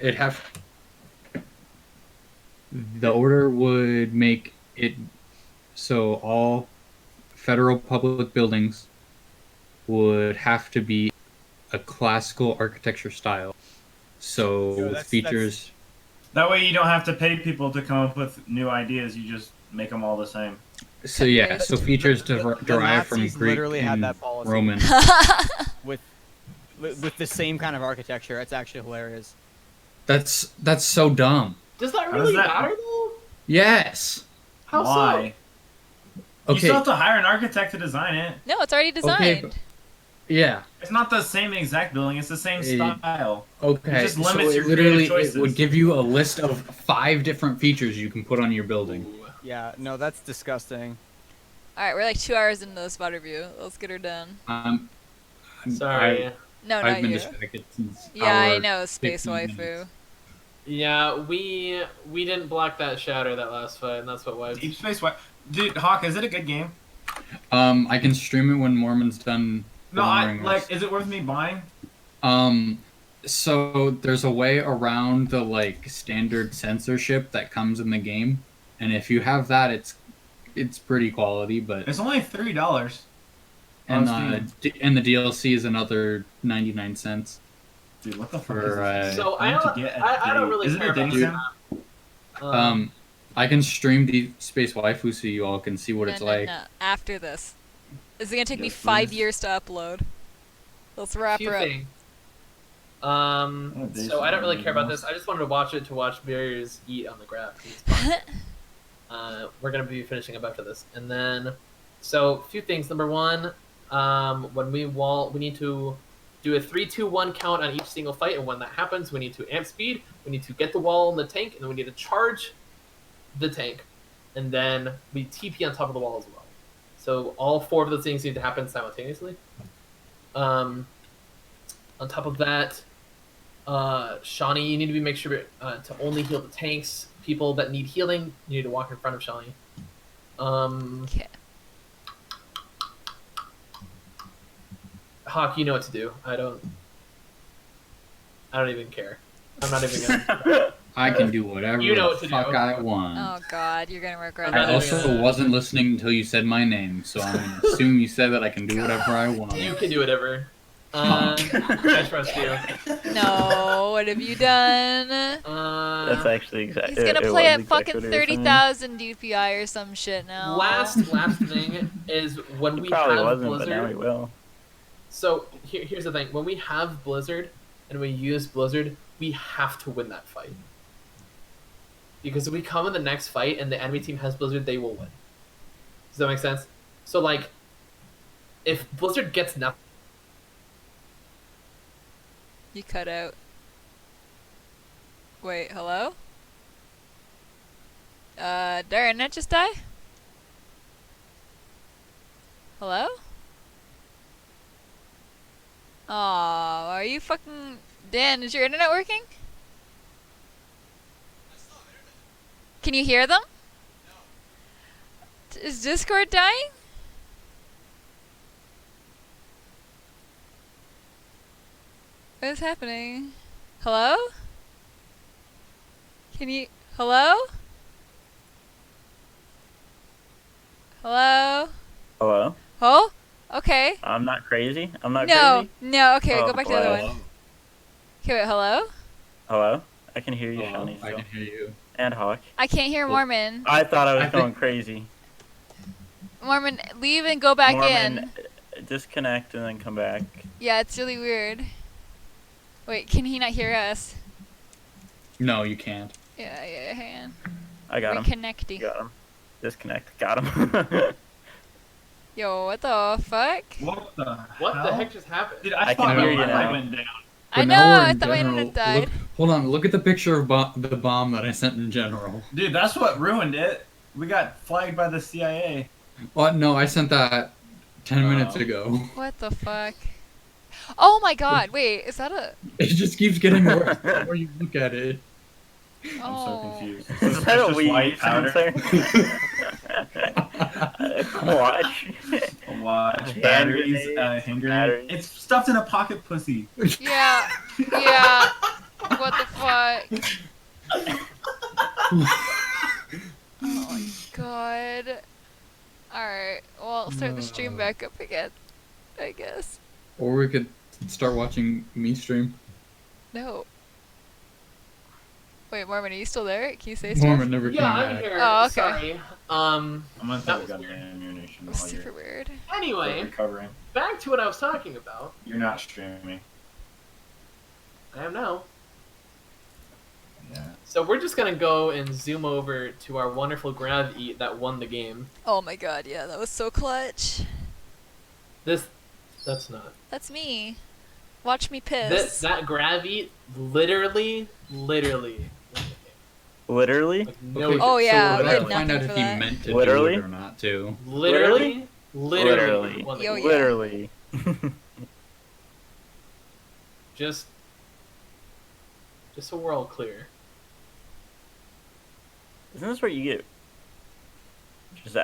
It have the order would make it so all federal public buildings would have to be a classical architecture style. So Yo, with that's- features. That way you don't have to pay people to come up with new ideas. You just make them all the same. So yeah, so features The derived from Nazis Greek literally had and that policy. Roman. with the same kind of architecture. It's actually hilarious. That's so dumb. Does that How does really that- matter though? Yes. How Why? You Okay. still have to hire an architect to design it. No, it's already designed. but- Yeah. It's not the same exact building. It's the same It- style. Okay. It just limits so your it literally creative choices. it would give you a list of 5 different features you can put on your so? building. Ooh. Yeah, no, that's disgusting. Alright, we're like 2 hours into this VOD review. Let's get her done. Sorry. No, I've not been you. distracted since Yeah, I hour know, Space 15 Waifu. minutes. Yeah, we didn't block that shatter that last fight, and that's what wiped. Deep Space What? Dude, Hawk, is it a good game? I can stream it when Mormon's done. No, I boring like. us. Is it worth me buying? So there's a way around the like standard censorship that comes in the game, and if you have that, it's pretty quality. But It's only $3. and on and the DLC is another 99 cents. Dude, what the fuck For, is this? So I need to don't, get a I don't date. really Is it care a about dating that. sim? I can stream Deep Space Waifu so you all can see what No, it's no, like. no. After this. Is it gonna take me Yes, 5 please. years to upload? Let's wrap few her up. things. days So I don't really ago, care about almost. this. I just wanted to watch it to watch barriers eat on the graph. 'cause it's fun. We're gonna be finishing up after this, and then so a few things. Number one, when we need to do a 3-2-1 count on each single fight, and when that happens, we need to amp speed. We need to get the wall in the tank, and then we need to charge the tank, and then we TP on top of the wall as well. So all 4 of those things need to happen simultaneously. On top of that, Shawnee, you need to make sure to only heal the tanks. People that need healing, you need to walk in front of Shawnee. Okay. Hawk, you know what to do. I don't even care. I'm not even gonna. I can do whatever You know what the to fuck do. I want. Oh god, you're gonna regret I'm not I even this. also gonna- wasn't listening until you said my name, so I'm gonna assume you said that I can do whatever I want. You can do whatever. I trust you. No, what have you done? That's actually exactly. He's gonna play at fucking 30,000 DPI or some shit now. Last thing is when we Probably have wasn't, Blizzard. but now he will. So here's the thing: when we have Blizzard and we use Blizzard, we have to win that fight. Because if we come in the next fight and the enemy team has Blizzard, they will win. Does that make sense? So like, if Blizzard gets nothing, You cut out. Wait, hello? Did our internet just die? Hello? Aw, are you fucking... Dan, is your internet working? Can you hear them? Is Discord dying? What is happening? Hello? Can you... Hello? Hello? Hello? Oh? Okay. I'm not crazy. I'm not No, crazy. no. Okay, Oh, go back to the other boy. one. Okay, wait. Hello. Hello? I can hear you, Hello, Shawnee. I Still. can hear you. And Hawk. I can't hear Mormon. I thought I was I think- going crazy. Mormon, leave and go back Mormon, in. disconnect and then come back. Yeah, it's really weird. Wait, can he not hear us? No, you can't. Yeah, hang on. I got him. Reconnecty. Got him. Disconnect. Got him. Yo, what the fuck? What the What hell? the heck just happened? Dude, I I can thought hear my you light now. went down. I But know, now we're I in thought my general. internet died. Look, hold on, look at the picture of the bomb that I sent in general. Dude, that's what ruined it. We got flagged by the CIA. Oh, no, I sent that 10 minutes Oh. ago. What the fuck? Oh my god, wait, is that a... It just keeps getting worse the more you look at it. I'm so Oh. confused. Is that a just Wii white powder? Watch. Watch. Hand Batteries, grenades, hand grenade. batteries. It's stuffed in a pocket pussy. Yeah, yeah. What the fuck? Oh my god. Alright, well, I'll start the stream back up again, I guess. Or we could start watching me stream. No. Wait, Mormon, are you still there? Can you say stuff? Norman never came Yeah, I'm back. here. Oh, okay. Sorry. I'm gonna That throw a was gun weird. in ammunition That was while super you're weird. Anyway, recovering. back to what I was talking about. You're not streaming. I am now. Yeah. So we're just gonna go and zoom over to our wonderful Grav Eat that won the game. Oh my god, yeah, that was so clutch. That's not. That's me. Watch me piss. That Grav Eat literally won the game. Literally? Like, no Okay, joke. Oh, yeah, so we we're had gonna find nothing out for if he that. meant to Literally? do it or not to. Literally Literally. won the Yo, game. yeah. Literally. Just so we're all clear. Isn't this where you get just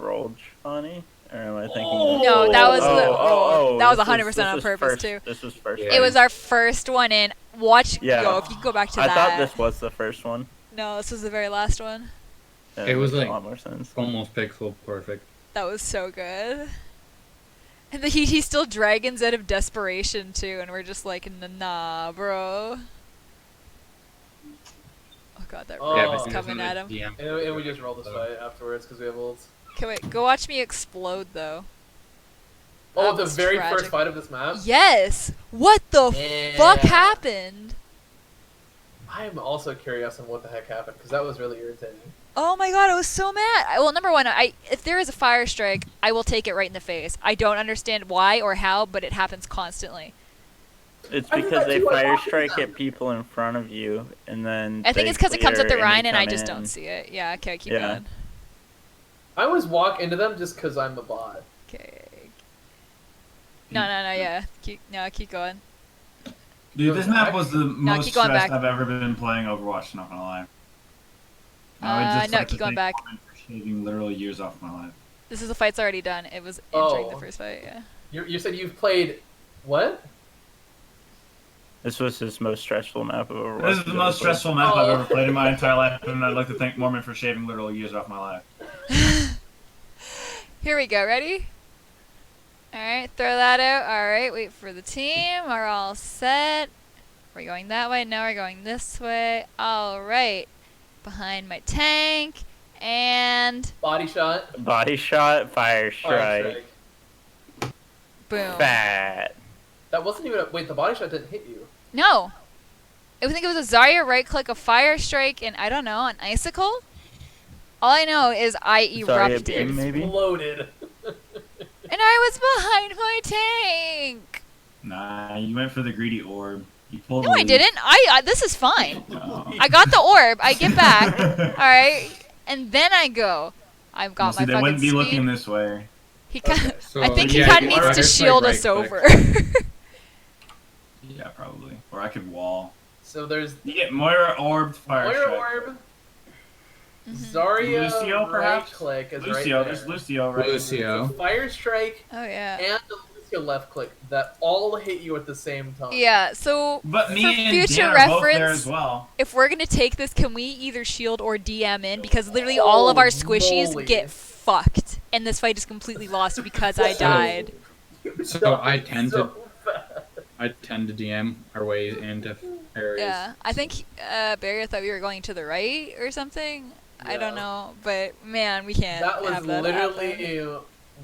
rolled, Shawnee? Or am I thinking? Oh! No, that was that was this 100% this on was purpose, first- too. This was first. Yeah. It was our first one in. Watch, Yeah. yo, if you go back to I that. thought this was the first one. No, this was the very last one. That It was makes like- a lot more sense. Almost pixel perfect. That was so good. And he still dragons out of desperation, too, and we're just like, nah, bro. Oh god, that Oh. red Yeah, was but coming at him. And we just roll this fight afterwards because we have ults. Okay, wait, go watch me explode, though. Oh, That the was very tragic. first fight of this map? Yes! What the fuck Yeah. happened? I am also curious on what the heck happened because that was really irritating. Oh my god, I was so mad. Well, number one, if there is a fire strike, I will take it right in the face. I don't understand why or how, but it happens constantly. It's I did because that they too, I fire walked strike into at people in front of you, and then I think they it's because it comes up the clear Rhine you and I come just in. don't see it. Yeah, okay, keep Yeah. going. I always walk into them just because I'm a bot. Okay. No, yeah. Keep going. Dude, this map was the No, most keep going stressed back. I've ever been playing Overwatch, not gonna lie. No, like keep to going thank back. Norman for shaving literally years off my life. This is the fight's already done. It was entering the Oh. first fight, yeah. You said you've played what? This was his most stressful map of Overwatch. This is the he's most ever played. stressful map I've Oh. ever played in my entire life, and I'd like to thank Mormon for shaving literally years off my life. Here we go, ready? Alright, throw that out. Alright, wait for the team. We're all set. We're going that way. Now we're going this way. Alright. Behind my tank. And Body shot. Body shot, fire Fire strike, strike. boom. fat. That wasn't even wait, the body shot didn't hit you. No. I think it was a Zarya right click, a fire strike, and I don't know, an icicle? All I know is I Zarya erupted. beam? Maybe? Exploded. And I was behind my tank. Nah, you went for the greedy orb. You pulled No, the I lead. didn't. I this is fine. No. I got the orb. I get back. Alright. And then I go. I've got See, my they fucking wouldn't be speed. looking this way. He kind Okay, so I think he yeah, kind you of needs are to right shield click, us right over. Yeah, probably. Or I could wall. So there's You get Moira orbed fire Moira strike. orb. Mhm. Zarya Lucio, right perhaps? click is Lucio, right there's there. Lucio right Lucio. Fire strike Oh yeah. and the Lucio left click that all hit you at the same time. Yeah, so But me for and future Dan are both there reference, as well. if we're gonna take this, can we either shield or DM in? Because literally all of our Holy squishies moly. get fucked, and this fight is completely lost because I died. So I tend to So fast. I tend to DM our way into areas. Yeah, I think Barry, I thought we were going to the right or something. I don't Yeah. know, but man, we can't That was have that happen. literally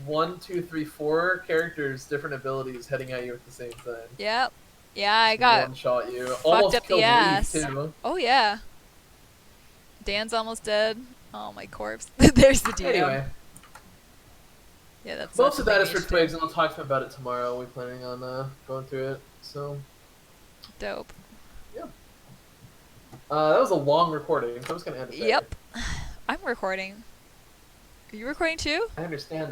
1, 2, 3, 4 characters, different abilities heading at you at the same time. Yep. Yeah, I got one shot you. fucked Almost up killed the ass. Lee too. Oh yeah. Dan's almost dead. Oh my corpse. There's the DM. Anyway, Yeah, that's most of that is for interesting. Twigs, and I'll talk to him about it tomorrow. We're planning on going through it. So Dope. that was a long recording, so I'm just gonna end it there. Yep. I'm recording. Are you recording too? I understand that.